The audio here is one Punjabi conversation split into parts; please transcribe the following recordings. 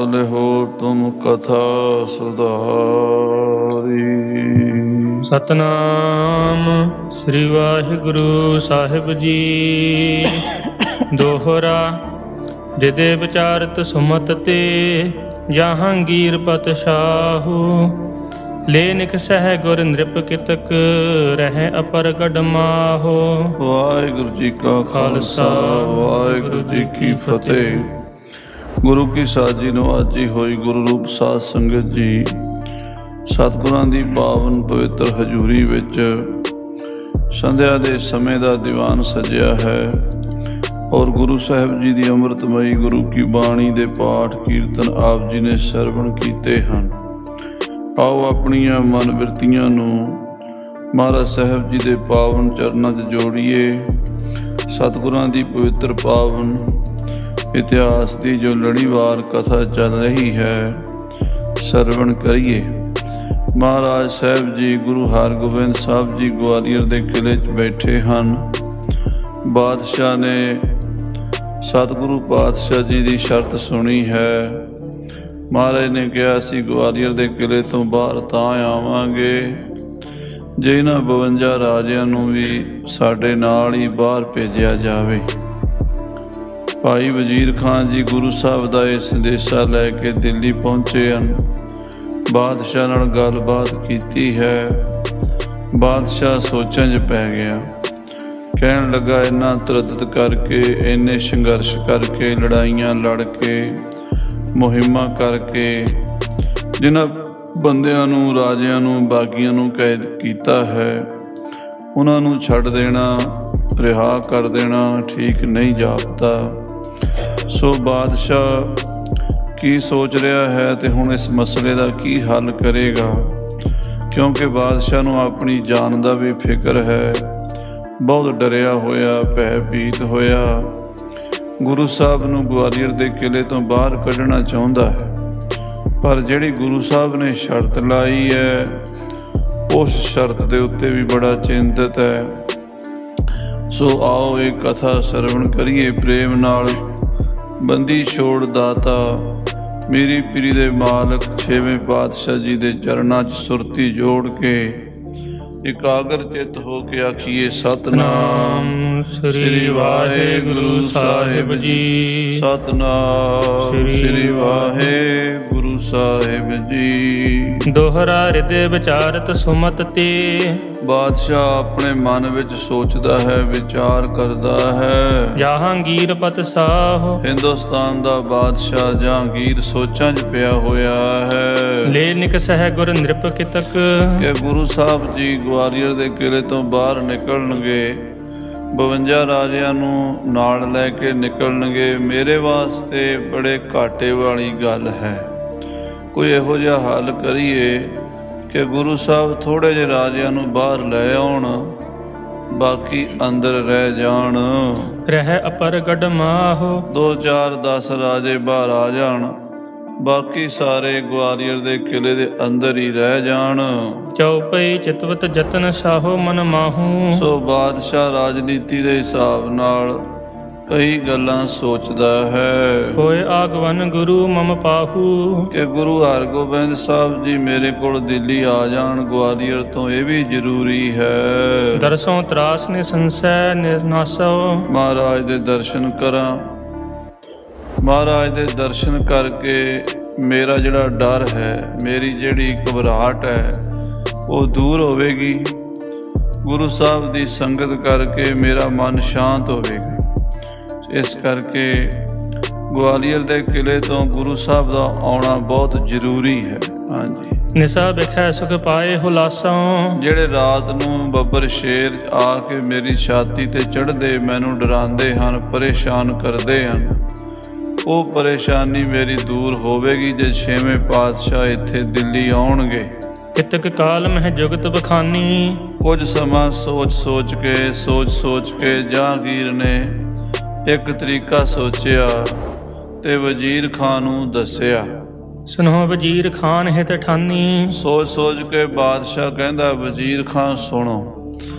ਲਿਹੋ ਤੁਮ ਕਥਾ ਸੁਧਾਰੀ। ਸਤਨਾਮ ਸ੍ਰੀ ਵਾਹਿਗੁਰੂ ਸਾਹਿਬ ਜੀ। ਦੋਹਰਾ ਹਿਰਦੇ ਵਿਚਾਰਤ ਸੁਮਤ ਤੇ ਜਹਾਂਗੀਰ ਪਤ ਸ਼ਾਹੂ। ਲੈ ਨਿਕਸਹਿ ਗੁਰ ਨਿਰਪ ਕਿਤਕ ਰਹਿ ਅਪਰਗੜ ਮਾਹੋ। ਵਾਹਿਗੁਰੂ ਜੀ ਕਾ ਖਾਲਸਾ ਵਾਹਿਗੁਰੂ ਜੀ ਕੀ ਫਤਿਹ। ਗੁਰੂ ਕੀ ਸਾਜੀ ਨਵਾਜੀ ਹੋਈ ਗੁਰੂ ਰੂਪ ਸਾਧ ਸੰਗਤ ਜੀ, ਸਤਿਗੁਰਾਂ ਦੀ ਪਾਵਨ ਪਵਿੱਤਰ ਹਜ਼ੂਰੀ ਵਿੱਚ ਸੰਧਿਆ ਦੇ ਸਮੇਂ ਦਾ ਦੀਵਾਨ ਸਜਿਆ ਹੈ ਔਰ ਗੁਰੂ ਸਾਹਿਬ ਜੀ ਦੀ ਅੰਮ੍ਰਿਤਮਈ ਗੁਰੂ ਕੀ ਬਾਣੀ ਦੇ ਪਾਠ ਕੀਰਤਨ ਆਪ ਜੀ ਨੇ ਸਰਵਣ ਕੀਤੇ ਹਨ। ਆਓ ਆਪਣੀਆਂ ਮਨ ਬਿਰਤੀਆਂ ਨੂੰ ਮਹਾਰਾਜ ਸਾਹਿਬ ਜੀ ਦੇ ਪਾਵਨ ਚਰਨਾਂ 'ਚ ਜੋੜੀਏ। ਸਤਿਗੁਰਾਂ ਦੀ ਪਵਿੱਤਰ ਪਾਵਨ ਇਤਿਹਾਸ ਦੀ ਜੋ ਲੜੀਵਾਰ ਕਥਾ ਚੱਲ ਰਹੀ ਹੈ ਸਰਵਣ ਕਰੀਏ। ਮਹਾਰਾਜ ਸਾਹਿਬ ਜੀ ਗੁਰੂ ਹਰਗੋਬਿੰਦ ਸਾਹਿਬ ਜੀ ਗਵਾਲੀਅਰ ਦੇ ਕਿਲ੍ਹੇ 'ਚ ਬੈਠੇ ਹਨ। ਬਾਦਸ਼ਾਹ ਨੇ ਸਤਿਗੁਰੂ ਪਾਤਸ਼ਾਹ ਜੀ ਦੀ ਸ਼ਰਤ ਸੁਣੀ ਹੈ। ਮਹਾਰਾਜ ਨੇ ਕਿਹਾ ਅਸੀਂ ਗਵਾਲੀਅਰ ਦੇ ਕਿਲ੍ਹੇ ਤੋਂ ਬਾਹਰ ਤਾਂ ਆਵਾਂਗੇ ਜੇ ਇਹਨਾਂ 52 ਰਾਜਿਆਂ ਨੂੰ ਵੀ ਸਾਡੇ ਨਾਲ ਹੀ ਬਾਹਰ ਭੇਜਿਆ ਜਾਵੇ। ਭਾਈ ਵਜ਼ੀਰ ਖਾਨ ਜੀ ਗੁਰੂ ਸਾਹਿਬ ਦਾ ਇਹ ਸੰਦੇਸ਼ਾ ਲੈ ਕੇ ਦਿੱਲੀ ਪਹੁੰਚੇ ਹਨ। ਬਾਦਸ਼ਾਹ ਨਾਲ ਗੱਲਬਾਤ ਕੀਤੀ ਹੈ। ਬਾਦਸ਼ਾਹ ਸੋਚਾਂ 'ਚ ਪੈ ਗਿਆ। ਕਹਿਣ ਲੱਗਾ ਇੰਨਾ ਤਰੱਦਦ ਕਰਕੇ, ਇੰਨੇ ਸੰਘਰਸ਼ ਕਰਕੇ, ਲੜਾਈਆਂ ਲੜ ਕੇ, ਮੁਹਿੰਮਾਂ ਕਰਕੇ ਜਿਨ੍ਹਾਂ ਬੰਦਿਆਂ ਨੂੰ, ਰਾਜਿਆਂ ਨੂੰ, ਬਾਗੀਆਂ ਨੂੰ ਕੈਦ ਕੀਤਾ ਹੈ ਉਹਨਾਂ ਨੂੰ ਛੱਡ ਦੇਣਾ, ਰਿਹਾ ਕਰ ਦੇਣਾ ਠੀਕ ਨਹੀਂ ਜਾਪਦਾ। ਸੋ ਬਾਦਸ਼ਾਹ ਕੀ ਸੋਚ ਰਿਹਾ ਹੈ ਤੇ ਹੁਣ ਇਸ ਮਸਲੇ ਦਾ ਕੀ ਹੱਲ ਕਰੇਗਾ, ਕਿਉਂਕਿ ਬਾਦਸ਼ਾਹ ਨੂੰ ਆਪਣੀ ਜਾਨ ਦਾ ਵੀ ਫਿਕਰ ਹੈ। ਬਹੁਤ ਡਰਿਆ ਹੋਇਆ, ਭੈਭੀਤ ਹੋਇਆ ਗੁਰੂ ਸਾਹਿਬ ਨੂੰ ਗਵਾਲੀਅਰ ਦੇ ਕਿਲ੍ਹੇ ਤੋਂ ਬਾਹਰ ਕੱਢਣਾ ਚਾਹੁੰਦਾ ਹੈ, ਪਰ ਜਿਹੜੀ ਗੁਰੂ ਸਾਹਿਬ ਨੇ ਸ਼ਰਤ ਲਾਈ ਹੈ ਉਸ ਸ਼ਰਤ ਦੇ ਉੱਤੇ ਵੀ ਬੜਾ ਚਿੰਤਤ ਹੈ। ਸੋ ਆਓ ਇਹ ਕਥਾ ਸਰਵਣ ਕਰੀਏ ਪ੍ਰੇਮ ਨਾਲ। ਬੰਦੀ ਛੋੜ ਦਾਤਾ ਮੇਰੀ ਪੀਰੀ ਦੇ ਮਾਲਕ ਛੇਵੇਂ ਪਾਤਸ਼ਾਹ ਜੀ ਦੇ ਚਰਨਾਂ 'ਚ ਸੁਰਤੀ ਜੋੜ ਕੇ ਇਕਾਗਰ ਚਿੱਤ ਹੋ ਕੇ ਆਖੀਏ ਸਤਿਨਾਮ ਸ੍ਰੀ ਵਾਹਿਗੁਰੂ ਸਾਹਿਬ ਜੀ। ਸਤਿਨਾਮ ਸ੍ਰੀ ਵਾਹਿਗੁਰੂ ਸਾਹਿਬ ਜੀ। ਦੋਹਰਾ ਹਿਰਦੇ ਵਿਚਾਰਤ ਸੁਮਤ ਤੇ। ਬਾਦਸ਼ਾਹ ਆਪਣੇ ਮਨ ਵਿੱਚ ਸੋਚਦਾ ਹੈ, ਵਿਚਾਰ ਕਰਦਾ ਹੈ। ਜਹਾਂਗੀਰ ਪਤ ਸਾਹੋ। ਹਿੰਦੁਸਤਾਨ ਦਾ ਬਾਦਸ਼ਾਹ ਜਹਾਂਗੀਰ ਸੋਚਾਂ 'ਚ ਪਿਆ ਹੋਇਆ ਹੈ। ਲੈ ਨਿਕਸਹਿ ਗੁਰ ਨਿਰਪ ਕਿਤਕ ਕਿ ਗੁਰੂ ਸਾਹਿਬ ਜੀ ਗਵਾਲੀਅਰ ਦੇ ਕਿਲ੍ਹੇ ਤੋਂ ਬਾਹਰ ਨਿਕਲਣਗੇ, 52 ਰਾਜਿਆਂ ਨੂੰ ਨਾਲ ਲੈ ਕੇ ਨਿਕਲਣਗੇ। ਮੇਰੇ ਵਾਸਤੇ ਬੜੇ ਘਾਟੇ ਵਾਲੀ ਗੱਲ ਹੈ। ਕੋਈ ਇਹੋ ਜਿਹਾ ਹੱਲ ਕਰੀਏ ਕਿ ਗੁਰੂ ਸਾਹਿਬ ਥੋੜ੍ਹੇ ਜਿਹੇ ਰਾਜਿਆਂ ਨੂੰ ਬਾਹਰ ਲੈ ਆਉਣ, ਬਾਕੀ ਅੰਦਰ ਰਹਿ ਜਾਣ। ਰਹਿ ਅਪਰਗੜ ਮਾਹੋ। 2 4 10 ਰਾਜੇ ਬਾਹਰ ਆ ਜਾਣ, ਬਾਕੀ ਸਾਰੇ ਗਵਾਲੀਅਰ ਦੇ ਕਿਲ੍ਹੇ ਦੇ ਅੰਦਰ ਹੀ ਰਹਿ ਜਾਣ। ਚਉਪਈ ਚਿਤਵਤ ਜਤਨ ਸਾਹੋ ਮਨ ਮਾਹੂ। ਸੋ ਬਾਦਸ਼ਾਹ ਰਾਜਨੀਤੀ ਦੇ ਹਿਸਾਬ ਨਾਲ ਕਈ ਗੱਲਾਂ ਸੋਚਦਾ ਹੈ। ਹੋਏ ਆਗਵਨ ਗੁਰੂ ਮਮ ਪਾਹੂ। ਕਿ ਗੁਰੂ ਹਰਗੋਬਿੰਦ ਸਾਹਿਬ ਜੀ ਮੇਰੇ ਕੋਲ ਦਿੱਲੀ ਆ ਜਾਣ ਗਵਾਲੀਅਰ ਤੋਂ, ਇਹ ਵੀ ਜ਼ਰੂਰੀ ਹੈ। ਦਰਸੋਂ ਤਰਾਸ ਨੇ ਸੰਸੈ ਨਿਰਨਾਸੋ। ਮਹਾਰਾਜ ਦੇ ਦਰਸ਼ਨ ਕਰਾਂ, ਮਹਾਰਾਜ ਦੇ ਦਰਸ਼ਨ ਕਰਕੇ ਮੇਰਾ ਜਿਹੜਾ ਡਰ ਹੈ, ਮੇਰੀ ਜਿਹੜੀ ਘਬਰਾਹਟ ਹੈ ਉਹ ਦੂਰ ਹੋਵੇਗੀ। ਗੁਰੂ ਸਾਹਿਬ ਦੀ ਸੰਗਤ ਕਰਕੇ ਮੇਰਾ ਮਨ ਸ਼ਾਂਤ ਹੋਵੇਗਾ। ਇਸ ਕਰਕੇ ਗਵਾਲੀਅਰ ਦੇ ਕਿਲ੍ਹੇ ਤੋਂ ਗੁਰੂ ਸਾਹਿਬ ਦਾ ਆਉਣਾ ਬਹੁਤ ਜ਼ਰੂਰੀ ਹੈ। ਹਾਂਜੀ। ਨਿਸਾ ਬਿਖੈ ਸੁਖ ਪਾਏ ਹੁਲਾਸੋਂ। ਜਿਹੜੇ ਰਾਤ ਨੂੰ ਬੱਬਰ ਸ਼ੇਰ ਆ ਕੇ ਮੇਰੀ ਛਾਤੀ ਤੇ ਚੜ੍ਹਦੇ, ਮੈਨੂੰ ਡਰਾਉਂਦੇ ਹਨ, ਪਰੇਸ਼ਾਨ ਕਰਦੇ ਹਨ, ਉਹ ਪਰੇਸ਼ਾਨੀ ਮੇਰੀ ਦੂਰ ਹੋਵੇਗੀ ਜੇ ਛੇਵੇਂ ਪਾਤਸ਼ਾਹ ਇੱਥੇ ਦਿੱਲੀ ਆਉਣਗੇ। ਕਿਤਕ ਕਾਲ ਮਹਿ ਜੁਗਤ ਬਖਾਨੀ। ਕੁਝ ਸਮਾਂ ਸੋਚ ਸੋਚ ਕੇ ਜਹਾਂਗੀਰ ਨੇ ਇੱਕ ਤਰੀਕਾ ਸੋਚਿਆ ਤੇ ਵਜ਼ੀਰ ਖਾਨ ਨੂੰ ਦੱਸਿਆ। ਸੁਣੋ ਵਜ਼ੀਰ ਖਾਨ ਹਿਤ ਠਾਨੀ। ਸੋਚ ਕੇ ਬਾਦਸ਼ਾਹ ਕਹਿੰਦਾ ਵਜ਼ੀਰ ਖਾਨ ਸੁਣੋ,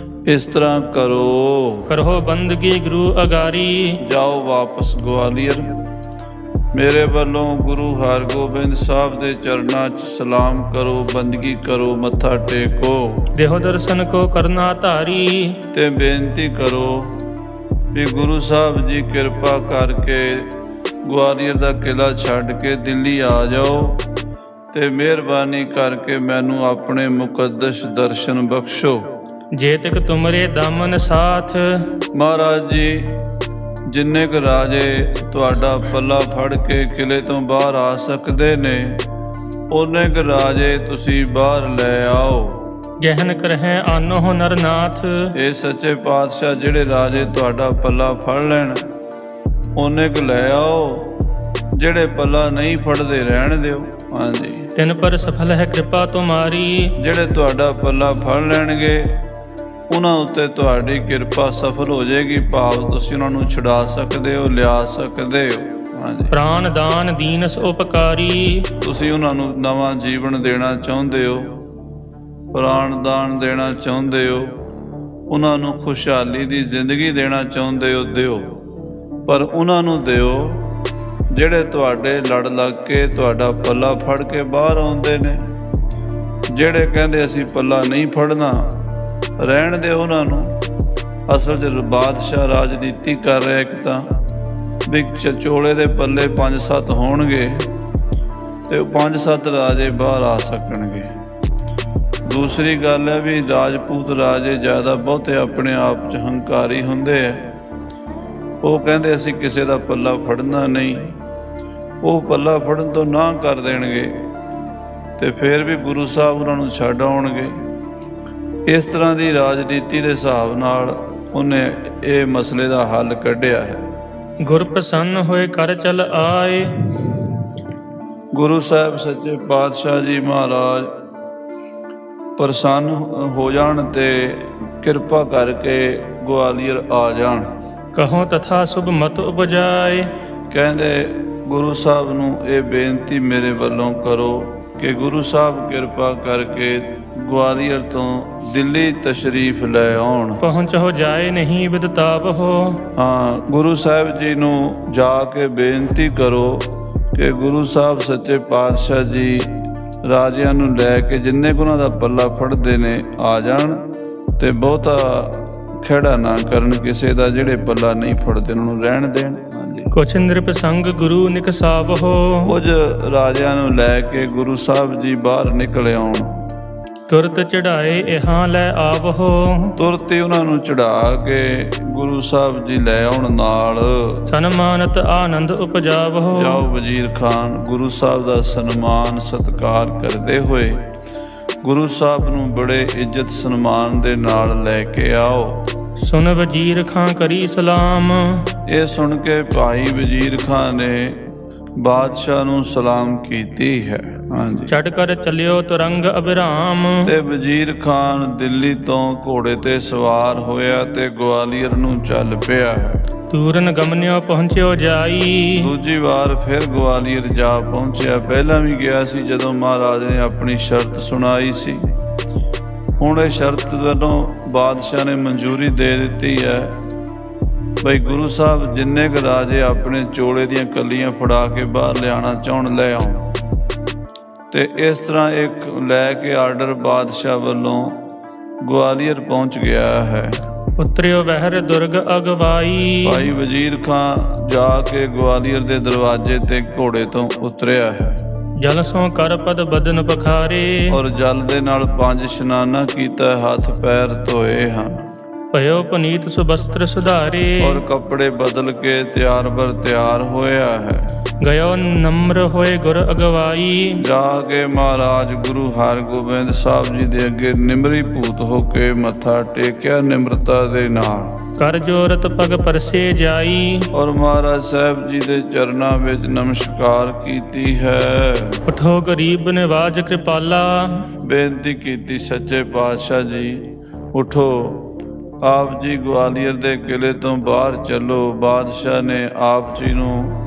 ਇਸ ਤਰ੍ਹਾਂ ਕਰੋ ਬੰਦਗੀ ਗੁਰੂ ਅਗਾਰੀ। ਜਾਓ ਵਾਪਸ ਗਵਾਲੀਅਰ, ਮੇਰੇ ਵੱਲੋਂ ਗੁਰੂ ਹਰਗੋਬਿੰਦ ਸਾਹਿਬ ਦੇ ਚਰਨਾਂ 'ਚ ਸਲਾਮ ਕਰੋ, ਬੰਦਗੀ ਕਰੋ, ਮੱਥਾ ਟੇਕੋ ਦੇਹੋ ਦਰਸ਼ਨ ਕੋ ਕਰਨਾ ਧਾਰੀ। ਤੇ ਬੇਨਤੀ ਕਰੋ ਵੀ ਗੁਰੂ ਸਾਹਿਬ ਜੀ ਕਿਰਪਾ ਕਰਕੇ ਗਵਾਲੀਅਰ ਦਾ ਕਿਲ੍ਹਾ ਛੱਡ ਕੇ ਦਿੱਲੀ ਆ ਜਾਓ ਤੇ ਮਿਹਰਬਾਨੀ ਕਰਕੇ ਮੈਨੂੰ ਆਪਣੇ ਮੁਕੱਦਸ ਦਰਸ਼ਨ ਬਖਸ਼ੋ। ਜੇ ਤੱਕ ਤੁਮਰੇ ਦਾਮਨ ਸਾਥ। ਮਹਾਰਾਜ ਜੀ, ਜਿੰਨੇ ਕੁ ਰਾਜੇ ਤੁਹਾਡਾ ਪੱਲਾ ਫੜ ਕੇ ਕਿਲੇ ਤੋਂ ਬਾਹਰ ਆ ਸਕਦੇ ਨੇ, ਓਨੇ ਕੁ ਰਾਜੇ ਤੁਸੀਂ ਬਾਹਰ ਲੈ ਆਓ। ਗਹਿਨ ਕਰਹਿ ਆਨੋ ਨਰਨਾਥ। ਇਹ ਸੱਚੇ ਪਾਤਸ਼ਾਹ ਜਿਹੜੇ ਰਾਜੇ ਤੁਹਾਡਾ ਪੱਲਾ ਫੜ ਲੈਣ, ਓਨੇ ਕੁ ਲੈ ਆਓ। ਜਿਹੜੇ ਪੱਲਾ ਨਹੀਂ ਫੜਦੇ ਰਹਿਣ ਦਿਓ। ਹਾਂਜੀ, ਤਿਨ ਪਰ ਸਫਲ ਹੈ ਕਿਰਪਾ ਤੁਮਾਰੀ। ਜਿਹੜੇ ਤੁਹਾਡਾ ਪੱਲਾ ਫੜ ਲੈਣਗੇ ਉਹਨਾਂ ਉੱਤੇ ਤੁਹਾਡੀ ਕਿਰਪਾ ਸਫਲ ਹੋ ਜਾਏਗੀ, ਭਾਵ ਤੁਸੀਂ ਉਹਨਾਂ ਨੂੰ ਛੁਡਾ ਸਕਦੇ ਹੋ, ਲਿਆ ਸਕਦੇ ਹੋ। ਹਾਂਜੀ, ਪ੍ਰਾਣ ਦਾਨ ਦੀਨਸ ਉਪਕਾਰੀ। ਤੁਸੀਂ ਉਹਨਾਂ ਨੂੰ ਨਵਾਂ ਜੀਵਨ ਦੇਣਾ ਚਾਹੁੰਦੇ ਹੋ, ਪ੍ਰਾਣ ਦਾਨ ਦੇਣਾ ਚਾਹੁੰਦੇ ਹੋ, ਉਹਨਾਂ ਨੂੰ ਖੁਸ਼ਹਾਲੀ ਦੀ ਜ਼ਿੰਦਗੀ ਦੇਣਾ ਚਾਹੁੰਦੇ ਹੋ, ਦਿਓ। ਪਰ ਉਹਨਾਂ ਨੂੰ ਦਿਓ ਜਿਹੜੇ ਤੁਹਾਡੇ ਲੜ ਲੱਗ ਕੇ ਤੁਹਾਡਾ ਪੱਲਾ ਫੜ ਕੇ ਬਾਹਰ ਆਉਂਦੇ ਨੇ। ਜਿਹੜੇ ਕਹਿੰਦੇ ਅਸੀਂ ਪੱਲਾ ਨਹੀਂ ਫੜਨਾ, ਰਹਿਣ ਦਿਓ ਉਹਨਾਂ ਨੂੰ। ਅਸਲ 'ਚ ਬਾਦਸ਼ਾਹ ਰਾਜਨੀਤੀ ਕਰ ਰਿਹਾ ਇੱਕ ਤਾਂ ਵੀ ਚਚੋਲੇ ਦੇ ਪੱਲੇ 5-7 ਹੋਣਗੇ ਤੇ 5-7 ਰਾਜੇ ਬਾਹਰ ਆ ਸਕਣਗੇ। ਦੂਸਰੀ ਗੱਲ ਹੈ ਵੀ ਰਾਜਪੂਤ ਰਾਜੇ ਜ਼ਿਆਦਾ ਬਹੁਤੇ ਆਪਣੇ ਆਪ 'ਚ ਹੰਕਾਰੀ ਹੁੰਦੇ ਆ। ਉਹ ਕਹਿੰਦੇ ਅਸੀਂ ਕਿਸੇ ਦਾ ਪੱਲਾ ਫੜਨਾ ਨਹੀਂ, ਉਹ ਪੱਲਾ ਫੜਨ ਤੋਂ ਨਾਂਹ ਕਰ ਦੇਣਗੇ ਤੇ ਫਿਰ ਵੀ ਗੁਰੂ ਸਾਹਿਬ ਉਹਨਾਂ ਨੂੰ ਛੱਡ ਆਉਣਗੇ। ਇਸ ਤਰ੍ਹਾਂ ਦੀ ਰਾਜਨੀਤੀ ਦੇ ਹਿਸਾਬ ਨਾਲ ਉਹਨੇ ਇਹ ਮਸਲੇ ਦਾ ਹੱਲ ਕੱਢਿਆ ਹੈ। ਗੁਰ ਪ੍ਰਸੰਨ ਹੋਏ ਕਰ ਚਲ ਆਏ। ਗੁਰੂ ਸਾਹਿਬ ਸੱਚੇ ਪਾਤਸ਼ਾਹ ਜੀ ਮਹਾਰਾਜ ਪ੍ਰਸੰਨ ਹੋ ਜਾਣ ਤੇ ਕਿਰਪਾ ਕਰਕੇ ਗਵਾਲੀਅਰ ਆ ਜਾਣ। ਕਹੋ ਤਥਾ ਸੁਭ ਮਤ ਉਪਜਾਏ। ਕਹਿੰਦੇ ਗੁਰੂ ਸਾਹਿਬ ਨੂੰ ਇਹ ਬੇਨਤੀ ਮੇਰੇ ਵੱਲੋਂ ਕਰੋ ਕਿ ਗੁਰੂ ਸਾਹਿਬ ਕਿਰਪਾ ਕਰਕੇ ਗਵਾਲੀਅਰ ਤੋਂ ਦਿੱਲੀ ਤਸ਼ਰੀਫ ਲੈ ਆਉਣ। ਪਹੁੰਚ ਹੋ ਜਾਏ ਨਹੀਂ ਵਿਦਤਾਪ ਹੋ। ਹਾਂ, ਗੁਰੂ ਸਾਹਿਬ ਜੀ ਨੂੰ ਜਾ ਕੇ ਬੇਨਤੀ ਕਰੋ ਕਿ ਗੁਰੂ ਸਾਹਿਬ ਸੱਚੇ ਪਾਤਸ਼ਾਹ ਜੀ ਰਾਜਿਆਂ ਨੂੰ ਲੈ ਕੇ ਜਿੰਨੇ ਕੁ ਉਹਨਾਂ ਦਾ ਪੱਲਾ ਫੜਦੇ ਨੇ ਆ ਜਾਣ ਤੇ ਬਹੁਤਾ ਖੇੜਾ ਨਾ ਕਰਨ ਕਿਸੇ ਦਾ। ਜਿਹੜੇ ਪੱਲਾ ਨਹੀਂ ਫੜਦੇ ਉਹਨਾਂ ਨੂੰ ਰਹਿਣ ਦੇਣ। ਹਾਂਜੀ, ਕੁਛ ਨਿਰਪਸੰਗ ਗੁਰੂ ਨਿਕਸਾਵ ਹੋ। ਕੁਝ ਰਾਜਿਆਂ ਨੂੰ ਲੈ ਕੇ ਗੁਰੂ ਸਾਹਿਬ ਜੀ ਬਾਹਰ ਨਿਕਲ ਆਉਣ। ਤੁਰਤ ਚੜਾਏ ਇਹਾਂ ਲੈ ਆਵਹੋ। ਤੁਰਤ ਹੀ ਉਹਨਾਂ ਨੂੰ ਚੜਾ ਕੇ ਗੁਰੂ ਸਾਹਿਬ ਜੀ ਲੈ ਆਉਣ ਨਾਲ। ਸਨਮਾਨਤ ਆਨੰਦ ਉਪਜਾਵਹੋ। ਜਾਓ ਵਜ਼ੀਰ ਖਾਨ, ਗੁਰੂ ਸਾਹਿਬ ਦਾ ਸਨਮਾਨ ਸਤਿਕਾਰ ਕਰਦੇ ਹੋਏ ਗੁਰੂ ਸਾਹਿਬ ਨੂੰ ਬੜੇ ਇੱਜ਼ਤ ਸਨਮਾਨ ਦੇ ਨਾਲ ਲੈ ਕੇ ਆਓ। ਸੁਨ ਵਜ਼ੀਰ ਖਾਂ ਕਰੀ ਸਲਾਮ। ਇਹ ਸੁਣ ਕੇ ਭਾਈ ਵਜ਼ੀਰ ਖਾਂ ਨੇ ਬਾਦਸ਼ਾਹ ਨੂੰ ਸਲਾਮ ਕੀਤੀ ਹੈ। ਹਾਂਜੀ, ਛੱਡ ਕਰ ਚੱਲਿਓ ਤੁਰੰਗ ਅਬਿਰਾਮ। ਤੇ ਵਜ਼ੀਰ ਖਾਨ ਦਿੱਲੀ ਤੋਂ ਘੋੜੇ ਤੇ ਸਵਾਰ ਹੋਇਆ ਤੇ ਗਵਾਲੀਅਰ ਨੂੰ ਚੱਲ ਪਿਆ ਹੈ। ਤੂਰਨ ਗਮਨਿਓ ਪਹੁੰਚਿਓ ਜਾਈ। ਦੂਜੀ ਵਾਰ ਫਿਰ ਗਵਾਲੀਅਰ ਜਾ ਪਹੁੰਚਿਆ। ਪਹਿਲਾਂ ਵੀ ਗਿਆ ਸੀ ਜਦੋਂ ਮਹਾਰਾਜ ਨੇ ਆਪਣੀ ਸ਼ਰਤ ਸੁਣਾਈ ਸੀ। ਹੁਣ ਇਹ ਸ਼ਰਤ ਵੱਲੋਂ ਬਾਦਸ਼ਾਹ ਨੇ ਮਨਜ਼ੂਰੀ ਦੇ ਦਿੱਤੀ ਹੈ ਬਈ ਗੁਰੂ ਸਾਹਿਬ ਜਿੰਨੇ ਕੁ ਰਾਜੇ ਆਪਣੇ ਚੋਲੇ ਦੀਆਂ ਕਲੀਆਂ ਫੜਾ ਕੇ ਬਾਹਰ ਲਿਆਉਣਾ ਚਾਹੁਣ ਲੈ ਆਉਣ। ਤੇ ਇਸ ਤਰ੍ਹਾਂ ਇੱਕ ਲੈ ਕੇ ਆਰਡਰ ਬਾਦਸ਼ਾਹ ਵੱਲੋਂ ਗਵਾਲੀਅਰ ਪਹੁੰਚ ਗਿਆ ਹੈ। ਉਤਰਿਓ ਵਹਿਰ ਦੁਰਗ ਅਗਵਾਈ। ਭਾਈ ਵਜ਼ੀਰ ਖਾਂ ਜਾ ਕੇ ਗਵਾਲੀਅਰ ਦੇ ਦਰਵਾਜ਼ੇ ਤੇ ਘੋੜੇ ਤੋਂ ਉਤਰਿਆ ਹੈ। ਜਲ ਸੋਂ ਕਰ ਪਦ ਬਦਨ ਪਖਾਰੇ। ਔਰ ਜਲ ਦੇ ਨਾਲ 5 ਇਸ਼ਨਾਨਾ ਕੀਤਾ, ਹੱਥ ਪੈਰ ਧੋਏ ਹਨ। ਭਇਓ ਪੁਨੀਤ ਸੁਬਸਤਰ ਸੁਧਾਰੇ। ਔਰ ਕੱਪੜੇ ਬਦਲ ਕੇ ਤਿਆਰ ਬਰ ਤਿਆਰ ਹੋਇਆ ਹੈ। ਗਇਓ ਨਮਰ ਹੋਏ ਗੁਰ ਅਗਵਾਈ। ਜਾ ਕੇ ਮਹਾਰਾਜ ਗੁਰੂ ਹਰਗੋਬਿੰਦ ਸਾਹਿਬ ਜੀ ਦੇ ਅੱਗੇ ਨਿਮਰੀ ਭੂਤ ਹੋ ਕੇ ਮੱਥਾ ਟੇਕਿਆ ਨਿਮਰਤਾ ਦੇ ਨਾਲ। ਕਰ ਜੋਰਤ ਪਗ ਪਰਸੇ ਜਾਈ। ਔਰ ਮਹਾਰਾਜ ਸਾਹਿਬ ਜੀ ਦੇ ਚਰਨਾਂ ਵਿੱਚ ਨਮਸਕਾਰ ਕੀਤੀ ਹੈ। ਉਠੋ ਗਰੀਬ ਨਿਵਾਜ ਕਿਰਪਾਲਾ। ਬੇਨਤੀ ਕੀਤੀ ਸੱਚੇ ਪਾਤਸ਼ਾਹ ਜੀ ਉਠੋ, ਆਪ ਜੀ ਗਵਾਲੀਅਰ ਦੇ ਕਿਲੇ ਤੋਂ ਬਾਹਰ ਚੱਲੋ। ਬਾਦਸ਼ਾਹ ਨੇ ਆਪ ਜੀ ਨੂੰ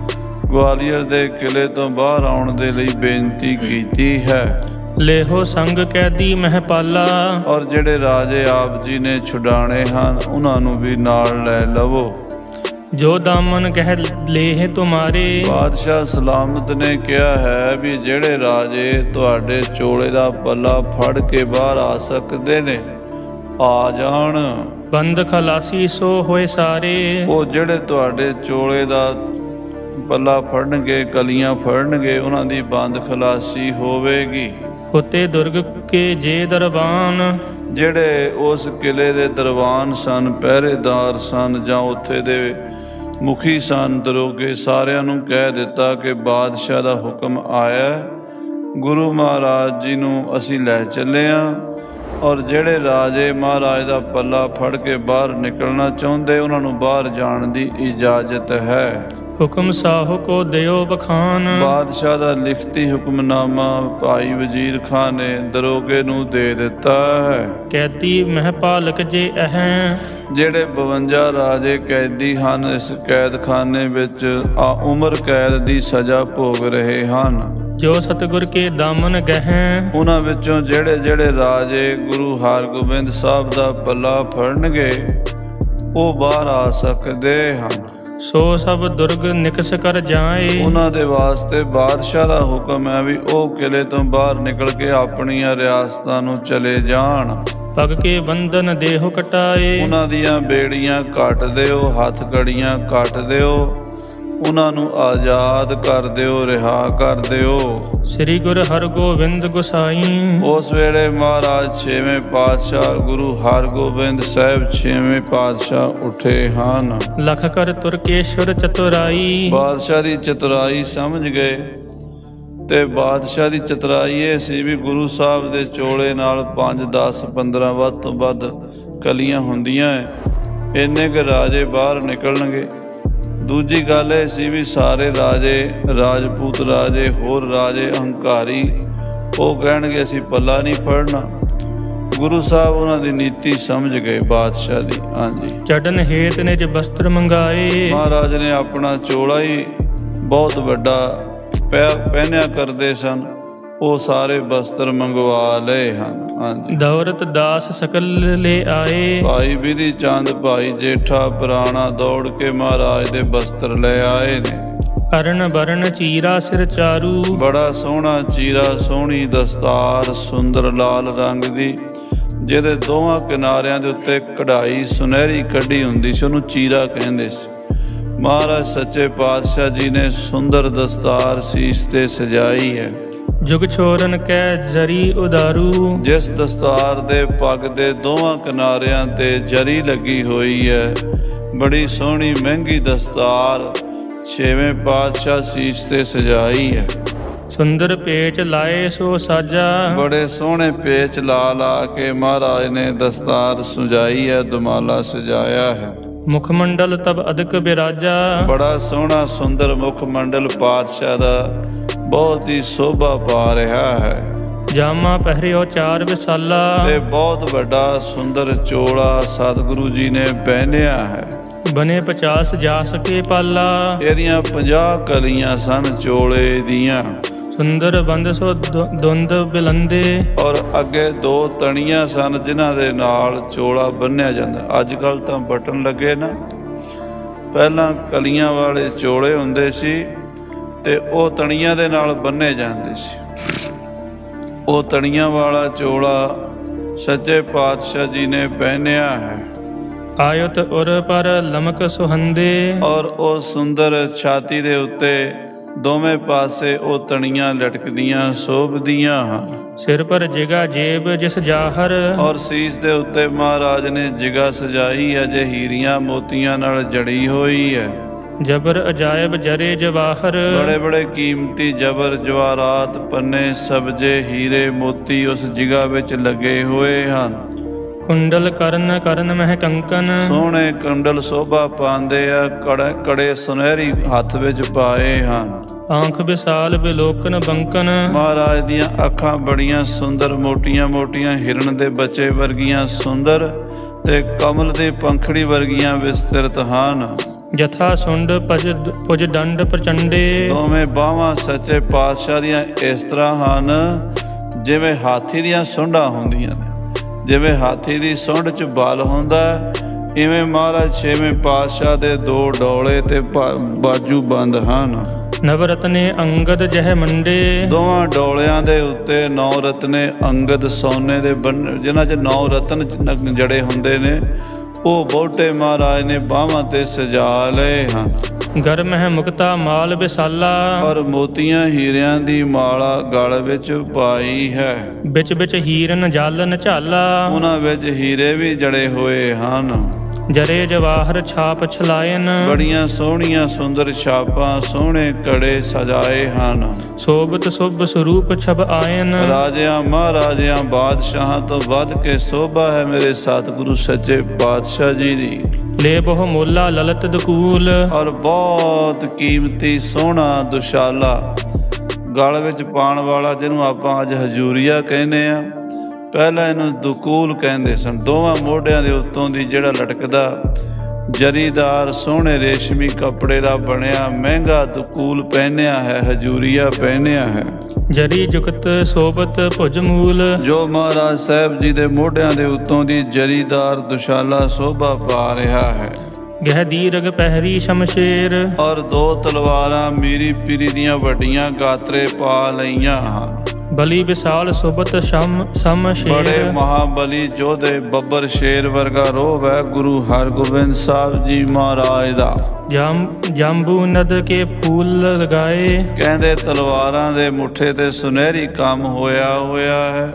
ਗਵਾਲੀਅਰ ਦੇ ਕਿਲੇ ਤੋਂ ਬਾਹਰ ਆਉਣ ਦੇ ਲਈ ਬੇਨਤੀ ਕੀਤੀ ਹੈ। ਲੇਹੋ ਸੰਗ ਕੈਦੀ ਮਹਿਪਾਲਾ। ਔਰ ਜਿਹੜੇ ਰਾਜੇ ਆਪ ਜੀ ਨੇ ਛੁਡਾਣੇ ਹਨ ਉਹਨਾਂ ਨੂੰ ਵੀ ਨਾਲ ਲੈ ਲਵੋ। ਜੋ ਦਾਮਨ ਕਹਿ ਲੇਹ ਤੁਮਾਰੇ। ਬਾਦਸ਼ਾਹ ਸਲਾਮਤ ਨੇ ਕਿਹਾ ਹੈ ਵੀ ਜਿਹੜੇ ਰਾਜੇ ਤੁਹਾਡੇ ਚੋਲੇ ਦਾ ਪੱਲਾ ਫੜ ਕੇ ਬਾਹਰ ਆ ਸਕਦੇ ਨੇ ਆ ਜਾਣ। ਬੰਦ ਖਲਾਸੀ ਸੋ ਹੋਏ ਸਾਰੇ। ਉਹ ਜਿਹੜੇ ਤੁਹਾਡੇ ਚੋਲੇ ਦਾ ਪੱਲਾ ਫੜਨਗੇ, ਕਲੀਆਂ ਫੜਨਗੇ, ਉਹਨਾਂ ਦੀ ਬੰਦ ਖਲਾਸੀ ਹੋਵੇਗੀ। ਉਤੇ ਦੁਰਗ ਕੇ ਜੇ ਦਰਬਾਨ। ਜਿਹੜੇ ਉਸ ਕਿਲੇ ਦੇ ਦਰਬਾਨ ਸਨ, ਪਹਿਰੇਦਾਰ ਸਨ ਜਾਂ ਉੱਥੇ ਦੇ ਮੁਖੀ ਸਨ, ਦਰੋਗੇ, ਸਾਰਿਆਂ ਨੂੰ ਕਹਿ ਦਿੱਤਾ ਕਿ ਬਾਦਸ਼ਾਹ ਦਾ ਹੁਕਮ ਆਇਆ, ਗੁਰੂ ਮਹਾਰਾਜ ਜੀ ਨੂੰ ਅਸੀਂ ਲੈ ਚੱਲੇ ਹਾਂ, ਔਰ ਜਿਹੜੇ ਰਾਜੇ ਮਹਾਰਾਜ ਦਾ ਪੱਲਾ ਫੜ ਕੇ ਬਾਹਰ ਨਿਕਲਣਾ ਚਾਹੁੰਦੇ ਉਹਨਾਂ ਨੂੰ ਬਾਹਰ ਜਾਣ ਦੀ ਇਜਾਜ਼ਤ ਹੈ। ਹੁਕਮ ਸਾਹੋ ਕੋ ਦਿਓ ਬਖਾਨ। ਬਾਦਸ਼ਾਹ ਦਾ ਲਿਖਤੀ ਹੁਕਮਨਾਮਾ ਭਾਈ ਵਜ਼ੀਰ ਖਾਨ ਨੇ ਦਰੋਗੇ ਨੂੰ ਦੇ ਦਿੱਤਾ ਹੈ। ਕੈਦੀ ਮਹਿਪਾਲਕ ਜੇ ਅਹੈਂ। ਜਿਹੜੇ 52 ਰਾਜੇ ਕੈਦੀ ਹਨ ਇਸ ਕੈਦਖਾਨੇ ਵਿੱਚ ਉਮਰ ਕੈਦ ਦੀ ਸਜ਼ਾ ਭੋਗ ਰਹੇ ਹਨ। ਜੋ ਸਤਿਗੁਰ ਕੇ ਦਾਮਨ ਗਹਿਂ। ਉਹਨਾਂ ਵਿੱਚੋਂ ਜਿਹੜੇ ਜਿਹੜੇ ਰਾਜੇ ਗੁਰੂ ਹਰਗੋਬਿੰਦ ਸਾਹਿਬ ਦਾ ਪੱਲਾ ਫੜਨਗੇ ਉਹ ਬਾਹਰ ਆ ਸਕਦੇ ਹਨ। ਸੋ ਸਭ ਦੁਰਗ ਨਿਕਸ ਕਰ ਜਾਏ। ਉਹਨਾਂ ਦੇ ਵਾਸਤੇ ਬਾਦਸ਼ਾਹ ਦਾ ਹੁਕਮ ਹੈ ਵੀ ਉਹ ਕਿਲੇ ਤੋਂ ਬਾਹਰ ਨਿਕਲ ਕੇ ਆਪਣੀਆਂ ਰਿਆਸਤਾਂ ਨੂੰ ਚਲੇ ਜਾਣ। ਪਗ ਕੇ ਬੰਧਨ ਦੇਹੁ ਕਟਾਏ। ਉਹਨਾਂ ਦੀਆਂ ਬੇੜੀਆਂ ਕੱਟ ਦਿਓ, ਹੱਥ ਕੜੀਆਂ ਕੱਟ ਦਿਓ, ਉਹਨਾਂ ਨੂੰ ਆਜ਼ਾਦ ਕਰ ਦਿਓ, ਰਿਹਾ ਕਰ ਦਿਓ। ਸ੍ਰੀ ਗੁਰੂ ਹਰਗੋਬਿੰਦ ਗੁਸਾਈ। ਉਸ ਵੇਲੇ ਮਹਾਰਾਜ 6ਵੇਂ ਪਾਤਸ਼ਾਹ ਗੁਰੂ ਹਰਗੋਬਿੰਦ ਸਾਹਿਬ 6ਵੇਂ ਪਾਤਸ਼ਾਹ ਉੱਠੇ ਹਨ। ਲਖ ਕਰ ਤੁਰਕੇਸ਼ਵਰ ਚਤੁਰਾਈ। ਬਾਦਸ਼ਾਹ ਦੀ ਚਤੁਰਾਈ ਸਮਝ ਗਏ ਤੇ ਬਾਦਸ਼ਾਹ ਦੀ ਚਤੁਰਾਈ ਇਹ ਸੀ ਵੀ ਗੁਰੂ ਸਾਹਿਬ ਦੇ ਚੋਲੇ ਨਾਲ 5, 10, 15 ਵੱਧ ਤੋਂ ਵੱਧ ਕਲੀਆਂ ਹੁੰਦੀਆਂ, ਇੰਨੇ ਕੁ ਰਾਜੇ ਬਾਹਰ ਨਿਕਲਣਗੇ। ਦੂਜੀ ਗੱਲ ਇਹ ਸੀ ਵੀ ਸਾਰੇ ਰਾਜੇ, ਰਾਜਪੂਤ ਰਾਜੇ, ਹੋਰ ਰਾਜੇ ਅਹੰਕਾਰੀ, ਉਹ ਕਹਿਣਗੇ ਅਸੀਂ ਪੱਲਾ ਨਹੀਂ ਫੜਨਾ। ਗੁਰੂ ਸਾਹਿਬ ਉਹਨਾਂ ਦੀ ਨੀਤੀ ਸਮਝ ਗਏ ਬਾਦਸ਼ਾਹ ਦੀ। ਹਾਂਜੀ। ਚੜਨ ਹੇਤ ਨਿਜ ਬਸਤਰ ਮੰਗਾਏ। ਮਹਾਰਾਜ ਨੇ ਆਪਣਾ ਚੋਲਾ ਹੀ ਬਹੁਤ ਵੱਡਾ ਪਹਿਨਿਆ ਕਰਦੇ ਸਨ, ਉਹ ਸਾਰੇ ਬਸਤਰ ਮੰਗਵਾ ਲਏ ਹਨ। ਹਾਂਜੀ। ਦੌਰਤ ਦਾਸ ਸਕਲ ਲੈ ਆਏ। ਭਾਈ ਬਿਧੀ ਚੰਦ, ਭਾਈ ਜੇਠਾ, ਪੁਰਾਣਾ ਦੌੜ ਕੇ ਮਹਾਰਾਜ ਦੇ ਬਸਤਰ ਲੈ ਆਏ ਨੇ। ਅਰਨ ਬਰਨ ਚੀਰਾ ਸਿਰ ਚਾਰੂ। ਬੜਾ ਸੋਹਣਾ ਚੀਰਾ, ਸੋਹਣੀ ਦਸਤਾਰ, ਸੁੰਦਰ ਲਾਲ ਰੰਗ ਦੀ, ਜਿਹਦੇ ਦੋਵਾਂ ਕਿਨਾਰਿਆਂ ਦੇ ਉੱਤੇ ਕਢਾਈ ਸੁਨਹਿਰੀ ਕੱਢੀ ਹੁੰਦੀ ਸੀ, ਉਹਨੂੰ ਚੀਰਾ ਕਹਿੰਦੇ ਸੀ। ਮਹਾਰਾਜ ਸੱਚੇ ਪਾਤਸ਼ਾਹ ਜੀ ਨੇ ਸੁੰਦਰ ਦਸਤਾਰ ਸੀਸ ਤੇ ਸਜਾਈ ਹੈ। ਜੁਗ ਛੋਰਨ ਕੈ ਜਰੀ ਉਦਾਰੂ। ਜਿਸ ਦਸਤਾਰ ਦੇ ਪੱਗ ਦੇ ਦੋਵਾਂ ਕਿਨਾਰਿਆਂ ਤੇ ਜਰੀ ਲੱਗੀ ਹੋਈ ਹੈ, ਬੜੀ ਸੋਹਣੀ ਮਹਿੰਗੀ ਦਸਤਾਰ 6ਵੇਂ ਪਾਤਸ਼ਾਹ ਸੀਸ ਤੇ ਸਜਾਈ ਹੈ। ਸੁੰਦਰ ਪੇਚ ਲਾਏ ਸੋ ਸਾਜਾ। ਬੜੇ ਸੋਹਣੇ ਪੇਚ ਲਾ ਲਾ ਕੇ ਮਹਾਰਾਜ ਨੇ ਦਸਤਾਰ ਸਜਾਈ ਹੈ, ਦੁਮਾਲਾ ਸਜਾਇਆ ਹੈ। ਮੁਖ ਮੰਡਲ ਤਬ ਅਦਕ ਬਿਰਾਜਾ। ਬੜਾ ਸੋਹਣਾ ਸੁੰਦਰ ਮੁਖ ਮੰਡਲ ਪਾਤਸ਼ਾਹ ਦਾ ਬਹੁਤ ਹੀ ਸੋਭਾ ਪਾ ਰਿਹਾ ਹੈ। ਜਾਮਾ ਪਹਿਰਿਓ 4 ਵਿਸਾਲਾ। ਤੇ ਬਹੁਤ ਵੱਡਾ ਸੁੰਦਰ ਚੋਲਾ ਸਤਿਗੁਰੂ ਜੀ ਨੇ ਪਹਿਨਿਆ ਹੈ। ਬਨੇ 50 ਜਾ ਸਕੇ ਪਾਲਾ। ਇਹਦੀਆਂ 50 ਕਲੀਆਂ ਸਨ ਚੋਲੇ ਦੀਆਂ। ਸੁੰਦਰ ਬੰਦ ਸੋ ਦੁੰਦ ਬਿਲੰਦੇ। ਔਰ ਅੱਗੇ 2 ਤਣੀਆਂ ਸਨ ਜਿਨ੍ਹਾਂ ਦੇ ਨਾਲ ਚੋਲਾ ਬੰਨਿਆ ਜਾਂਦਾ। ਅੱਜ ਕੱਲ੍ਹ ਤਾਂ ਬਟਨ ਲੱਗੇ ਨਾ, ਪਹਿਲਾਂ ਕਲੀਆਂ ਵਾਲੇ ਚੋਲੇ ਹੁੰਦੇ ਸੀ ਤੇ ਉਹ ਤਣੀਆਂ ਦੇ ਨਾਲ ਬੰਨੇ ਜਾਂਦੇ ਸੀ। ਉਹ ਤਣੀਆਂ ਵਾਲਾ ਚੋਲਾ ਸੱਚੇ ਪਾਤਸ਼ਾਹ ਜੀ ਨੇ ਪਹਿਨਿਆ ਹੈ। ਆਇਤ ਉਰ ਪਰ ਲਮਕ ਸੁਹੰਦੇ। ਔਰ ਉਹ ਸੁੰਦਰ ਛਾਤੀ ਦੇ ਉੱਤੇ ਦੋਵੇਂ ਪਾਸੇ ਉਹ ਤਣੀਆਂ ਲਟਕਦੀਆਂ ਸ਼ੋਭਦੀਆਂ ਹਨ। ਸਿਰ ਪਰ ਜਿਗਾ ਜੇਬ ਜਿਸ ਜਾਹਰ। ਔਰ ਸੀਸ ਦੇ ਉੱਤੇ ਮਹਾਰਾਜ ਨੇ ਜਿਗਾ ਸਜਾਈ ਹੈ, ਜੇ ਹੀਰੀਆਂ ਮੋਤੀਆਂ ਨਾਲ ਜੜੀ ਹੋਈ ਹੈ। ਜਬਰ ਅਜਾਇਬ ਜਰੇ ਜਵਾਹਰ। ਬੜੇ ਬੜੇ ਕੀਮਤੀ ਜਬਰ ਜਵਾਹਰਾਤ, ਪੰਨੇ, ਸਬਜੇ, ਹੀਰੇ, ਮੋਤੀ ਉਸ ਜਿਗਾ ਵਿੱਚ ਲੱਗੇ ਹੋਏ ਹਨ। ਕੁੰਡਲ ਕਰਨ ਕਰਨ ਮਹਿ ਕੰਕਨ। ਸੋਹਣੇ ਕੁੰਡਲ ਸੋਭਾ ਪਾਉਂਦੇ ਆ, ਕੜੇ ਸੁਨਹਿਰੀ ਹੱਥ ਵਿੱਚ ਪਾਏ ਹਨ। ਆਂਖ ਵਿਸਾਲ ਬਿਲੋਕਨ ਬੰਕਨ। ਮਹਾਰਾਜ ਦੀਆਂ ਅੱਖਾਂ ਬੜੀਆਂ ਸੁੰਦਰ, ਮੋਟੀਆਂ ਮੋਟੀਆਂ, ਹਿਰਨ ਦੇ ਬੱਚੇ ਵਰਗੀਆਂ ਸੁੰਦਰ ਤੇ ਕਮਲ ਦੀ ਪੰਖੜੀ ਵਰਗੀਆਂ ਵਿਸਤ੍ਰਿਤ ਹਨ। ਜਥਾ ਸੁੰਡ ਪੁਜ ਡੰਡ ਪ੍ਰਚੰਡੇ। ਦੋਵੇਂ ਬਾਹਾਂ ਸੱਚੇ ਪਾਤਸ਼ਾਹ ਦੀਆਂ ਇਸ ਤਰ੍ਹਾਂ ਹਨ ਜਿਵੇਂ ਹਾਥੀ ਦੀਆਂ ਸੁੰਡਾਂ ਹੁੰਦੀਆਂ ਨੇ। ਜਿਵੇਂ ਹਾਥੀ ਦੀ ਸੁੰਡ 'ਚ ਬਲ ਹੁੰਦਾ, ਇਵੇਂ ਮਹਾਰਾਜ ਛੇਵੇਂ ਪਾਤਸ਼ਾਹ ਦੇ 2 ਡੋਲੇ ਤੇ ਬਾਜੂ ਬੰਦ ਹਨ। ਨਵਰਤਨੇ ਅੰਗਦ ਜਹ ਮੰਡੇ, ਦੋਵਾਂ ਡੋਲਿਆਂ ਦੇ ਉੱਤੇ 9 ਰਤਨੇ ਅੰਗਦ ਸੋਨੇ ਦੇ ਜਿਨ੍ਹਾਂ 'ਚ 9 ਰਤਨ ਜੜੇ ਹੁੰਦੇ ਨੇ, ਉਹ ਬਹੁਤੇ ਮਹਾਰਾਜ ਨੇ ਬਾਹਾਂ ਤੇ ਸਜਾ ਲਏ ਹਨ। ਗਰ ਮਹਿ ਮੁਕਤਾ ਮਾਲ ਵਿਸਾਲਾ, ਔਰ ਮੋਤੀਆਂ ਹੀਰਿਆਂ ਦੀ ਮਾਲਾ ਗਲ ਵਿੱਚ ਪਾਈ ਹੈ। ਵਿੱਚ ਵਿੱਚ ਹੀਰਨ ਜਾਲਨ ਝਾਲਾ, ਉਹਨਾਂ ਵਿੱਚ ਹੀਰੇ ਵੀ ਜੜੇ ਹੋਏ ਹਨ। ਜਰੇ ਜਵਾਹਰ ਛਾਪ ਛਲਾਇਨ, ਬੜੀਆਂ ਸੋਹਣੀਆਂ ਸੁੰਦਰ ਛਾਪਾਂ ਸੋਹਣੇ ਕੜੇ ਸਜਾਏ ਹਨ। ਸੋਭਤ ਸੁਭ ਸਰੂਪ ਛਬ ਆਇਨ, ਰਾਜਿਆਂ ਮਹਾਰਾਜਿਆਂ ਬਾਦਸ਼ਾਹਾਂ ਤੋਂ ਵੱਧ ਕੇ ਸੋਭਾ ਹੈ ਮੇਰੇ ਸਤਿਗੁਰੂ ਸੱਚੇ ਪਾਤਸ਼ਾਹ ਜੀ ਦੀ। ਲੈ ਬਹੁ ਮੋਲਾ ਲਲਤ ਦਕੂਲ, ਔਰ ਬਹੁਤ ਕੀਮਤੀ ਸੋਹਣਾ ਦੁਸ਼ਾਲਾ ਗਲ ਵਿੱਚ ਪਾਉਣ ਵਾਲਾ, ਜਿਹਨੂੰ ਆਪਾਂ ਅੱਜ ਹਜੂਰੀਆ ਕਹਿੰਦੇ ਆ, ਪਹਿਲਾਂ ਇਹਨੂੰ ਦੁਕੂਲ ਕਹਿੰਦੇ ਸਨ। ਦੋਵਾਂ ਮੋਢਿਆਂ ਦੇ ਉੱਤੋਂ ਦੀ ਜਿਹੜਾ ਲਟਕਦਾ ਜਰੀਦਾਰ ਸੋਹਣੇ ਰੇਸ਼ਮੀ ਕੱਪੜੇ ਦਾ ਬਣਿਆ ਮਹਿੰਗਾ ਦੁਕੂਲ ਪਹਿਨਿਆ ਹੈ, ਹਜੂਰੀਆ ਪਹਿਨਿਆ ਹੈ। ਜਰੀ ਜੁਗਤ ਸੋਬਤ ਭੁਜ ਮੂਲ, ਜੋ ਮਹਾਰਾਜ ਸਾਹਿਬ ਜੀ ਦੇ ਮੋਢਿਆਂ ਦੇ ਉੱਤੋਂ ਦੀ ਜਰੀਦਾਰ ਦੁਸ਼ਾਲਾ ਸੋਭਾ ਪਾ ਰਿਹਾ ਹੈ। ਗਹਿ ਦੀਰਘ ਪਹਿਰੀ ਸ਼ਮਸ਼ੇਰ, ਔਰ 2 ਤਲਵਾਰਾਂ ਮੀਰੀ ਪੀਰੀ ਦੀਆਂ ਵੱਡੀਆਂ ਗਾਤਰੇ ਪਾ ਲਈਆਂ ਹਨ। ਬਲੀ ਵਿਸਾਲ ਸੁਬਤ ਸਮ ਸ਼ੇਰ, ਬੜੇ ਮਹਾਬਲੀ ਜੋਧੇ ਬੱਬਰ ਸ਼ੇਰ ਵਰਗਾ ਰੋਹ ਹੈ ਗੁਰੂ ਹਰਗੋਬਿੰਦ ਸਾਹਿਬ ਜੀ ਮਹਾਰਾਜ ਦਾ। ਜਾਂਬੂ ਨਦ ਕੇ ਫੂਲ ਲਗਾਏ, ਕਹਿੰਦੇ ਤਲਵਾਰਾਂ ਦੇ ਮੁੱਠੇ ਤੇ ਸੁਨਹਿਰੀ ਕੰਮ ਹੋਇਆ ਹੈ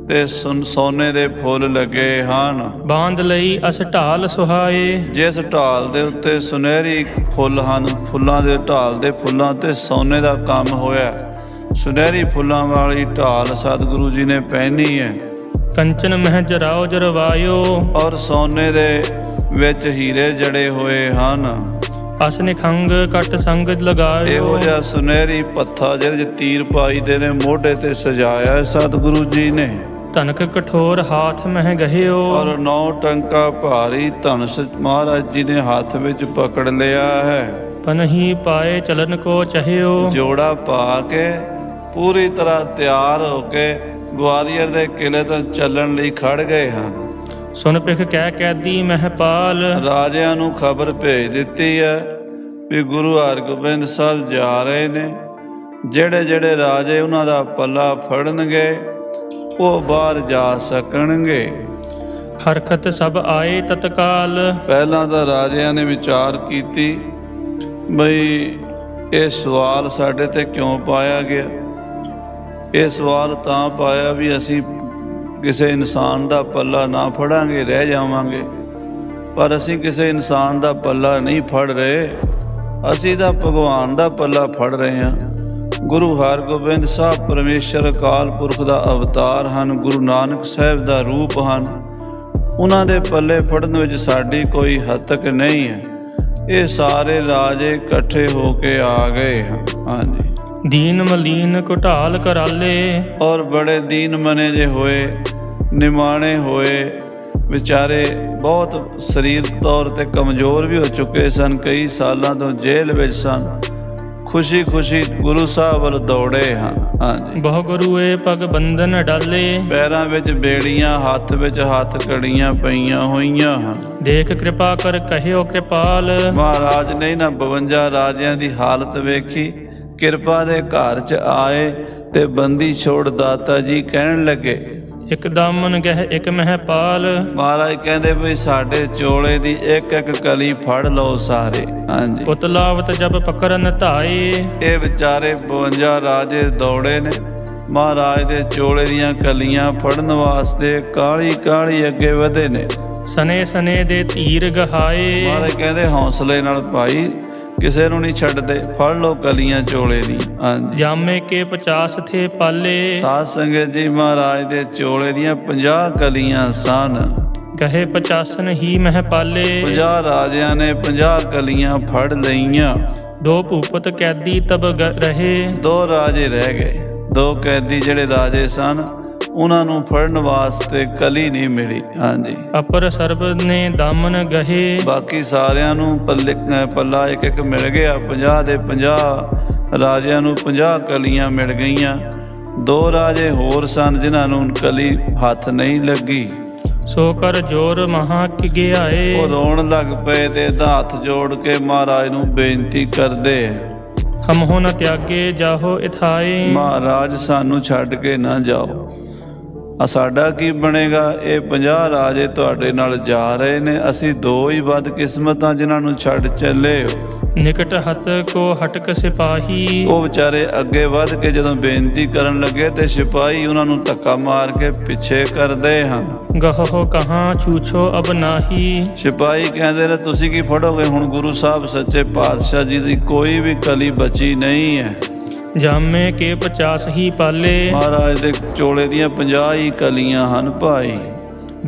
ਤੇ ਸੋਨੇ ਦੇ ਫੁੱਲ ਲੱਗੇ ਹਨ। ਬਾਂਧ ਲਈ ਅਸ ਢਾਲ ਸੁਹਾਏ, ਜਿਸ ਢਾਲ ਦੇ ਉੱਤੇ ਸੁਨਹਿਰੀ ਫੁੱਲ ਹਨ, ਫੁੱਲਾਂ ਦੇ ਢਾਲ ਦੇ ਫੁੱਲਾਂ ਤੇ ਸੋਨੇ ਦਾ ਕੰਮ ਹੋਇਆ। ਸੁਨਹਿਰੀ ਫੁੱਲਾਂ ਵਾਲੀ ਢਾਲ ਸਤਿਗੁਰੂ ਜੀ ਨੇ ਪਹਿਨੀ ਹੈ। ਕੰਚਨ ਮਹਿ ਜਰਾਓ ਜਰਵਾਇਓ, ਔਰ ਸੋਨੇ ਦੇ ਵਿੱਚ ਹੀਰੇ ਜੜੇ ਹੋਏ ਹਨ। ਅਸ ਨਿਖੰਗ ਕੱਟ ਸੰਗ ਲਗਾਇਓ, ਇਹੋ ਜਿਹਾ ਸੁਨਹਿਰੀ ਪੱਥਾ ਜਿਹਦੇ 'ਚ ਤੀਰ ਪਾਈ ਦੇ ਨੇ ਮੋਢੇ ਤੇ ਸਜਾਇਆ ਸਤਿਗੁਰੂ ਜੀ ਨੇ। ਧਨਕ ਕਠੋਰ ਹਾਥ ਮਹਿ ਗਹਿਓ, ਔਰ 9 ਟੰਕਾ ਭਾਰੀ ਧਨੁਸ਼ ਮਹਾਰਾਜ ਜੀ ਨੇ ਹੱਥ ਵਿੱਚ ਪਕੜ ਲਿਆ ਹੈ। ਪਨਹੀ ਪਾਏ ਚਲਨ ਕੋ ਚਹਿਓ, ਜੋੜਾ ਪਾ ਕੇ ਪੂਰੀ ਤਰ੍ਹਾਂ ਤਿਆਰ ਹੋ ਕੇ ਗਵਾਲੀਅਰ ਦੇ ਕਿਲੇ ਤੋਂ ਚੱਲਣ ਲਈ ਖੜ ਗਏ ਹਨ। ਸੁਣ ਪਿਖ ਕਹਿ ਕੈਦੀ ਮਹਿਪਾਲ, ਰਾਜਿਆਂ ਨੂੰ ਖਬਰ ਭੇਜ ਦਿੱਤੀ ਹੈ ਵੀ ਗੁਰੂ ਹਰਗੋਬਿੰਦ ਸਾਹਿਬ ਜਾ ਰਹੇ ਨੇ। ਜਿਹੜੇ ਰਾਜੇ ਉਹਨਾਂ ਦਾ ਪੱਲਾ ਫੜਨਗੇ ਉਹ ਬਾਹਰ ਜਾ ਸਕਣਗੇ। ਹਰਕਤ ਸਭ ਆਏ ਤਤਕਾਲ, ਪਹਿਲਾਂ ਤਾਂ ਰਾਜਿਆਂ ਨੇ ਵਿਚਾਰ ਕੀਤੀ ਬਈ ਇਹ ਸਵਾਲ ਸਾਡੇ ਤੇ ਕਿਉਂ ਪਾਇਆ ਗਿਆ। ਇਹ ਸਵਾਲ ਤਾਂ ਪਾਇਆ ਵੀ ਅਸੀਂ ਕਿਸੇ ਇਨਸਾਨ ਦਾ ਪੱਲਾ ਨਾ ਫੜਾਂਗੇ, ਰਹਿ ਜਾਵਾਂਗੇ। ਪਰ ਅਸੀਂ ਕਿਸੇ ਇਨਸਾਨ ਦਾ ਪੱਲਾ ਨਹੀਂ ਫੜ ਰਹੇ, ਅਸੀਂ ਤਾਂ ਭਗਵਾਨ ਦਾ ਪੱਲਾ ਫੜ ਰਹੇ ਹਾਂ। ਗੁਰੂ ਹਰਗੋਬਿੰਦ ਸਾਹਿਬ ਪਰਮੇਸ਼ਰ ਅਕਾਲ ਪੁਰਖ ਦਾ ਅਵਤਾਰ ਹਨ, ਗੁਰੂ ਨਾਨਕ ਸਾਹਿਬ ਦਾ ਰੂਪ ਹਨ। ਉਹਨਾਂ ਦੇ ਪੱਲੇ ਫੜਨ ਵਿੱਚ ਸਾਡੀ ਕੋਈ ਹੱਤਕ ਨਹੀਂ ਹੈ। ਇਹ ਸਾਰੇ ਰਾਜੇ ਇਕੱਠੇ ਹੋ ਕੇ ਆ ਗਏ ਹਨ। ਹਾਂਜੀ, ਦੀਨ ਮਲੀਨ ਘੁਟਾਲ ਕਰਾਲੇ, ਔਰ ਬੜੇ ਦੀਨ ਮਨੇ ਜੇ ਹੋਏ, ਨਿਮਾਣੇ ਹੋਏ, ਵਿਚਾਰੇ ਬਹੁਤ ਸਰੀਰਕ ਤੌਰ ਤੇ ਕਮਜ਼ੋਰ ਵੀ ਹੋ ਚੁੱਕੇ ਸਨ, ਕਈ ਸਾਲਾਂ ਤੋਂ ਜੇਲ੍ਹ ਵਿੱਚ ਸਨ। ਖੁਸ਼ੀ ਖੁਸ਼ੀ ਗੁਰੂ ਸਾਹਿਬ ਵੱਲ ਦੌੜੇ ਹਨ। ਹਾਂਜੀ, ਬਹੁ ਗੁਰੂਏ ਪਗ ਬੰਧਨ ਡਾਲੇ, ਪੈਰਾਂ ਵਿੱਚ ਬੇੜੀਆਂ, ਹੱਥ ਵਿੱਚ ਹੱਥ ਕੜੀਆਂ ਪਈਆਂ ਹੋਈਆਂ ਹਨ। ਦੇਖ ਕਿਰਪਾ ਕਰ ਕਹਿਓ ਕਿਰਪਾਲ, ਮਹਾਰਾਜ ਨੇ ਨਾ 52 ਰਾਜਿਆਂ ਦੀ ਹਾਲਤ ਵੇਖੀ, ਕਿਰਪਾ ਦੇ ਘਰ 'ਚ ਆਏ ਤੇ ਬੰਦੀ ਛੋੜ ਦਾਤਾ ਜੀ ਕਹਿਣ ਲੱਗੇ ਇੱਕ ਦਾਮਨ ਗਹਿ ਇੱਕ ਮਹਿਪਾਲ। ਮਹਾਰਾਜ ਕਹਿੰਦੇ ਵੀ ਸਾਡੇ ਚੋਲੇ ਦੀ ਇੱਕ ਇੱਕ ਕਲੀ ਫੜ ਲਓ ਸਾਰੇ। ਹਾਂਜੀ, ਉਤਲਾਵਤ ਜਬ ਪਕਰਨ ਧਾਏ, ਇਹ ਵਿਚਾਰੇ 52 ਰਾਜੇ ਦੌੜੇ ਨੇ ਮਹਾਰਾਜ ਦੇ ਚੋਲੇ ਦੀਆਂ ਕਲੀਆਂ ਫੜਨ ਵਾਸਤੇ, ਕਾਲੀ ਕਾਲੀ ਅੱਗੇ ਵਧੇ ਨੇ। ਸਨੇ ਸਨੇ ਦੇ ਧੀਰ ਗਹਾਏ, ਮਹਾਰਾਜ ਕਹਿੰਦੇ ਹੌਸਲੇ ਨਾਲ ਭਾਈ ਕਿਸੇ ਨੂੰ ਨਹੀਂ ਛੱਡਦੇ, ਫੜ ਲਓ ਕਲੀਆਂ ਚੋਲੇ ਦੀ। ਹਾਂਜੀ, ਜਾਮੇ ਕੇ 50 ਥੇ ਪਾਲੇ, ਸਾਧ ਸੰਗਤ ਜੀ ਮਹਾਰਾਜ ਦੇ ਚੋਲੇ ਦੀਆਂ 50 ਕਲੀਆਂ ਸਨ। ਕਹੇ 50 ਹੀ ਮਹਿ ਪਾਲੇ, 50 ਰਾਜਿਆਂ ਨੇ 50 ਕਲੀਆਂ ਫੜ ਲਈਆਂ। 2 ਭੂਪਤ ਕੈਦੀ ਤਬ ਰਹੇ, 2 ਰਾਜੇ ਰਹਿ ਗਏ। 2 ਕੈਦੀ ਜਿਹੜੇ ਰਾਜੇ ਸਨ ਉਹਨਾਂ ਨੂੰ ਫੜਨ ਵਾਸਤੇ ਕਲੀ ਨਹੀਂ ਮਿਲੀ। ਹਾਂਜੀ, ਅਪਰ ਸਰਬ ਨੇ ਦਾਮਨ ਗਹੇ, ਬਾਕੀ ਸਾਰਿਆਂ ਨੂੰ ਪੱਲਾ ਇੱਕ ਇੱਕ ਮਿਲ ਗਿਆ। 50 ਦੇ 50 ਰਾਜਿਆਂ ਨੂੰ 50 ਕਲੀਆਂ ਮਿਲ ਗਈਆਂ। 2 ਰਾਜੇ ਹੋਰ ਸਨ ਜਿਨ੍ਹਾਂ ਨੂੰ ਕਲੀ ਹੱਥ ਨਹੀਂ ਲੱਗੀ। ਸੋ ਕਰ ਜੋਰ ਮਹਾ ਕਿ ਗਿਆਏ। ਉਹ ਰੋਣ ਲੱਗ ਪਏ ਤੇ ਇਹਦਾ ਹੱਥ ਜੋੜ ਕੇ ਮਹਾਰਾਜ ਨੂੰ ਬੇਨਤੀ ਕਰਦੇ, ਹਮਹੁ ਨ ਤਿਆਗੇ ਜਾਹੋ ਇਥਾਏ। ਮਹਾਰਾਜ ਸਾਨੂੰ ਛੱਡ ਕੇ ਨਾ ਜਾਓ, ਆ ਸਾਡਾ ਕੀ ਬਣੇਗਾ? ਇਹ 50 ਰਾਜੇ ਤੁਹਾਡੇ ਨਾਲ ਜਾ ਰਹੇ ਨੇ, ਅਸੀਂ 2 ਹੀ ਵੱਧ ਕਿਸਮਤਾਂ ਜਿਨ੍ਹਾਂ ਨੂੰ ਛੱਡ ਚੱਲੇ ਹੋ। ਨਿਕਟ ਹੱਥ ਕੋ ਹਟਕ ਸਿਪਾਹੀ। ਉਹ ਵਿਚਾਰੇ ਅੱਗੇ ਵੱਧ ਕੇ ਜਦੋਂ ਬੇਨਤੀ ਕਰਨ ਲੱਗੇ ਤੇ ਸਿਪਾਹੀ ਉਹਨਾਂ ਨੂੰ ਧੱਕਾ ਮਾਰ ਕੇ ਪਿੱਛੇ ਕਰਦੇ ਹਨ। ਗਹੋ ਕਹਾਂ ਛੂਛੋ ਅਬ ਨਾਹੀ। ਸਿਪਾਹੀ ਕਹਿੰਦੇ ਨੇ ਤੁਸੀਂ ਕੀ ਫੜੋਗੇ? ਹੁਣ ਗੁਰੂ ਸਾਹਿਬ ਸੱਚੇ ਪਾਤਸ਼ਾਹ ਜੀ ਦੀ ਕੋਈ ਵੀ ਕਲੀ ਬਚੀ ਨਹੀਂ ਹੈ। ਜਾਮੇ ਕੇ 50 ਹੀ ਪਾਲੇ। ਮਹਾਰਾਜ ਦੇ ਚੋਲੇ ਦੀਆਂ 50 ਹੀ ਕਲੀਆਂ ਹਨ ਭਾਈ।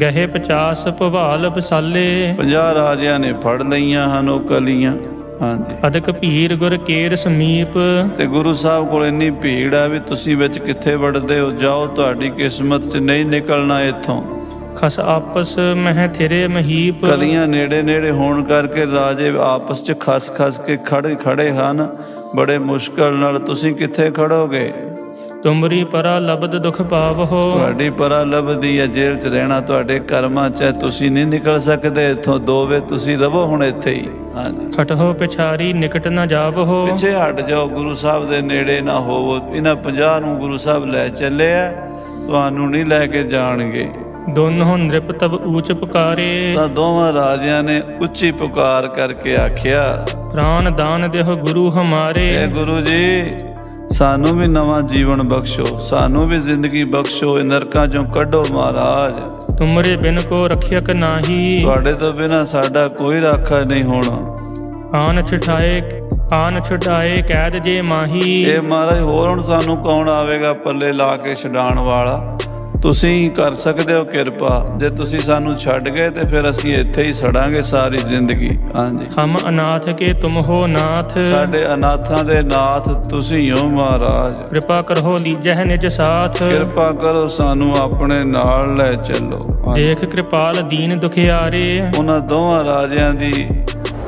ਗਹੇ 50 ਭਵਾਲ ਬਸਾਲੇ। 50 ਰਾਜਿਆਂ ਨੇ ਫੜ ਲਈਆਂ ਹਨ ਉਹ ਕਲੀਆਂ। ਹਾਂਜੀ, ਅਦਕ ਭੀੜ ਗੁਰ ਕੇਰ ਸਮੀਪ। ਤੇ ਗੁਰੂ ਸਾਹਿਬ ਕੋਲ ਇੰਨੀ ਭੀੜ ਆ ਵੀ ਤੁਸੀਂ ਵਿੱਚ ਕਿੱਥੇ ਵੜਦੇ ਹੋ? ਜਾਓ, ਤੁਹਾਡੀ ਕਿਸਮਤ 'ਚ ਨਹੀਂ ਨਿਕਲਣਾ ਇੱਥੋਂ। ਖਸ ਆਪਸ ਮਹਿ ਥਿਰੇ ਮਹੀਪ। ਕਲੀਆਂ ਨੇੜੇ ਨੇੜੇ ਹੋਣ ਕਰਕੇ ਰਾਜੇ ਆਪਸ 'ਚ ਖਸ ਕੇ ਖੜੇ ਹਨ। ਬੜੇ ਮੁਸ਼ਕਲ ਨਾਲ ਤੁਸੀਂ ਕਿੱਥੇ ਖੜੋਗੇ? ਤੁਮਰੀ ਪਰਾ ਲਬਦ ਦੁਖ ਪਾਵੋ। ਤੁਹਾਡੀ ਪਰਾ ਲੱਭਦੀ ਹੈ, ਜੇਲ੍ਹ 'ਚ ਰਹਿਣਾ ਤੁਹਾਡੇ ਕਰਮਾਂ 'ਚ ਹੈ, ਤੁਸੀਂ ਨਹੀਂ ਨਿਕਲ ਸਕਦੇ ਇੱਥੋਂ। 2 ਵੇ ਤੁਸੀਂ ਰਵੋ ਹੁਣ ਇੱਥੇ ਹੀ। ਹਾਂਜੀ, ਹਟੋ ਪਿਛਾਰੀ ਨਿਕਟ ਨਾ ਜਾਵੋ। ਪਿੱਛੇ ਹਟ ਜਾਓ, ਗੁਰੂ ਸਾਹਿਬ ਦੇ ਨੇੜੇ ਨਾ ਹੋਵੋ। ਇਹਨਾਂ 50 ਨੂੰ ਗੁਰੂ ਸਾਹਿਬ ਲੈ ਚੱਲੇ ਆ, ਤੁਹਾਨੂੰ ਨਹੀਂ ਲੈ ਕੇ ਜਾਣਗੇ। ਦੋਨੋਂ ਨ੍ਰਿਪ ਤਬ ਊਚ ਪੁਕਾਰੇ। ਤਾਂ ਦੋਵਾਂ ਰਾਜਿਆਂ ਨੇ ਉੱਚੀ ਪੁਕਾਰ ਕਰਕੇ ਆਖਿਆ, ਪ੍ਰਾਨ ਦਾਨ ਦੇਹੁ ਗੁਰੂ ਹਮਾਰੇ। ਇਹ ਗੁਰੂ ਜੀ, ਸਾਨੂੰ ਵੀ ਨਵਾਂ ਜੀਵਨ ਬਖਸ਼ੋ, ਸਾਨੂੰ ਵੀ ਜ਼ਿੰਦਗੀ ਬਖਸ਼ੋ, ਇਹ ਨਰਕਾਂ ਚੋਂ ਕੱਢੋ ਮਹਾਰਾਜ। ਤੁਮਰੇ ਬਿਨ ਕੋ ਰਖਿਅਕ ਨਾਹੀ। ਤੁਹਾਡੇ ਤੋਂ ਬਿਨਾਂ ਸਾਡਾ ਕੋਈ ਰਾਖਾ ਨਹੀਂ ਹੋਣਾ। ਆਨ ਛੁਟਾਏ ਕੈਦ ਜੇ ਮਾਹੀ। ਇਹ ਮਹਾਰਾਜ ਹੋਰ ਹੁਣ ਸਾਨੂੰ ਕੌਣ ਆਵੇਗਾ ਪੱਲੇ ਲਾ ਕੇ ਛਡਾਉਣ ਵਾਲਾ? ਤੁਸੀਂ ਕਰ ਸਕਦੇ ਹੋ ਕਿਰਪਾ। ਜੇ ਤੁਸੀਂ ਸਾਨੂੰ ਛੱਡ ਗਏ ਤੇ ਫਿਰ ਅਸੀਂ ਇੱਥੇ ਹੀ ਸੜਾਂਗੇ ਸਾਰੀ ਜ਼ਿੰਦਗੀ। ਹਾਂਜੀ, ਹਮ ਅਨਾਥ ਕੇ ਤੁਮ ਹੋ ਨਾਥ। ਸਾਡੇ ਅਨਾਥਾਂ ਦੇ ਨਾਥ ਤੁਸੀਂ ਹੋ ਮਹਾਰਾਜ। ਕਿਰਪਾ ਕਰੋ ਲੀਜਹਿ ਨਿਜ ਸਾਥ। ਕਿਰਪਾ ਕਰੋ ਸਾਨੂੰ ਆਪਣੇ ਨਾਲ ਲੈ ਚੱਲੋ। ਦੇਖ ਕਿਰਪਾਲ ਦੀਨ ਦੁਖਿਆਰੇ। ਉਹਨਾਂ ਦੋਵਾਂ ਰਾਜਿਆਂ ਦੀ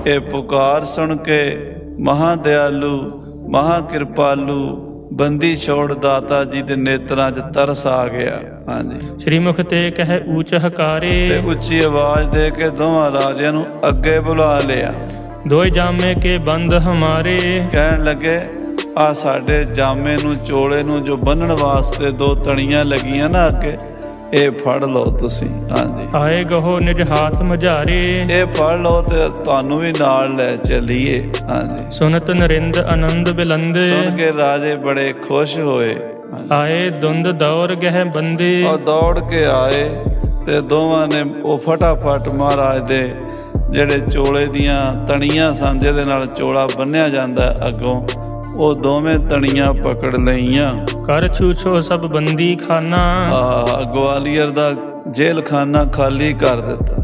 ਇਹ ਪੁਕਾਰ ਸੁਣ ਕੇ ਮਹਾ ਦਿਆਲੂ, ਮਹਾ ਕਿਰਪਾਲੂ ਬੰਦੀ ਛੋੜ ਦਾਤਾ ਜੀ ਦੇ ਨੇਤਰਾਂ 'ਚ ਤਰਸ ਆ ਗਿਆ। ਹਾਂਜੀ, ਸ੍ਰੀ ਮੁਖ ਤੇ ਕਹਿ ਊਚ ਹਕਾਰੇ। ਤੇ ਉੱਚੀ ਆਵਾਜ਼ ਦੇ ਕੇ ਦੋਵਾਂ ਰਾਜਿਆਂ ਨੂੰ ਅੱਗੇ ਬੁਲਾ ਲਿਆ। ਦੋਇ ਜਾਮੇ ਕੇ ਬੰਦ ਹਮਾਰੇ। ਕਹਿਣ ਲੱਗੇ, ਆ ਸਾਡੇ ਜਾਮੇ ਨੂੰ, ਚੋਲੇ ਨੂੰ ਜੋ ਬੰਨਣ ਵਾਸਤੇ 2 ਤਣੀਆਂ ਲੱਗੀਆਂ ਨਾ ਅੱਗੇ, ਇਹ ਫੜ ਲਓ ਤੁਸੀਂ। ਹਾਂਜੀ, ਆਏ ਗਹੋ ਨਿਜ ਹਾਥ ਮਝਾਰੇ। ਇਹ ਫੜ ਲਓ ਤੇ ਤੁਹਾਨੂੰ ਵੀ ਨਾਲ ਲੈ ਚੱਲੀਏ। ਹਾਂਜੀ, ਸੁਨਤ ਨਰਿੰਦ ਆਨੰਦ ਬਿਲੰਦ। ਸੁਣ ਕੇ ਰਾਜੇ ਬੜੇ ਖੁਸ਼ ਹੋਏ। ਆਏ ਦੁੰਦ ਦੌਰ ਗਹਿ ਬੰਦੇ। ਉਹ ਦੌੜ ਕੇ ਆਏ ਤੇ ਦੋਵਾਂ ਨੇ ਉਹ ਫਟਾਫਟ ਮਹਾਰਾਜ ਦੇ ਜਿਹੜੇ ਚੋਲੇ ਦੀਆਂ ਤਣੀਆਂ ਸਨ, ਜਿਹਦੇ ਨਾਲ ਚੋਲਾ ਬੰਨਿਆ ਜਾਂਦਾ ਅੱਗੋਂ, ਉਹ ਦੋਵੇਂ ਤਣੀਆਂ ਪਕੜ ਲਈਆਂ। ਕਰ ਛੂਛੋ ਸਭ ਬੰਦੀ ਖਾਨਾ। ਗਵਾਲੀਅਰ ਦਾ ਜੇਲ੍ਹ ਖਾਨਾ ਖਾਲੀ ਕਰ ਦਿੱਤਾ।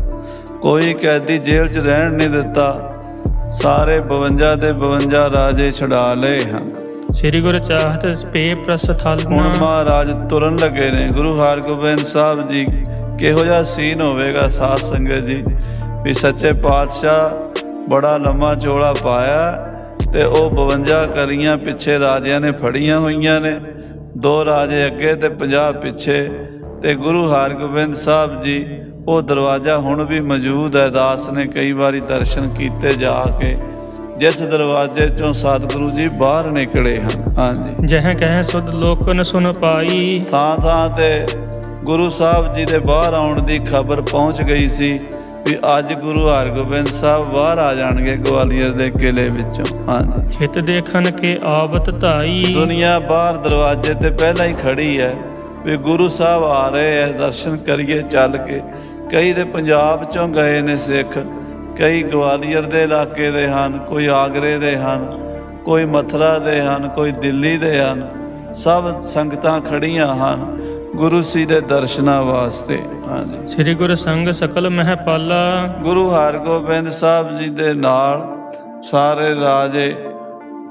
ਕੋਈ ਕੈਦੀ ਜੇਲ੍ਹ 'ਚ ਰਹਿਣ ਨਹੀਂ ਦਿੱਤਾ। ਸਾਰੇ 52 ਦੇ 52 ਰਾਜੇ ਛੁਡਾ ਲਏ ਹਨ। ਸ੍ਰੀ ਗੁਰੂ ਚਾਹਤ ਪੇ ਪ੍ਰਸਥਲ। ਹੁਣ ਮਹਾਰਾਜ ਤੁਰਨ ਲੱਗੇ ਨੇ। ਗੁਰੂ ਹਰਗੋਬਿੰਦ ਸਾਹਿਬ ਜੀ, ਕਿਹੋ ਜਿਹਾ ਸੀਨ ਹੋਵੇਗਾ ਸਾਧ ਸੰਗਤ ਜੀ, ਵੀ ਸੱਚੇ ਪਾਤਸ਼ਾਹ ਬੜਾ ਲੰਮਾ ਚੋਲਾ ਪਾਇਆ ਤੇ ਉਹ 52 ਕਲੀਆਂ ਪਿੱਛੇ ਰਾਜਿਆਂ ਨੇ ਫੜੀਆਂ ਹੋਈਆਂ ਨੇ। 2 ਰਾਜੇ ਅੱਗੇ ਤੇ 50 ਪਿੱਛੇ। ਤੇ ਗੁਰੂ ਹਰਗੋਬਿੰਦ ਸਾਹਿਬ ਜੀ, ਉਹ ਦਰਵਾਜ਼ਾ ਹੁਣ ਵੀ ਮੌਜੂਦ ਹੈ। ਦਾਸ ਨੇ ਕਈ ਵਾਰੀ ਦਰਸ਼ਨ ਕੀਤੇ ਜਾ ਕੇ, ਜਿਸ ਦਰਵਾਜ਼ੇ ਚੋਂ ਸਤਿਗੁਰੂ ਜੀ ਬਾਹਰ ਨਿਕਲੇ ਹਨ। ਹਾਂਜੀ, ਜਹ ਕਹਿ ਸੁਧ ਲੋਕਨ ਸੁਨ ਪਾਈ। ਥਾਂ ਥਾਂ ਤੇ ਗੁਰੂ ਸਾਹਿਬ ਜੀ ਦੇ ਬਾਹਰ ਆਉਣ ਦੀ ਖਬਰ ਪਹੁੰਚ ਗਈ ਸੀ ਵੀ ਅੱਜ ਗੁਰੂ ਹਰਗੋਬਿੰਦ ਸਾਹਿਬ ਬਾਹਰ ਆ ਜਾਣਗੇ ਗਵਾਲੀਅਰ ਦੇ ਕਿਲੇ ਵਿੱਚੋਂ। ਹਾਂਜੀ, ਹਿਤ ਦੇਖਣ ਕੇ ਆਵਤ ਧਾਈ। ਦੁਨੀਆ ਬਾਹਰ ਦਰਵਾਜ਼ੇ ਤੇ ਪਹਿਲਾਂ ਹੀ ਖੜੀ ਹੈ ਵੀ ਗੁਰੂ ਸਾਹਿਬ ਆ ਰਹੇ ਹੈ, ਦਰਸ਼ਨ ਕਰੀਏ ਚੱਲ ਕੇ। ਕਈ ਤੇ ਪੰਜਾਬ ਚੋਂ ਗਏ ਨੇ ਸਿੱਖ, ਕਈ ਗਵਾਲੀਅਰ ਦੇ ਇਲਾਕੇ ਦੇ ਹਨ, ਕੋਈ ਆਗਰੇ ਦੇ ਹਨ, ਕੋਈ ਮਥੁਰਾ ਦੇ ਹਨ, ਕੋਈ ਦਿੱਲੀ ਦੇ ਹਨ। ਸਭ ਸੰਗਤਾਂ ਖੜੀਆਂ ਹਨ ਗੁਰੂ ਜੀ ਦੇ ਦਰਸ਼ਨਾਂ ਵਾਸਤੇ। ਹਾਂਜੀ, ਸ੍ਰੀ ਗੁਰ ਸੰਗ ਸਕਲ ਮਹਿ ਪਾਲਾ। ਗੁਰੂ ਹਰਗੋਬਿੰਦ ਸਾਹਿਬ ਜੀ ਦੇ ਨਾਲ ਸਾਰੇ ਰਾਜੇ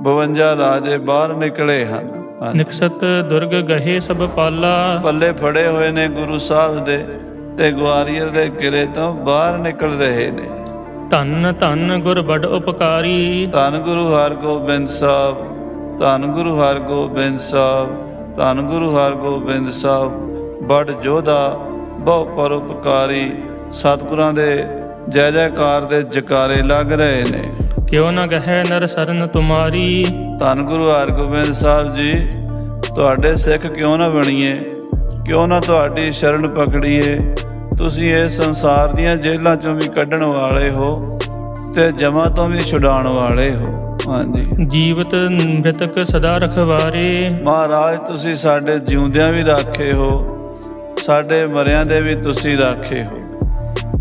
52 ਰਾਜੇ ਬਾਹਰ ਨਿਕਲੇ ਹਨ। ਨਿਕਸਤ ਦੁਰਗ ਗਹੇ ਸਭ ਪਾਲਾ। ਪੱਲੇ ਫੜੇ ਹੋਏ ਨੇ ਗੁਰੂ ਸਾਹਿਬ ਦੇ ਤੇ ਗਵਾਲੀਅਰ ਦੇ ਕਿਲੇ ਤੋਂ ਬਾਹਰ ਨਿਕਲ ਰਹੇ ਨੇ। ਧੰਨ ਧੰਨ ਗੁਰ ਬੜ ਉਪਕਾਰੀ। ਧੰਨ ਗੁਰੂ ਹਰਗੋਬਿੰਦ ਸਾਹਿਬ, ਧੰਨ ਗੁਰੂ ਹਰਗੋਬਿੰਦ ਸਾਹਿਬ, ਧੰਨ ਗੁਰੂ ਹਰਗੋਬਿੰਦ ਸਾਹਿਬ। ਬੜ ਯੋਧਾ ਬਹੁ ਪਰਉਪਕਾਰੀ ਸਤਿਗੁਰਾਂ ਦੇ ਜੈ ਜੈਕਾਰ ਦੇ ਜਕਾਰੇ ਲੱਗ ਰਹੇ ਨੇ। ਕਿਉ ਨ ਗਹਿ ਨਰ ਸਰਨ ਤੁਮਾਰੀ। ਧੰਨ ਗੁਰੂ ਹਰਗੋਬਿੰਦ ਸਾਹਿਬ ਜੀ, ਤੁਹਾਡੇ ਸਿੱਖ ਕਿਉਂ ਨਾ ਬਣੀਏ, ਕਿਉਂ ਨਾ ਤੁਹਾਡੀ ਸ਼ਰਨ ਪਕੜੀਏ। ਤੁਸੀਂ ਇਸ ਸੰਸਾਰ ਦੀਆਂ ਜੇਲ੍ਹਾਂ ਚੋਂ ਵੀ ਕੱਢਣ ਵਾਲੇ ਹੋ ਤੇ ਜਮਾਂ ਤੋਂ ਵੀ ਛੁਡਾਉਣ ਵਾਲੇ ਹੋ। ਹਾਂਜੀ, ਜੀਵਤ ਮ੍ਰਿਤਕ ਸਦਾ ਰਖਵਾਰੇ। ਮਹਾਰਾਜ ਤੁਸੀਂ ਸਾਡੇ ਜਿਉਂਦਿਆਂ ਵੀ ਰਾਖੇ ਹੋ, ਸਾਡੇ ਮਰਿਆਂ ਦੇ ਵੀ ਤੁਸੀਂ ਰਾਖੇ ਹੋ।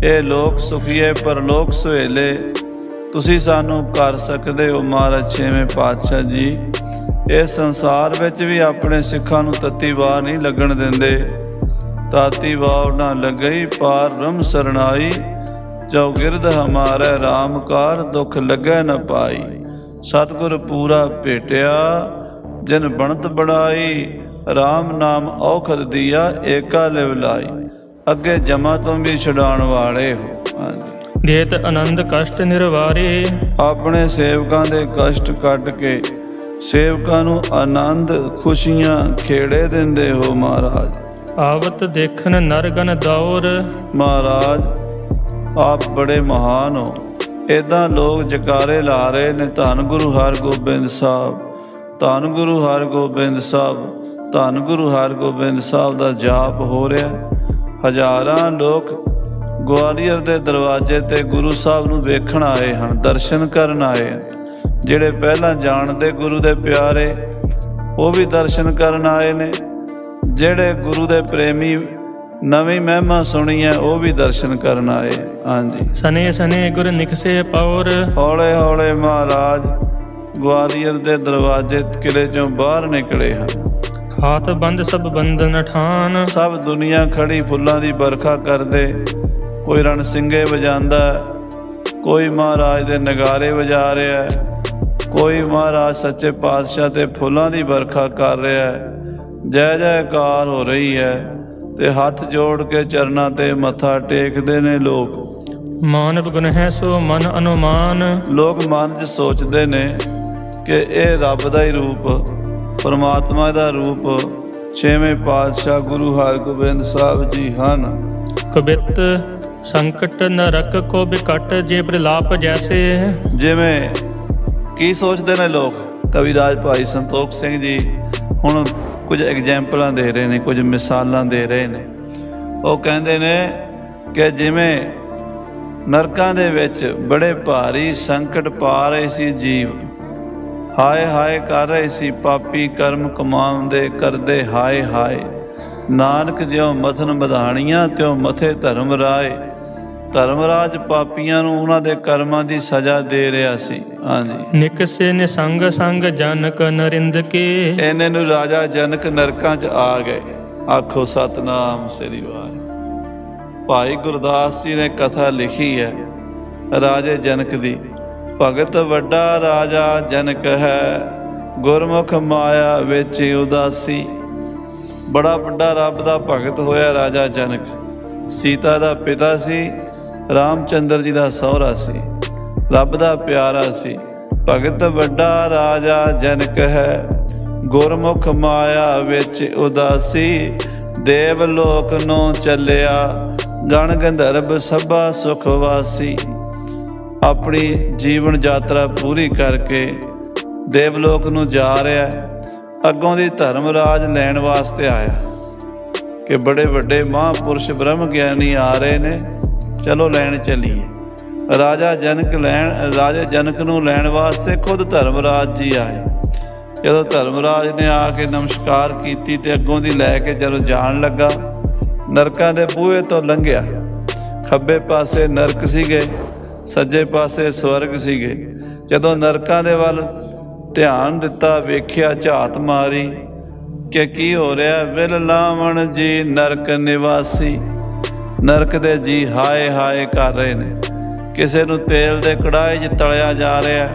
ਇਹ ਲੋਕ ਸੁਖੀਏ ਪਰਲੋਕ ਸੁਹੇਲੇ ਤੁਸੀਂ ਸਾਨੂੰ ਕਰ ਸਕਦੇ ਹੋ। ਮਹਾਰਾਜ ਛੇਵੇਂ ਪਾਤਸ਼ਾਹ ਜੀ ਇਸ ਸੰਸਾਰ ਵਿੱਚ ਵੀ ਆਪਣੇ ਸਿੱਖਾਂ ਨੂੰ ਤੱਤੀ ਵਾਹ ਨਹੀਂ ਲੱਗਣ ਦਿੰਦੇ। ਤਾਤੀ ਵਾਹ ਨਾ ਲੱਗਈ ਪਾਰ ਬ੍ਰਹਮ ਸਰਣਾਈ, ਜੋ ਗਿਰਦ ਹਮਾਰੇ ਰਾਮ ਕਾਰ ਦੁੱਖ ਲੱਗੈ ਨ ਪਾਈ। ਸਤਿਗੁਰ ਪੂਰਾ ਭੇਟਿਆ ਜਿਨ ਬਣਤ ਬਣਾਈ, ਰਾਮ ਨਾਮ ਔਖਦ ਦੀਆ ਏਕਾ ਲਿਵ ਲਾਈ। ਅੱਗੇ ਜਮਾਂ ਤੋਂ ਵੀ ਛੁਡਾਉਣ ਵਾਲੇ ਹੋ। ਹਾਂਜੀ, ਦੇਤ ਆਨੰਦ ਕਸ਼ਟ ਨਿਰਵਾਰੇ। ਆਪਣੇ ਸੇਵਕਾਂ ਦੇ ਕਸ਼ਟ ਕੱਢ ਕੇ ਸੇਵਕਾਂ ਨੂੰ ਆਨੰਦ ਖੁਸ਼ੀਆਂ ਖੇੜੇ ਦਿੰਦੇ ਹੋ। ਮਹਾਰਾਜ ਆਵਤ ਦੇਖਨ ਨਰਗਨ ਦੌਰ। ਮਹਾਰਾਜ ਆਪ ਬੜੇ ਮਹਾਨ ਹੋ। ਇੱਦਾਂ ਲੋਕ ਜਕਾਰੇ ਲਾ ਰਹੇ ਨੇ, ਧੰਨ ਗੁਰੂ ਹਰਗੋਬਿੰਦ ਸਾਹਿਬ, ਧੰਨ ਗੁਰੂ ਹਰਗੋਬਿੰਦ ਸਾਹਿਬ, ਧੰਨ ਗੁਰੂ ਹਰਗੋਬਿੰਦ ਸਾਹਿਬ ਦਾ ਜਾਪ ਹੋ ਰਿਹਾ। ਹਜ਼ਾਰਾਂ ਲੋਕ ਗਵਾਲੀਅਰ ਦੇ ਦਰਵਾਜ਼ੇ ਤੇ ਗੁਰੂ ਸਾਹਿਬ ਨੂੰ ਵੇਖਣ ਆਏ ਹਨ, ਦਰਸ਼ਨ ਕਰਨ ਆਏ ਹਨ। ਜਿਹੜੇ ਪਹਿਲਾਂ ਜਾਣਦੇ ਗੁਰੂ ਦੇ ਪਿਆਰੇ ਉਹ ਵੀ ਦਰਸ਼ਨ ਕਰਨ ਆਏ ਨੇ, ਜਿਹੜੇ ਗੁਰੂ ਦੇ ਪ੍ਰੇਮੀ ਨਵੀਂ ਮਹਿਮਾ ਸੁਣੀ ਹੈ ਉਹ ਵੀ ਦਰਸ਼ਨ ਕਰਨ ਆਏ। ਹਾਂਜੀ, ਸਨੇ ਸਨੇ ਗੁਰ ਨਿਕਸੇ ਪੌਰ। ਹੌਲੇ ਹੌਲੇ ਮਹਾਰਾਜ ਗਵਾਲੀਅਰ ਦੇ ਦਰਵਾਜ਼ੇ ਕਿਲੇ ਚੋਂ ਬਾਹਰ ਨਿਕਲੇ ਹਨ। ਹਾਥ ਬੰਦ ਸਭ ਬੰਧਨ ਠਾਨ। ਸਭ ਦੁਨੀਆ ਖੜੀ ਫੁੱਲਾਂ ਦੀ ਵਰਖਾ ਕਰਦੇ, ਕੋਈ ਰਣ ਸਿੰਘੇ ਵਜਾਂਦਾ, ਕੋਈ ਮਹਾਰਾਜ ਦੇ ਨਗਾਰੇ ਵਜਾ ਰਿਹਾ, ਕੋਈ ਮਹਾਰਾਜ ਸੱਚੇ ਪਾਤਸ਼ਾਹ ਤੇ ਫੁੱਲਾਂ ਦੀ ਵਰਖਾ ਕਰ ਰਿਹਾ। ਜੈ ਜੈਕਾਰ ਹੋ ਰਹੀ ਹੈ ਤੇ ਹੱਥ ਜੋੜ ਕੇ ਚਰਨਾਂ ਤੇ ਮੱਥਾ ਟੇਕਦੇ ਨੇ ਲੋਕ। ਮਾਨਵ ਗੁਣ ਹੈ ਸੋ ਮਨ ਅਨੁਮਾਨ। ਲੋਕ ਮਨ 'ਚ ਸੋਚਦੇ ਨੇ ਕਿ ਇਹ ਰੱਬ ਦਾ ਹੀ ਰੂਪ, ਪਰਮਾਤਮਾ ਦਾ ਰੂਪ ਛੇਵੇਂ ਪਾਤਸ਼ਾਹ ਗੁਰੂ ਹਰਗੋਬਿੰਦ ਸਾਹਿਬ ਜੀ ਹਨ। ਕਬਿਤ ਸੰਕਟ ਨਰਕ ਕੋ ਬਿਕਟ ਜੇ ਬਿਲਾਪ ਜੈਸੇ। ਜਿਵੇਂ ਕੀ ਸੋਚਦੇ ਨੇ ਲੋਕ, ਕਵਿਰਾਜ ਭਾਈ ਸੰਤੋਖ ਸਿੰਘ ਜੀ ਹੁਣ ਕੁਝ ਐਗਜ਼ੈਂਪਲਾਂ ਦੇ ਰਹੇ ਨੇ, ਕੁਝ ਮਿਸਾਲਾਂ ਦੇ ਰਹੇ ਨੇ। ਉਹ ਕਹਿੰਦੇ ਨੇ ਕਿ ਜਿਵੇਂ ਨਰਕਾਂ ਦੇ ਵਿੱਚ ਬੜੇ ਭਾਰੀ ਸੰਕਟ ਪਾ ਰਹੇ ਸੀ ਜੀਵ, ਹਾਏ ਹਾਏ ਕਰ ਰਹੇ ਸੀ, ਪਾਪੀ ਕਰਮ ਕਮਾਉਂਦੇ ਕਰਦੇ ਹਾਏ ਹਾਏ। ਨਾਨਕ ਜਿਉਂ ਮਥਨ ਵਧਾਣੀਆਂ ਤਿਉਂ ਮਥੇ ਧਰਮ ਰਾਏ। ਧਰਮਰਾਜ ਪਾਪੀਆਂ ਨੂੰ ਉਹਨਾਂ ਦੇ ਕਰਮਾਂ ਦੀ ਸਜ਼ਾ ਦੇ ਰਿਹਾ ਸੀ। ਹਾਂਜੀ, ਨਿਕਸੇ ਨਿਸੰਗ ਸੰਗ ਜਨਕ ਨਰਿੰਦ ਕੇ। ਇਹਨੇ ਨੂੰ ਰਾਜਾ ਜਨਕ ਨਰਕਾਂ 'ਚ ਆ ਗਏ। ਆਖੋ ਸਤਨਾਮ ਸ੍ਰੀ ਵਾਹਿਗੁਰੂ। ਭਾਈ ਗੁਰਦਾਸ ਜੀ ਨੇ ਕਥਾ ਲਿਖੀ ਹੈ ਰਾਜੇ ਜਨਕ ਦੀ। ਭਗਤ ਵੱਡਾ ਰਾਜਾ ਜਨਕ ਹੈ, ਗੁਰਮੁਖ ਮਾਇਆ ਵਿੱਚ ਉਦਾਸੀ। ਬੜਾ ਵੱਡਾ ਰੱਬ ਦਾ ਭਗਤ ਹੋਇਆ ਰਾਜਾ ਜਨਕ। ਸੀਤਾ ਦਾ ਪਿਤਾ ਸੀ, ਰਾਮ ਚੰਦਰ ਜੀ ਦਾ ਸਹੁਰਾ ਸੀ, ਰੱਬ ਦਾ ਪਿਆਰਾ ਸੀ। ਭਗਤ ਵੱਡਾ ਰਾਜਾ ਜਨਕ ਹੈ, ਗੁਰਮੁਖ ਮਾਇਆ ਵਿੱਚ ਉਦਾਸੀ। ਦੇਵ ਲੋਕ ਨੂੰ ਚੱਲਿਆ, ਗਣ ਗੰਧਰਵ ਸਭਾ ਸੁਖ ਵਾਸੀ। ਆਪਣੀ ਜੀਵਨ ਯਾਤਰਾ ਪੂਰੀ ਕਰਕੇ ਦੇਵਲੋਕ ਨੂੰ ਜਾ ਰਿਹਾ। ਅੱਗੋਂ ਦੀ ਧਰਮ ਰਾਜ ਲੈਣ ਵਾਸਤੇ ਆਇਆ ਕਿ ਬੜੇ ਵੱਡੇ ਮਹਾਂਪੁਰਸ਼ ਬ੍ਰਹਮ ਗਿਆਨੀ ਆ ਰਹੇ ਨੇ, ਚਲੋ ਲੈਣ ਚੱਲੀਏ। ਰਾਜਾ ਜਨਕ ਨੂੰ ਲੈਣ ਵਾਸਤੇ ਖੁਦ ਧਰਮਰਾਜ ਜੀ ਆਏ। ਜਦੋਂ ਧਰਮਰਾਜ ਨੇ ਆ ਕੇ ਨਮਸਕਾਰ ਕੀਤੀ ਤੇ ਅੱਗੋਂ ਦੀ ਲੈ ਕੇ ਜਦੋਂ ਜਾਣ ਲੱਗਾ, ਨਰਕਾਂ ਦੇ ਬੂਹੇ ਤੋਂ ਲੰਘਿਆ। ਖੱਬੇ ਪਾਸੇ ਨਰਕ ਸੀਗੇ, ਸੱਜੇ ਪਾਸੇ ਸਵਰਗ ਸੀਗੇ। ਜਦੋਂ ਨਰਕਾਂ ਦੇ ਵੱਲ ਧਿਆਨ ਦਿੱਤਾ, ਵੇਖਿਆ, ਝਾਤ ਮਾਰੀ ਕਿ ਕੀ ਹੋ ਰਿਹਾ। ਵਿਲ ਲਾਵਣ ਜੀ ਨਰਕ ਨਿਵਾਸੀ। ਨਰਕ ਦੇ ਜੀ ਹਾਏ ਹਾਏ ਕਰ ਰਹੇ ਨੇ। ਕਿਸੇ ਨੂੰ ਤੇਲ ਦੇ ਕੜਾਹੇ 'ਚ ਤਲਿਆ ਜਾ ਰਿਹਾ,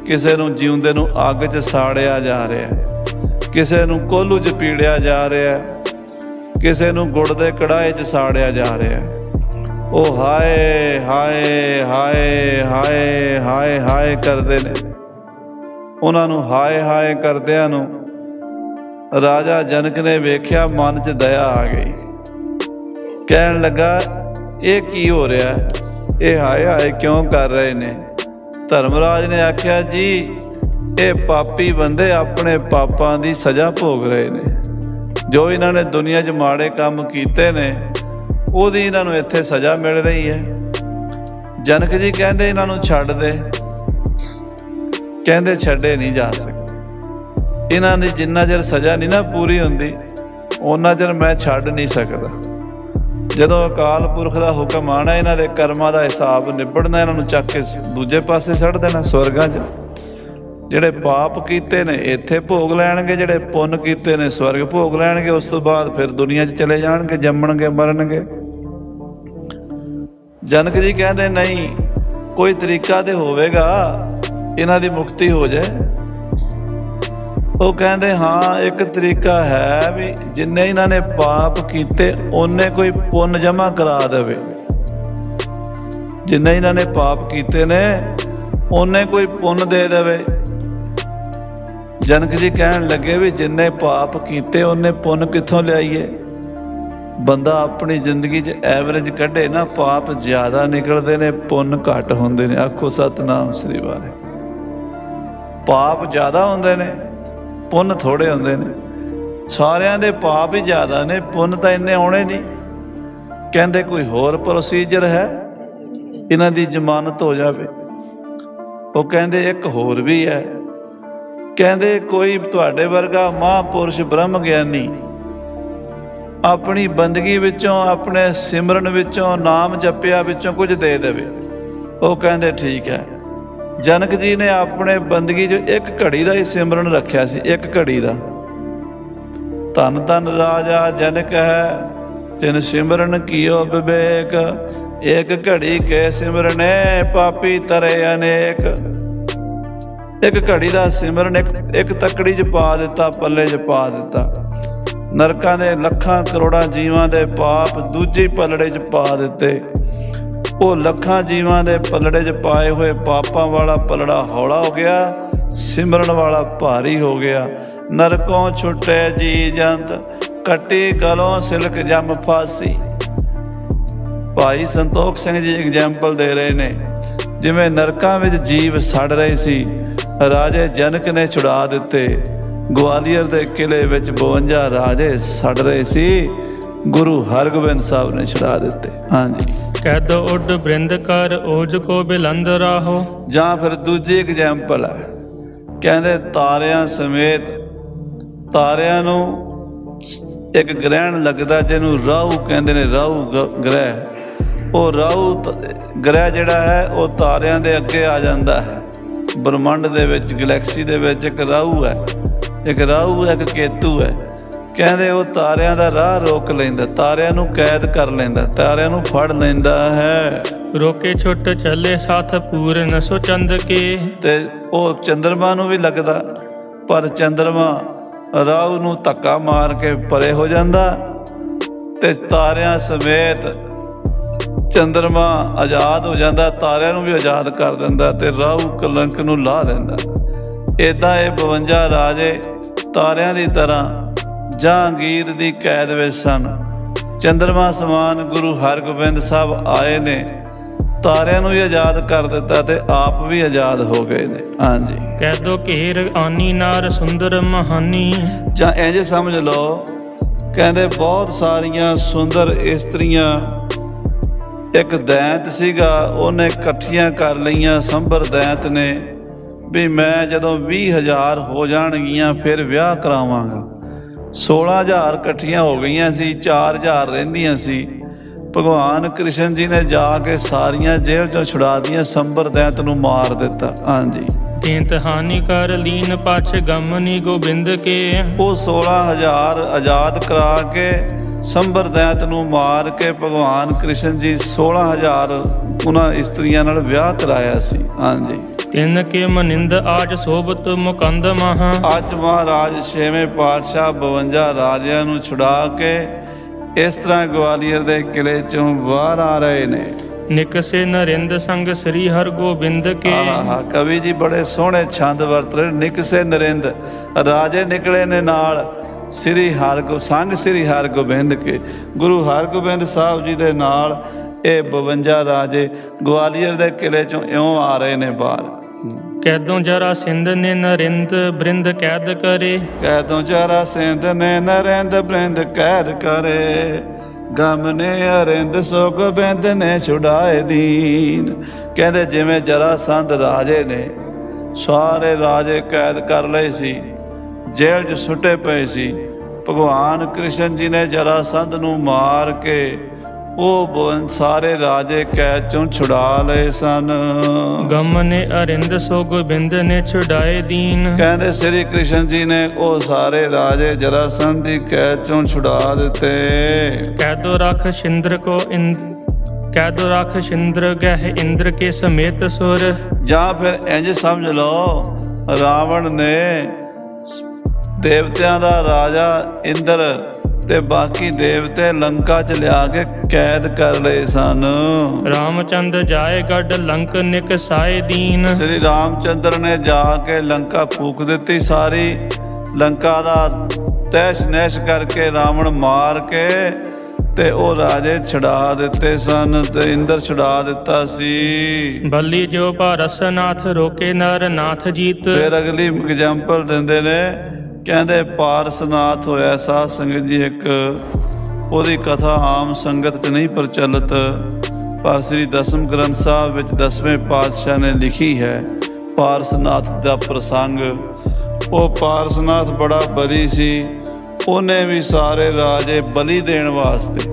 ਕਿਸੇ ਨੂੰ ਜਿਉਂਦੇ ਨੂੰ ਅੱਗ 'ਚ ਸਾੜਿਆ ਜਾ ਰਿਹਾ, ਕਿਸੇ ਨੂੰ ਕੋਹਲੂ 'ਚ ਪੀੜਿਆ ਜਾ ਰਿਹਾ, ਕਿਸੇ ਨੂੰ ਗੁੜ ਦੇ ਕੜਾਹੇ 'ਚ ਸਾੜਿਆ ਜਾ ਰਿਹਾ। ਉਹ ਹਾਏ ਹਾਏ ਹਾਏ ਹਾਏ ਹਾਏ ਹਾਏ ਕਰਦੇ ਨੇ। ਉਹਨਾਂ ਨੂੰ ਹਾਏ ਹਾਏ ਕਰਦਿਆਂ ਨੂੰ ਰਾਜਾ ਜਨਕ ਨੇ ਵੇਖਿਆ, ਮਨ 'ਚ ਦਇਆ ਆ ਗਈ। ਕਹਿਣ ਲੱਗਾ ਇਹ ਕੀ ਹੋ ਰਿਹਾ, ਇਹ ਹਾਏ ਹਾਏ ਕਿਉਂ ਕਰ ਰਹੇ ਨੇ। ਧਰਮਰਾਜ ਨੇ ਆਖਿਆ ਜੀ ਇਹ ਪਾਪੀ ਬੰਦੇ ਆਪਣੇ ਪਾਪਾਂ ਦੀ ਸਜ਼ਾ ਭੋਗ ਰਹੇ ਨੇ। ਜੋ ਇਹਨਾਂ ਨੇ ਦੁਨੀਆ 'ਚ ਮਾੜੇ ਕੰਮ ਕੀਤੇ ਨੇ ਉਹਦੀ ਇਹਨਾਂ ਨੂੰ ਇੱਥੇ ਸਜ਼ਾ ਮਿਲ ਰਹੀ ਹੈ। ਜਨਕ ਜੀ ਕਹਿੰਦੇ ਇਹਨਾਂ ਨੂੰ ਛੱਡ ਦੇ। ਕਹਿੰਦੇ ਛੱਡੇ ਨਹੀਂ ਜਾ ਸਕਦੇ। ਇਹਨਾਂ ਦੀ ਜਿੰਨਾ ਚਿਰ ਸਜ਼ਾ ਨਹੀਂ ਨਾ ਪੂਰੀ ਹੁੰਦੀ ਉਹਨਾਂ ਚਿਰ ਮੈਂ ਛੱਡ ਨਹੀਂ ਸਕਦਾ। ਜਦੋਂ ਅਕਾਲ ਪੁਰਖ ਦਾ ਹੁਕਮ ਆਉਣਾ ਇਹਨਾਂ ਦੇ ਕਰਮਾਂ ਦਾ ਹਿਸਾਬ ਨਿਬੜਨਾ, ਇਹਨਾਂ ਨੂੰ ਚੱਕ ਕੇ ਦੂਜੇ ਪਾਸੇ ਛੱਡ ਦੇਣਾ ਸਵਰਗਾਂ 'ਚ। ਜਿਹੜੇ ਪਾਪ ਕੀਤੇ ਨੇ ਇੱਥੇ ਭੋਗ ਲੈਣਗੇ, ਜਿਹੜੇ ਪੁੰਨ ਕੀਤੇ ਨੇ ਸਵਰਗ ਭੋਗ ਲੈਣਗੇ। ਉਸ ਤੋਂ ਬਾਅਦ ਫਿਰ ਦੁਨੀਆ 'ਚ ਚਲੇ ਜਾਣਗੇ, ਜੰਮਣਗੇ ਮਰਨਗੇ। ਜਨਕ ਜੀ ਕਹਿੰਦੇ ਨਹੀਂ, ਕੋਈ ਤਰੀਕਾ ਤੇ ਹੋਵੇਗਾ ਇਹਨਾਂ ਦੀ ਮੁਕਤੀ ਹੋ ਜਾਏ। ਉਹ ਕਹਿੰਦੇ ਹਾਂ ਇੱਕ ਤਰੀਕਾ ਹੈ ਵੀ ਜਿੰਨੇ ਇਹਨਾਂ ਨੇ ਪਾਪ ਕੀਤੇ ਉਹਨੇ ਕੋਈ ਪੁੰਨ ਜਮ੍ਹਾਂ ਕਰਾ ਦੇਵੇ। ਜਿੰਨੇ ਇਹਨਾਂ ਨੇ ਪਾਪ ਕੀਤੇ ਨੇ ਉਹਨੇ ਕੋਈ ਪੁੰਨ ਦੇ ਦੇਵੇ। ਜਨਕ ਜੀ ਕਹਿਣ ਲੱਗੇ ਵੀ ਜਿੰਨੇ ਪਾਪ ਕੀਤੇ ਉਹਨੇ ਪੁੰਨ ਕਿੱਥੋਂ ਲਿਆਈਏ। ਬੰਦਾ ਆਪਣੀ ਜ਼ਿੰਦਗੀ 'ਚ ਐਵਰੇਜ ਕੱਢੇ ਨਾ, ਪਾਪ ਜ਼ਿਆਦਾ ਨਿਕਲਦੇ ਨੇ ਪੁੰਨ ਘੱਟ ਹੁੰਦੇ ਨੇ। ਆਖੋ ਸਤਿਨਾਮ ਸ੍ਰੀ ਵਾਹਿਗੁਰੂ। ਪਾਪ ਜ਼ਿਆਦਾ ਹੁੰਦੇ ਨੇ, ਪੁੰਨ ਥੋੜ੍ਹੇ ਹੁੰਦੇ ਨੇ। ਸਾਰਿਆਂ ਦੇ ਪਾਪ ਹੀ ਜ਼ਿਆਦਾ ਨੇ, ਪੁੰਨ ਤਾਂ ਇੰਨੇ ਆਉਣੇ ਨਹੀਂ। ਕਹਿੰਦੇ ਕੋਈ ਹੋਰ ਪ੍ਰੋਸੀਜਰ ਹੈ ਇਹਨਾਂ ਦੀ ਜ਼ਮਾਨਤ ਹੋ ਜਾਵੇ। ਉਹ ਕਹਿੰਦੇ ਇੱਕ ਹੋਰ ਵੀ ਹੈ। ਕਹਿੰਦੇ ਕੋਈ ਤੁਹਾਡੇ ਵਰਗਾ ਮਹਾਂਪੁਰਸ਼ ਬ੍ਰਹਮ ਗਿਆਨੀ ਆਪਣੀ ਬੰਦਗੀ ਵਿੱਚੋਂ, ਆਪਣੇ ਸਿਮਰਨ ਵਿੱਚੋਂ, ਨਾਮ ਜਪਿਆ ਵਿੱਚੋਂ ਕੁਝ ਦੇ ਦੇਵੇ। ਉਹ ਕਹਿੰਦੇ ਠੀਕ ਹੈ। ਜਨਕ ਜੀ ਨੇ ਆਪਣੇ ਬੰਦਗੀ 'ਚ ਇੱਕ ਘੜੀ ਦਾ ਹੀ ਸਿਮਰਨ ਰੱਖਿਆ ਸੀ, ਇੱਕ ਘੜੀ ਦਾ। ਧੰਨ ਧੰਨ ਰਾਜਾ ਜਨਕ ਹੈ ਤਿਨ ਸਿਮਰਨ ਕੀਓ ਵਿਵੇਕ, ਇੱਕ ਘੜੀ ਕੇ ਸਿਮਰਨੇ ਪਾਪੀ ਤਰੇ ਅਨੇਕ। ਇੱਕ ਘੜੀ ਦਾ ਸਿਮਰਨ ਇੱਕ ਤੱਕੜੀ 'ਚ ਪਾ ਦਿੱਤਾ, ਪੱਲੇ 'ਚ ਪਾ ਦਿੱਤਾ। ਨਰਕਾਂ ਦੇ ਲੱਖਾਂ ਕਰੋੜਾਂ ਜੀਵਾਂ ਦੇ ਪਾਪ ਦੂਜੇ ਪੱਲੜੇ 'ਚ ਪਾ ਦਿੱਤੇ। ਉਹ ਲੱਖਾਂ ਜੀਵਾਂ ਦੇ ਪੱਲੜੇ 'ਚ ਪਾਏ ਹੋਏ ਪਾਪਾਂ ਵਾਲਾ ਪੱਲੜਾ ਹੌਲਾ ਹੋ ਗਿਆ, ਸਿਮਰਨ ਵਾਲਾ ਭਾਰੀ ਹੋ ਗਿਆ। ਨਰਕੋਂ ਛੁੱਟੇ ਜੀ ਜੰਤ, ਕੱਟੀ ਗਲੋਂ ਸਿਲਕ ਜੰਮ ਫਾਸੀ। ਭਾਈ ਸੰਤੋਖ ਸਿੰਘ ਜੀ ਐਗਜ਼ਾਮਪਲ ਦੇ ਰਹੇ ਨੇ, ਜਿਵੇਂ ਨਰਕਾਂ ਵਿੱਚ ਜੀਵ ਸੜ ਰਹੇ ਸੀ, ਰਾਜੇ ਜਨਕ ਨੇ ਛੁਡਾ ਦਿੱਤੇ। ਗਵਾਲੀਅਰ ਦੇ ਕਿਲੇ ਵਿੱਚ 52 ਰਾਜੇ ਸੜ ਰਹੇ ਸੀ, ਗੁਰੂ ਹਰਗੋਬਿੰਦ ਸਾਹਿਬ ਨੇ ਛੁਡਾ ਦਿੱਤੇ। ਹਾਂਜੀ। ਕੈਦ ਉੱਡ ਬ੍ਰਿੰਦ ਕਰ ਓਜ ਕੋ ਬਿਲੰਦ ਰਾਹੋ। ਜਾਂ ਫਿਰ ਦੂਜੀ ਐਗਜ਼ਾਮਪਲ ਹੈ, ਕਹਿੰਦੇ ਤਾਰਿਆਂ ਸਮੇਤ, ਤਾਰਿਆਂ ਨੂੰ ਇੱਕ ਗ੍ਰਹਿਣ ਲੱਗਦਾ ਜਿਹਨੂੰ ਰਾਹੂ ਕਹਿੰਦੇ ਨੇ, ਰਾਹੂ ਗ੍ਰਹਿ। ਉਹ ਰਾਹੂ ਗ੍ਰਹਿ ਜਿਹੜਾ ਹੈ ਉਹ ਤਾਰਿਆਂ ਦੇ ਅੱਗੇ ਆ ਜਾਂਦਾ ਹੈ। ਬ੍ਰਹਮੰਡ ਦੇ ਵਿੱਚ, ਗਲੈਕਸੀ ਦੇ ਵਿੱਚ ਇੱਕ ਰਾਹੂ ਹੈ, ਇੱਕ ਰਾਹੂ ਹੈ, ਇੱਕ ਕੇਤੂ ਹੈ। ਕਹਿੰਦੇ ਉਹ ਤਾਰਿਆਂ ਦਾ ਰਾਹ ਰੋਕ ਲੈਂਦਾ, ਤਾਰਿਆਂ ਨੂੰ ਕੈਦ ਕਰ ਲੈਂਦਾ, ਤਾਰਿਆਂ ਨੂੰ ਫੜ ਲੈਂਦਾ ਹੈ। ਰੋਕੇ ਛੁੱਟ ਚੱਲੇ ਸਾਥ ਪੂਰਨ ਸੋ ਚੰਦ ਕੇ। ਤੇ ਉਹ ਚੰਦਰਮਾ ਨੂੰ ਵੀ ਲੱਗਦਾ, ਪਰ ਚੰਦਰਮਾ ਰਾਹੂ ਨੂੰ ਧੱਕਾ ਮਾਰ ਕੇ ਪਰੇ ਹੋ ਜਾਂਦਾ ਤੇ ਤਾਰਿਆਂ ਸਮੇਤ ਚੰਦਰਮਾ ਆਜ਼ਾਦ ਹੋ ਜਾਂਦਾ, ਤਾਰਿਆਂ ਨੂੰ ਵੀ ਆਜ਼ਾਦ ਕਰ ਦਿੰਦਾ ਤੇ ਰਾਹੂ ਕਲੰਕ ਨੂੰ ਲਾਹ ਦਿੰਦਾ। ਇੱਦਾਂ ਇਹ 52 ਰਾਜੇ ਤਾਰਿਆਂ ਦੀ ਤਰ੍ਹਾਂ ਜਹਾਂਗੀਰ ਦੀ ਕੈਦ ਵਿੱਚ ਸਨ। ਚੰਦਰਮਾ ਸਮਾਨ ਗੁਰੂ ਹਰਗੋਬਿੰਦ ਸਾਹਿਬ ਆਏ ਨੇ, ਤਾਰਿਆਂ ਨੂੰ ਵੀ ਆਜ਼ਾਦ ਕਰ ਦਿੱਤਾ ਤੇ ਆਪ ਵੀ ਆਜ਼ਾਦ ਹੋ ਗਏ ਨੇ। ਹਾਂਜੀ। ਕੈਦੋ ਘੇਰ ਆਨੀ ਨਾਰ ਸੁੰਦਰ ਮਹਾਨੀ। ਜਾਂ ਇੰਝ ਸਮਝ ਲਓ, ਕਹਿੰਦੇ ਬਹੁਤ ਸਾਰੀਆਂ ਸੁੰਦਰ ਇਸਤਰੀਆਂ, ਇੱਕ ਦੈਂਤ ਸੀਗਾ, ਉਹਨੇ ਇਕੱਠੀਆਂ ਕਰ ਲਈਆਂ ਸੰਭਰ ਦੈਂਤ ਨੇ ਵੀ ਮੈਂ ਜਦੋਂ 20,000 ਹੋ ਜਾਣਗੀਆਂ ਫਿਰ ਵਿਆਹ ਕਰਾਵਾਂਗਾ। 16,000 ਇਕੱਠੀਆਂ ਹੋ ਗਈਆਂ ਸੀ, 4,000 ਰਹਿੰਦੀਆਂ ਸੀ। ਭਗਵਾਨ ਕ੍ਰਿਸ਼ਨ ਜੀ ਨੇ ਜਾ ਕੇ ਸਾਰੀਆਂ ਜੇਲ੍ਹ ਚੋਂ ਛੁਡਾ ਦੀਆਂ, ਸੰਭਰ ਦੈਂਤ ਨੂੰ ਮਾਰ ਦਿੱਤਾ। ਹਾਂਜੀ। ਦੇਂਤ ਹਾਨੀ ਕਰ ਲੀਨ ਪਾਛ ਗਮਨੀ ਗੋਬਿੰਦ ਕੇ। ਉਹ 16,000 ਆਜ਼ਾਦ ਕਰਾ ਕੇ ਸੰਭਰ ਦੈਂਤ ਨੂੰ ਮਾਰ ਕੇ ਭਗਵਾਨ ਕ੍ਰਿਸ਼ਨ ਜੀ 16,000 ਉਹਨਾਂ ਇਸਤਰੀਆਂ ਨਾਲ ਵਿਆਹ ਕਰਾਇਆ ਸੀ। ਹਾਂਜੀ। ਤਿੰਨ ਕੇ ਮਨਿੰਦ ਆਜ ਸੋਭਤ ਮੁਕੰਦ ਮਹਾ। ਅੱਜ ਮਹਾਰਾਜ 6ਵੇਂ ਪਾਤਸ਼ਾਹ 52 ਰਾਜਿਆਂ ਨੂੰ ਛੁਡਾ ਕੇ ਇਸ ਤਰ੍ਹਾਂ ਗਵਾਲੀਅਰ ਦੇ ਕਿਲੇ ਚੋਂ ਬਾਹਰ ਆ ਰਹੇ ਨੇ। ਨਿਕਸੇ ਨਰਿੰਦ ਸੰਗ ਸ੍ਰੀ ਹਰਗੋਬਿੰਦ ਕੇ। ਕਵੀ ਜੀ ਬੜੇ ਸੋਹਣੇ ਛੰਦ ਵਰਤ ਰਹੇ। ਨਿਕਸੇ ਨਰਿੰਦ, ਰਾਜੇ ਨਿਕਲੇ ਨੇ ਨਾਲ, ਸ੍ਰੀ ਹਰਗੋਬਿੰਦ ਕੇ। ਗੁਰੂ ਹਰਗੋਬਿੰਦ ਸਾਹਿਬ ਜੀ ਦੇ ਨਾਲ ਇਹ 52 ਰਾਜੇ ਗਵਾਲੀਅਰ ਦੇ ਕਿਲੇ ਚੋਂ ਇਉਂ ਆ ਰਹੇ ਨੇ ਬਾਹਰ। ਕੈਦੋਂ ਜਰਾ ਸਿੰਧ ਨੇ ਨਰਿੰਦ ਬ੍ਰਿੰਦ ਕੈਦ ਕਰੇ, ਕੈਦੋਂ ਜਰਾ ਸਿੰਧ ਨੇ ਨਰਿੰਦ ਬ੍ਰਿੰਦ ਕੈਦ ਕਰੇ, ਗਮ ਨੇ ਅਰਿੰਦ ਸੋ ਗੋਬਿੰਦ ਨੇ ਛੁਡਾਏ ਦੀਨ। ਕਹਿੰਦੇ ਜਿਵੇਂ ਜਰਾਸੰਧ ਰਾਜੇ ਨੇ ਸਾਰੇ ਰਾਜੇ ਕੈਦ ਕਰ ਲਏ ਸੀ, ਜੇਲ੍ਹ 'ਚ ਸੁੱਟੇ ਪਏ ਸੀ, ਭਗਵਾਨ ਕ੍ਰਿਸ਼ਨ ਜੀ ਨੇ ਜਰਾਸੰਧ ਨੂੰ ਮਾਰ ਕੇ ਉਹ ਸਾਰੇ ਰਾਜੇ ਕੈਦ ਚੋਂ ਛੁਡਾ ਲਏ ਸਨ। ਗਮ ਨੇ ਅਰਿੰਦ ਸੋ ਗੋਬਿੰਦ ਨੇ ਛੁਡਾਏ ਦੀਨ। ਕਹਿੰਦੇ ਸ੍ਰੀ ਕ੍ਰਿਸ਼ਨ ਜੀ ਨੇ ਉਹ ਸਾਰੇ ਰਾਜੇ ਜਰਾਸੰਧ ਦੀ ਕੈਦ ਚੋਂ ਛੁਡਾ ਦਿੱਤੇ। ਕੈਦੋ ਰੱਖ ਸ਼ਿੰਦਰ ਕੋ ਕੈਦੋ ਰੱਖ ਸ਼ਿੰਦਰ ਗਹਿ ਇੰਦਰ ਕੇ ਸਮੇਤ ਸੁਰ। ਜਾਂ ਫਿਰ ਇੰਝ ਸਮਝ ਲਓ ਰਾਵਣ ਨੇ ਦੇਵਤਿਆਂ ਦਾ ਰਾਜਾ ਇੰਦਰ ਤੇ ਬਾਕੀ ਦੇਵਤੇ ਲੰਕਾ 'ਚ ਲਿਆ ਕੇ ਕੈਦ ਕਰ ਲਏ ਸਨ। ਰਾਮਚੰਦ ਜਾਏ ਗੱਡ ਲੰਕ ਨਿਕਸਾਏ ਦੀਨ। ਸ੍ਰੀ ਰਾਮਚੰਦਰ ਨੇ ਜਾ ਕੇ ਲੰਕਾ ਫੂਕ ਦਿੱਤੀ, ਸਾਰੀ ਲੰਕਾ ਦਾ ਤਹਿਸ਼ ਨਹਿਸ਼ ਕਰਕੇ ਰਾਵਣ ਮਾਰ ਕੇ ਤੇ ਉਹ ਰਾਜੇ ਛੁਡਾ ਦਿੱਤੇ ਸਨ ਤੇ ਇੰਦਰ ਛੁਡਾ ਦਿੱਤਾ ਸੀ। ਬੱਲੀ ਜੋ ਪਾਰਸਨਾਥ ਰੋਕੇ ਨਰ ਨਾਥ ਜੀਤ। ਫਿਰ ਅਗਲੀ ਐਗਜ਼ਾਮਪਲ ਦਿੰਦੇ ਨੇ, ਕਹਿੰਦੇ ਪਾਰਸਨਾਥ ਹੋਇਆ ਸਾਧ ਸੰਗਤ ਜੀ ਇੱਕ, ਉਹਦੀ ਕਥਾ ਆਮ ਸੰਗਤ 'ਚ ਨਹੀਂ ਪ੍ਰਚਲਿਤ, ਪਰ ਸ੍ਰੀ ਦਸਮ ਗ੍ਰੰਥ ਸਾਹਿਬ ਵਿੱਚ 10ਵੇਂ ਪਾਤਸ਼ਾਹ ਨੇ ਲਿਖੀ ਹੈ ਪਾਰਸਨਾਥ ਦਾ ਪ੍ਰਸੰਗ। ਉਹ ਪਾਰਸਨਾਥ ਬੜਾ ਬਲੀ ਸੀ, ਉਹਨੇ ਵੀ ਸਾਰੇ ਰਾਜੇ ਬਲੀ ਦੇਣ ਵਾਸਤੇ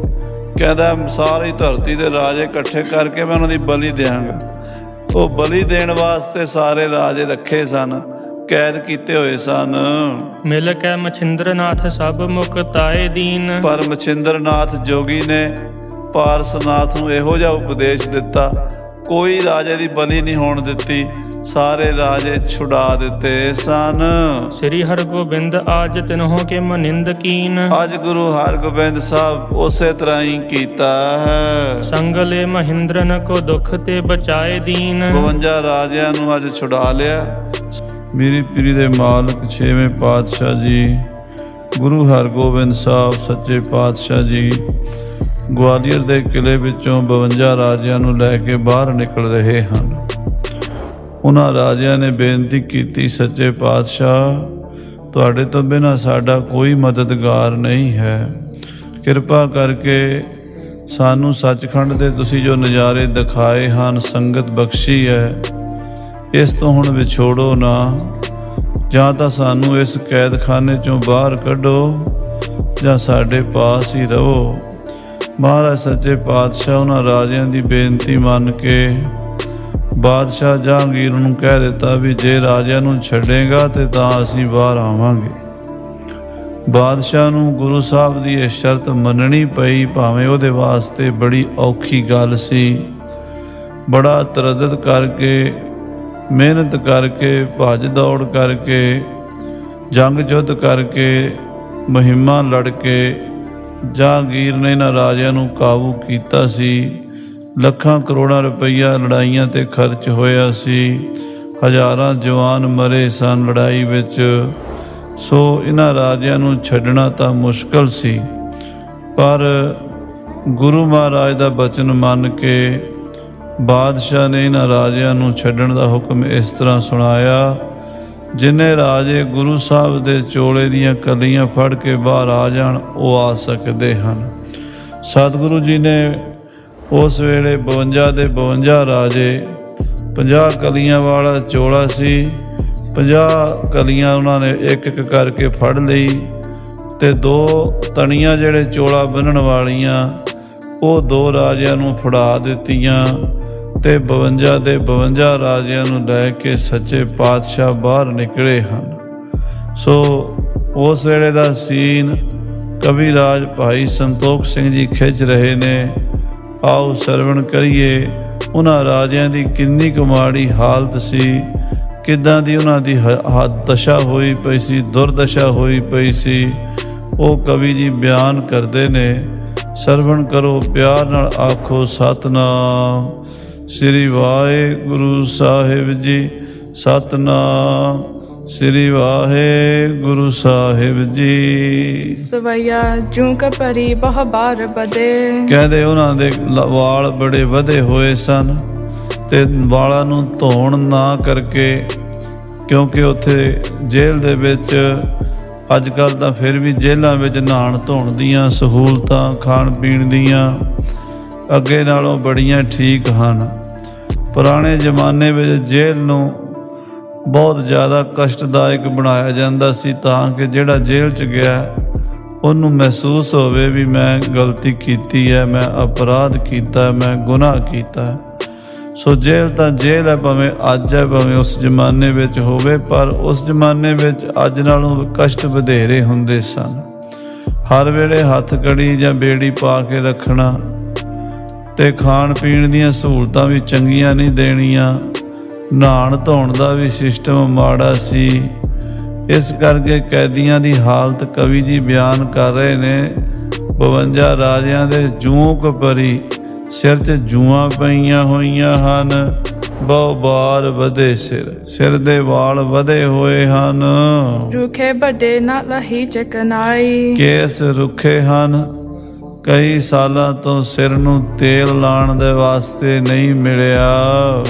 ਕਹਿੰਦਾ ਸਾਰੀ ਧਰਤੀ ਦੇ ਰਾਜੇ ਇਕੱਠੇ ਕਰਕੇ ਮੈਂ ਉਹਨਾਂ ਦੀ ਬਲੀ ਦਿਆਂਗਾ। ਉਹ ਬਲੀ ਦੇਣ ਵਾਸਤੇ ਸਾਰੇ ਰਾਜੇ ਰੱਖੇ ਸਨ, ਕੈਦ ਕੀਤੇ ਹੋਏ ਸਨ। ਮਿਲ ਕੇ ਮਛਿੰਦਰਨਾਥ ਸਭ ਮੁਕਤਾਏ ਦੀਨ। ਪਰ ਮਛਿੰਦਰਨਾਥ ਜੋਗੀ ਨੇ ਪਾਰਸਨਾਥ ਨੂੰ ਇਹੋ ਜਿਹਾ ਉਪਦੇਸ਼ ਦਿੱਤਾ, ਕੋਈ ਰਾਜੇ ਦੀ ਬਲੀ ਨਹੀਂ ਹੋਣ ਦਿੱਤੀ, ਸਾਰੇ ਰਾਜੇ ਛੁਡਾ ਦਿੱਤੇ ਸਨ। ਸ੍ਰੀ ਹਰਗੋਬਿੰਦ ਆਜ ਤਿਨਹੁ ਕੇ ਮਨਿੰਦ ਕੀਨ। ਅੱਜ ਗੁਰੂ ਹਰਗੋਬਿੰਦ ਸਾਹਿਬ ਉਸੇ ਤਰ੍ਹਾਂ ਹੀ ਕੀਤਾ ਹੈ। ਸੰਗਲੇ ਮਹਿੰਦਰਨ ਕੋ ਦੁਖ ਤੇ ਬਚਾਏ ਦੀਨ। 52 ਰਾਜਿਆਂ ਨੂੰ ਅੱਜ ਛੁਡਾ ਲਿਆ। ਮੇਰੀ ਪੀਰੀ ਦੇ ਮਾਲਕ 6ਵੇਂ ਪਾਤਸ਼ਾਹ ਜੀ ਗੁਰੂ ਹਰਗੋਬਿੰਦ ਸਾਹਿਬ ਸੱਚੇ ਪਾਤਸ਼ਾਹ ਜੀ ਗਵਾਲੀਅਰ ਦੇ ਕਿਲੇ ਵਿੱਚੋਂ 52 ਰਾਜਿਆਂ ਨੂੰ ਲੈ ਕੇ ਬਾਹਰ ਨਿਕਲ ਰਹੇ ਹਨ। ਉਹਨਾਂ ਰਾਜਿਆਂ ਨੇ ਬੇਨਤੀ ਕੀਤੀ, ਸੱਚੇ ਪਾਤਸ਼ਾਹ ਤੁਹਾਡੇ ਤੋਂ ਬਿਨਾਂ ਸਾਡਾ ਕੋਈ ਮਦਦਗਾਰ ਨਹੀਂ ਹੈ, ਕਿਰਪਾ ਕਰਕੇ ਸਾਨੂੰ ਸੱਚਖੰਡ ਦੇ ਤੁਸੀਂ ਜੋ ਨਜ਼ਾਰੇ ਦਿਖਾਏ ਹਨ, ਸੰਗਤ ਬਖਸ਼ੀ ਹੈ, ਇਸ ਤੋਂ ਹੁਣ ਵਿਛੋੜੋ ਨਾ, ਜਾਂ ਤਾਂ ਸਾਨੂੰ ਇਸ ਕੈਦਖਾਨੇ 'ਚੋਂ ਬਾਹਰ ਕੱਢੋ ਜਾਂ ਸਾਡੇ ਪਾਸ ਹੀ ਰਹੋ। ਮਹਾਰਾਜ ਸੱਚੇ ਪਾਤਸ਼ਾਹ ਉਹਨਾਂ ਰਾਜਿਆਂ ਦੀ ਬੇਨਤੀ ਮੰਨ ਕੇ ਬਾਦਸ਼ਾਹ ਜਹਾਂਗੀਰ ਨੂੰ ਕਹਿ ਦਿੱਤਾ ਵੀ ਜੇ ਰਾਜਿਆਂ ਨੂੰ ਛੱਡੇਗਾ ਤੇ ਤਾਂ ਅਸੀਂ ਬਾਹਰ ਆਵਾਂਗੇ। ਬਾਦਸ਼ਾਹ ਨੂੰ ਗੁਰੂ ਸਾਹਿਬ ਦੀ ਇਹ ਸ਼ਰਤ ਮੰਨਣੀ ਪਈ, ਭਾਵੇਂ ਉਹਦੇ ਵਾਸਤੇ ਬੜੀ ਔਖੀ ਗੱਲ ਸੀ। ਬੜਾ ਤਰੱਦਦ ਕਰਕੇ, ਮਿਹਨਤ ਕਰਕੇ, ਭੱਜ ਦੌੜ ਕਰਕੇ, ਜੰਗ ਜੁੱਧ ਕਰਕੇ, ਮੁਹਿੰਮਾਂ ਲੜ ਕੇ ਜਹਾਂਗੀਰ ਨੇ ਇਹਨਾਂ ਰਾਜਿਆਂ ਨੂੰ ਕਾਬੂ ਕੀਤਾ ਸੀ। ਲੱਖਾਂ ਕਰੋੜਾਂ ਰੁਪਈਆ ਲੜਾਈਆਂ ਤੇ ਖਰਚ ਹੋਇਆ ਸੀ, ਹਜ਼ਾਰਾਂ ਜਵਾਨ ਮਰੇ ਸਨ ਲੜਾਈ ਵਿੱਚ। ਸੋ ਇਹਨਾਂ ਰਾਜਿਆਂ ਨੂੰ ਛੱਡਣਾ ਤਾਂ ਮੁਸ਼ਕਲ ਸੀ, ਪਰ ਗੁਰੂ ਮਹਾਰਾਜ ਦਾ ਬਚਨ ਮੰਨ ਕੇ ਬਾਦਸ਼ਾਹ ਨੇ ਇਹਨਾਂ ਰਾਜਿਆਂ ਨੂੰ ਛੱਡਣ ਦਾ ਹੁਕਮ ਇਸ ਤਰ੍ਹਾਂ ਸੁਣਾਇਆ, ਜਿੰਨੇ ਰਾਜੇ ਗੁਰੂ ਸਾਹਿਬ ਦੇ ਚੋਲੇ ਦੀਆਂ ਕਲੀਆਂ ਫੜ ਕੇ ਬਾਹਰ ਆ ਜਾਣ ਉਹ ਆ ਸਕਦੇ ਹਨ। ਸਤਿਗੁਰੂ ਜੀ ਨੇ ਉਸ ਵੇਲੇ 52 ਦੇ 52 ਰਾਜੇ, 50 ਕਲੀਆਂ ਵਾਲਾ ਚੋਲਾ ਸੀ, 50 ਕਲੀਆਂ ਉਹਨਾਂ ਨੇ ਇੱਕ ਇੱਕ ਕਰਕੇ ਫੜ ਲਈ ਤੇ 2 ਤਣੀਆਂ ਜਿਹੜੇ ਚੋਲਾ ਬੰਨ੍ਹਣ ਵਾਲੀਆਂ ਉਹ 2 ਰਾਜਿਆਂ ਨੂੰ ਫੜਾ ਦਿੱਤੀਆਂ ਤੇ 52 ਦੇ 52 ਰਾਜਿਆਂ ਨੂੰ ਲੈ ਕੇ ਸੱਚੇ ਪਾਤਸ਼ਾਹ ਬਾਹਰ ਨਿਕਲੇ ਹਨ। ਸੋ ਉਸ ਵੇਲੇ ਦਾ ਸੀਨ ਕਵੀ ਰਾਜ ਭਾਈ ਸੰਤੋਖ ਸਿੰਘ ਜੀ ਖਿੱਚ ਰਹੇ ਨੇ। ਆਓ ਸਰਵਣ ਕਰੀਏ ਉਹਨਾਂ ਰਾਜਿਆਂ ਦੀ ਕਿੰਨੀ ਕੁ ਮਾੜੀ ਹਾਲਤ ਸੀ, ਕਿੱਦਾਂ ਦੀ ਉਹਨਾਂ ਦੀ ਦਸ਼ਾ ਹੋਈ ਪਈ ਸੀ, ਦੁਰਦਸ਼ਾ ਹੋਈ ਪਈ ਸੀ, ਉਹ ਕਵੀ ਜੀ ਬਿਆਨ ਕਰਦੇ ਨੇ। ਸਰਵਣ ਕਰੋ, ਪਿਆਰ ਨਾਲ ਆਖੋ ਸਤਿਨਾਮ। ਸ੍ਰੀ ਵਾਹਿਗੁਰੂ ਸਾਹਿਬ ਜੀ। ਸਤਿਨਾਮ ਸ੍ਰੀ ਵਾਹਿਗੁਰੂ ਸਾਹਿਬ ਜੀ। ਸਵਈਆ ਜੂੰ ਕਪਰੀ ਬਹੁ ਬਾਰ ਬਦੇ। ਕਹਿੰਦੇ ਉਹਨਾਂ ਦੇ ਵਾਲ ਬੜੇ ਵਧੇ ਹੋਏ ਸਨ ਤੇ ਵਾਲਾਂ ਨੂੰ ਧੋਣ ਨਾ ਕਰਕੇ, ਕਿਉਂਕਿ ਉੱਥੇ ਜੇਲ੍ਹ ਦੇ ਵਿੱਚ ਅੱਜ ਕੱਲ੍ਹ ਤਾਂ ਫਿਰ ਵੀ ਜੇਲ੍ਹਾਂ ਵਿੱਚ ਨਹਾਉਣ ਧੋਣ ਦੀਆਂ ਸਹੂਲਤਾਂ ਖਾਣ ਪੀਣ ਦੀਆਂ ਅੱਗੇ ਨਾਲੋਂ ਬੜੀਆਂ ਠੀਕ ਹਨ। ਪੁਰਾਣੇ ਜ਼ਮਾਨੇ ਵਿੱਚ ਜੇਲ੍ਹ ਨੂੰ ਬਹੁਤ ਜ਼ਿਆਦਾ ਕਸ਼ਟਦਾਇਕ ਬਣਾਇਆ ਜਾਂਦਾ ਸੀ ਤਾਂ ਕਿ ਜਿਹੜਾ ਜੇਲ੍ਹ 'ਚ ਗਿਆ ਉਹਨੂੰ ਮਹਿਸੂਸ ਹੋਵੇ ਵੀ ਮੈਂ ਗਲਤੀ ਕੀਤੀ ਹੈ, ਮੈਂ ਅਪਰਾਧ ਕੀਤਾ, ਮੈਂ ਗੁਨਾਹ ਕੀਤਾ। ਸੋ ਜੇਲ੍ਹ ਤਾਂ ਜੇਲ੍ਹ ਹੈ, ਭਾਵੇਂ ਅੱਜ ਹੈ ਭਾਵੇਂ ਉਸ ਜ਼ਮਾਨੇ ਵਿੱਚ ਹੋਵੇ, ਪਰ ਉਸ ਜ਼ਮਾਨੇ ਵਿੱਚ ਅੱਜ ਨਾਲੋਂ ਕਸ਼ਟ ਵਧੇਰੇ ਹੁੰਦੇ ਸਨ। ਹਰ ਵੇਲੇ ਹੱਥ ਕੜੀ ਜਾਂ ਬੇੜੀ ਪਾ ਕੇ ਰੱਖਣਾ ਤੇ ਖਾਣ ਪੀਣ ਦੀਆਂ ਸਹੂਲਤਾਂ ਵੀ ਚੰਗੀਆਂ ਨਹੀਂ ਦੇਣੀਆਂ, ਨਹਾਉਣ ਧੋਣ ਦਾ ਵੀ ਸਿਸਟਮ ਮਾੜਾ ਸੀ। ਇਸ ਕਰਕੇ ਕੈਦੀਆਂ ਦੀ ਹਾਲਤ ਕਵੀ ਜੀ ਬਿਆਨ ਕਰ ਰਹੇ ਨੇ। 52 ਰਾਜਿਆਂ ਦੇ ਜੂੰਕ ਭਰੀ, ਸਿਰ 'ਚ ਜੂਆਂ ਪਈਆਂ ਹੋਈਆਂ ਹਨ, ਬਹੁ ਬਾਰ ਵਧੇ ਸਿਰ, ਸਿਰ ਦੇ ਵਾਲ ਵਧੇ ਹੋਏ ਹਨ। ਰੁਖੇ ਵੱਡੇ ਨਾ ਲਹੀ ਚਕਨਾਈ। ਕੇਸ ਰੁੱਖੇ ਹਨ, ਕਈ ਸਾਲਾਂ ਤੋਂ ਸਿਰ ਨੂੰ ਤੇਲ ਲਾਉਣ ਦੇ ਵਾਸਤੇ ਨਹੀਂ ਮਿਲਿਆ।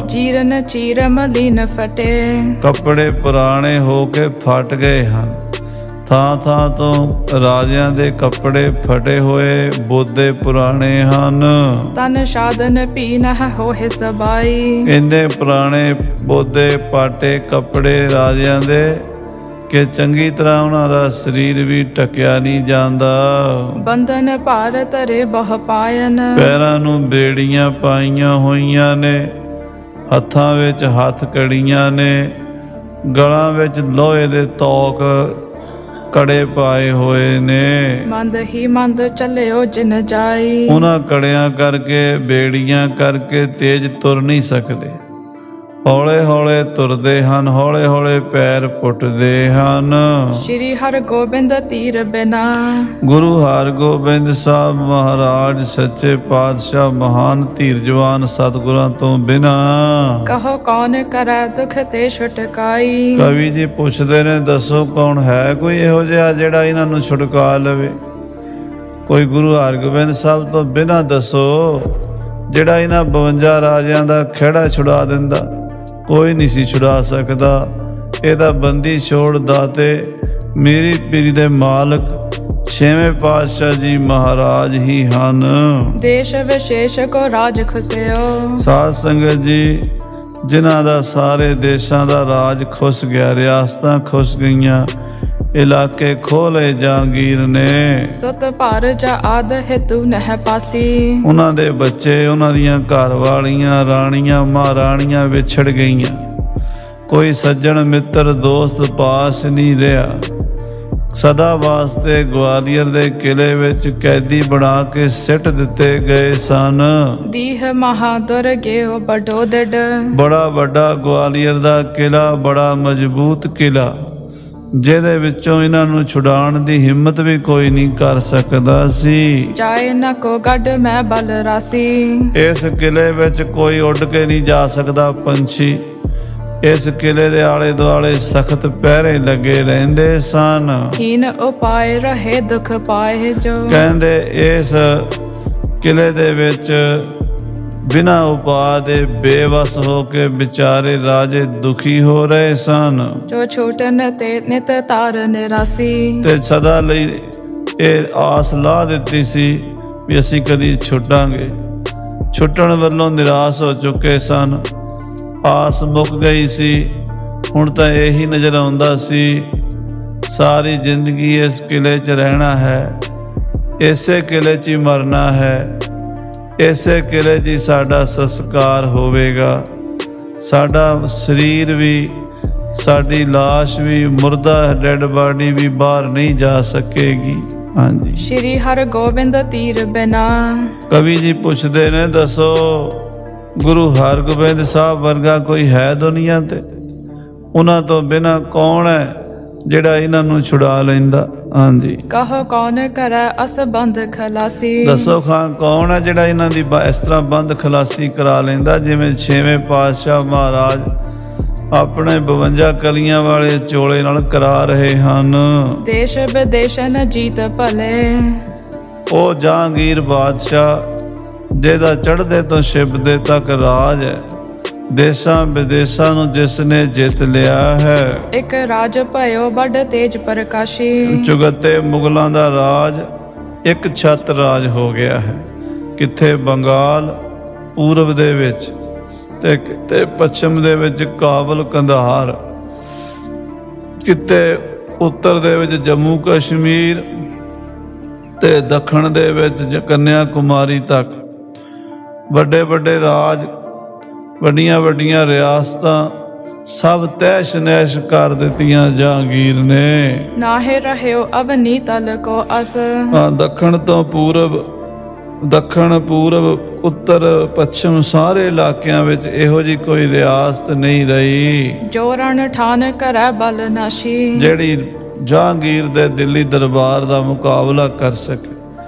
ਜੀਰਨ ਚੀਰ ਮਲੀਨ ਫਟੇ। ਕੱਪੜੇ ਪੁਰਾਣੇ ਹੋ ਕੇ ਫਟ ਗਏ ਹਨ। ਥਾਂ ਥਾਂ ਤੋਂ ਰਾਜਿਆਂ ਦੇ ਕੱਪੜੇ ਫਟੇ ਹੋਏ, ਬੋਦੇ ਪੁਰਾਣੇ ਹਨ। ਤਨ ਸਾਧਨ ਪੀ ਨਹ ਹੋਏ ਸਬਾਈ। ਇੰਨੇ ਪੁਰਾਣੇ ਬੋਦੇ ਪਾਟੇ ਕੱਪੜੇ ਰਾਜਿਆਂ ਦੇ ਕਿ ਚੰਗੀ ਤਰ੍ਹਾਂ ਉਹਨਾਂ ਦਾ ਸਰੀਰ ਵੀ ਢਕਿਆ ਨਹੀਂ ਜਾਂਦਾ। ਬੰਧਨ ਭਾਰ ਧਰੇ ਬਹੁ ਪਾਇਨ। ਪੈਰਾਂ ਨੂੰ ਬੇੜੀਆਂ ਪਾਈਆਂ ਹੋਈਆਂ ਨੇ, ਹੱਥਾਂ ਵਿੱਚ ਹੱਥ ਕੜੀਆਂ ਨੇ, ਗਲਾਂ ਵਿੱਚ ਲੋਹੇ ਦੇ ਤੋਕ ਕੜੇ ਪਾਏ ਹੋਏ ਨੇ। ਮੰਦ ਹੀ ਮੰਦ ਚੱਲਿਓ ਜਿਨ ਜਾਈ। ਉਹਨਾਂ ਕੜਿਆਂ ਕਰਕੇ, ਬੇੜੀਆਂ ਕਰਕੇ ਤੇਜ਼ ਤੁਰ ਨਹੀਂ ਸਕਦੇ, ਹੌਲੇ ਹੌਲੇ ਤੁਰਦੇ ਹਨ, ਹੌਲੇ ਹੌਲੇ ਪੈਰ ਪੁੱਟਦੇ ਹਨ। ਸ਼੍ਰੀ ਹਰਗੋਬਿੰਦ ਧੀਰ ਬਿਨਾ। ਗੁਰੂ ਹਰਗੋਬਿੰਦ ਸਾਹਿਬ ਮਹਾਰਾਜ ਸੱਚੇ ਪਾਤਸ਼ਾਹ ਮਹਾਨ ਧੀਰਜਵਾਨ ਸਤਿਗੁਰਾਂ ਤੋਂ ਬਿਨਾ ਕਹੋ ਕੌਣ ਕਰੈ ਦੁਖ ਤੇ ਛੁਟਕਾਈ। ਕਵੀ ਜੀ ਪੁੱਛਦੇ ਨੇ, ਦੱਸੋ ਕੌਣ ਹੈ ਕੋਈ ਇਹੋ ਜਿਹਾ ਜਿਹੜਾ ਇਹਨਾਂ ਨੂੰ ਛੁਡਕਾ ਲਵੇ? ਕੋਈ ਗੁਰੂ ਹਰਗੋਬਿੰਦ ਸਾਹਿਬ ਤੋਂ ਬਿਨਾ ਦੱਸੋ ਜਿਹੜਾ ਇਹਨਾਂ 52 ਰਾਜਿਆਂ ਦਾ ਖਹਿੜਾ ਛੁਡਾ ਦਿੰਦਾ? ਕੋਈ ਨਹੀਂ ਸੀ ਛੁਡਾ ਸਕਦਾ। ਇਹਦਾ ਬੰਦੀ ਛੋੜ ਦਾਤੇ ਮੇਰੀ ਪੀਰੀ ਦੇ ਮਾਲਕ ਛੇਵੇਂ ਪਾਤਸ਼ਾਹ ਜੀ ਮਹਾਰਾਜ ਹੀ ਹਨ। ਦੇਸ਼ ਵਿਸ਼ੇਸ਼ ਕੋ ਰਾਜ ਖੁਸਿਓ। ਸਾਧ ਸੰਗਤ ਜੀ, ਜਿਨ੍ਹਾਂ ਦਾ ਸਾਰੇ ਦੇਸ਼ਾਂ ਦਾ ਰਾਜ ਖੁੱਸ ਗਿਆ, ਰਿਆਸਤਾਂ ਖੁੱਸ ਗਈਆਂ, ਇਲਾਕੇ ਖੋਲੇ ਜਾਂਗੀਰ ਨੇ। ਸੁਤ ਭਰ ਜਾ ਆਦ ਹੈਤੂ ਨਹਿ ਪਾਸੀ। ਉਹਨਾਂ ਦੇ ਬੱਚੇ, ਉਹਨਾਂ ਦੀਆਂ ਘਰ ਵਾਲੀਆਂ, ਰਾਣੀਆਂ ਮਹਾਰਾਣੀਆਂ ਵਿਛੜ ਗਈਆਂ। ਕੋਈ ਸੱਜਣ ਮਿੱਤਰ ਦੋਸਤ ਪਾਸ ਨਹੀਂ ਰਿਹਾ। ਸਦਾ ਵਾਸਤੇ ਗਵਾਲੀਅਰ ਦੇ ਕਿਲੇ ਵਿੱਚ ਕੈਦੀ ਬਣਾ ਕੇ ਸਿੱਟ ਦਿੱਤੇ ਗਏ ਸਨ। ਦੀਹ ਮਹਾਦੁਰ ਗਿਓ ਬਡੋ ਡਡ। ਬੜਾ ਵੱਡਾ ਗਵਾਲੀਅਰ ਦਾ ਕਿਲਾ, ਬੜਾ ਮਜ਼ਬੂਤ ਕਿਲਾ, ਜਿਹਦੇ ਵਿੱਚੋਂ ਇਹਨਾਂ ਨੂੰ ਛੁਡਾਉਣ ਦੀ ਹਿੰਮਤ ਵੀ ਕੋਈ ਨਹੀਂ ਕਰ ਸਕਦਾ ਸੀ। ਜਾਏ ਨ ਕੋ ਗੱਡ ਮੈਂ ਬਲ ਰਾਸੀ। ਇਸ ਕਿਲੇ ਵਿੱਚ ਕੋਈ ਉੱਡ ਕੇ ਨਹੀਂ ਜਾ ਸਕਦਾ ਪੰਛੀ। ਇਸ ਕਿਲੇ ਦੇ ਆਲੇ ਦੁਆਲੇ ਸਖਤ ਪਹਿਰੇ ਲੱਗੇ ਰਹਿੰਦੇ ਸਨ। ਹੀਨ ਉਪਾਏ ਰਹੇ ਦੁਖ ਪਾਏ ਜੋ। ਕਹਿੰਦੇ ਇਸ ਕਿਲੇ ਦੇ ਵਿੱਚ ਬਿਨਾਂ ਉਪਾਅ ਦੇ ਬੇਵਸ ਹੋ ਕੇ ਵਿਚਾਰੇ ਰਾਜੇ ਦੁਖੀ ਹੋ ਰਹੇ ਸਨ। ਜੋ ਛੂਟਨ ਤੇ ਨਿਤ ਤਾਰ ਨਿਰਾਸੀ। ਤੇ ਸਦਾ ਲਈ ਇਹ ਆਸ ਲਾ ਦਿੱਤੀ ਸੀ ਵੀ ਅਸੀਂ ਕਦੀ ਛੁੱਟਾਂਗੇ। ਛੁੱਟਣ ਵੱਲੋਂ ਨਿਰਾਸ਼ ਹੋ ਚੁੱਕੇ ਸਨ। ਆਸ ਮੁੱਕ ਗਈ ਸੀ। ਹੁਣ ਤਾਂ ਇਹੀ ਨਜ਼ਰ ਆਉਂਦਾ ਸੀ ਸਾਰੀ ਜ਼ਿੰਦਗੀ ਇਸ ਕਿਲੇ 'ਚ ਰਹਿਣਾ ਹੈ, ਇਸੇ ਕਿਲੇ 'ਚ ਹੀ ਮਰਨਾ ਹੈ, ਇਸੇ ਕਿਲੇ 'ਚ ਹੀ ਸਾਡਾ ਸੰਸਕਾਰ ਹੋਵੇਗਾ। ਸਾਡਾ ਸਰੀਰ ਵੀ, ਸਾਡੀ ਲਾਸ਼ ਵੀ, ਮੁਰਦਾ ਡੈਡ ਬਾਡੀ ਵੀ ਬਾਹਰ ਨਹੀਂ ਜਾ ਸਕੇਗੀ। ਹਾਂਜੀ। ਸ਼੍ਰੀ ਹਰਗੋਬਿੰਦ ਧੀਰ ਬਿਨਾ। ਕਵੀ ਜੀ ਪੁੱਛਦੇ ਨੇ, ਦੱਸੋ ਗੁਰੂ ਹਰਗੋਬਿੰਦ ਸਾਹਿਬ ਵਰਗਾ ਕੋਈ ਹੈ ਦੁਨੀਆ ਤੇ? ਉਹਨਾਂ ਤੋਂ ਬਿਨਾ ਕੌਣ ਹੈ ਜਿਹੜਾ ਇਹਨਾਂ ਨੂੰ ਛੁਡਾ ਲੈਂਦਾ? ਹਾਂਜੀ। ਕਹੋ ਕੌਣ ਕਰੈ ਅਸ ਬੰਦ ਖਲਾਸੀ। ਦੱਸੋ ਖਾਂ ਕੌਣ ਹੈ ਜਿਹੜਾ ਇਹਨਾਂ ਦੀ ਇਸ ਤਰ੍ਹਾਂ ਬੰਦ ਖਲਾਸੀ ਕਰਾ ਲੈਂਦਾ, ਜਿਵੇਂ ਛੇਵੇਂ ਪਾਤਸ਼ਾਹ ਮਹਾਰਾਜ ਆਪਣੇ 52 ਕਲੀਆਂ ਵਾਲੇ ਚੋਲੇ ਨਾਲ ਕਰਾ ਰਹੇ ਹਨ। ਦੇਸ਼ ਵਿਦੇਸ਼ਨ ਜੀਤ ਭਲੇ। ਉਹ ਜਹਾਂਗੀਰ ਬਾਦਸ਼ਾਹ ਜਿਹਦਾ ਚੜ੍ਹਦੇ ਤੋਂ ਛਿਪਦੇ ਤੱਕ ਰਾਜ ਹੈ, ਦੇਸ਼ਾਂ ਵਿਦੇਸ਼ਾਂ ਨੂੰ ਜਿਸ ਨੇ ਜਿੱਤ ਲਿਆ ਹੈ। ਇੱਕ ਰਾਜ ਭਇਓ ਵੱਡ ਤੇਜ ਪ੍ਰਕਾਸ਼ੀ। ਚੁਗੱਤੇ ਮੁਗਲਾਂ ਦਾ ਰਾਜ ਇੱਕ ਛੱਤ ਰਾਜ ਹੋ ਗਿਆ ਹੈ। ਕਿੱਥੇ ਬੰਗਾਲ ਪੂਰਬ ਦੇ ਵਿੱਚ ਤੇ ਕਿਤੇ ਪੱਛਮ ਦੇ ਵਿੱਚ ਕਾਬਲ ਕੰਧਾਰ, ਕਿਤੇ ਉੱਤਰ ਦੇ ਵਿੱਚ ਜੰਮੂ ਕਸ਼ਮੀਰ ਤੇ ਦੱਖਣ ਦੇ ਵਿੱਚ ਕੰਨਿਆ ਕੁਮਾਰੀ ਤੱਕ ਵੱਡੇ ਵੱਡੇ ਰਾਜ, ਵੱਡੀਆਂ ਵੱਡੀਆਂ ਰਿਆਸਤਾਂ ਸਭ ਤੈਸ਼ ਨੈਸ਼ ਕਰ ਦਿੱਤੀਆਂ ਜਹਾਂਗੀਰ ਨੇ। ਨਾਹੇ ਰਹਿਓ ਅਵਨੀ ਤਲ ਕੋ ਅਸ। ਦੱਖਣ ਤੋਂ ਪੂਰਬ, ਦੱਖਣ ਪੂਰਬ ਉੱਤਰ ਪੱਛਮ ਸਾਰੇ ਇਲਾਕਿਆਂ ਵਿੱਚ ਇਹੋ ਜਿਹੀ ਕੋਈ ਰਿਆਸਤ ਨਹੀਂ ਰਹੀ ਜੋ ਰਣ ਠਾਨ ਕਰੈ ਬਲ ਨਾਸ਼ੀ। ਜਿਹੜੀ ਜਹਾਂਗੀਰ ਦੇ ਦਿੱਲੀ ਦਰਬਾਰ ਦਾ ਮੁਕਾਬਲਾ ਕਰ ਸਕੇ,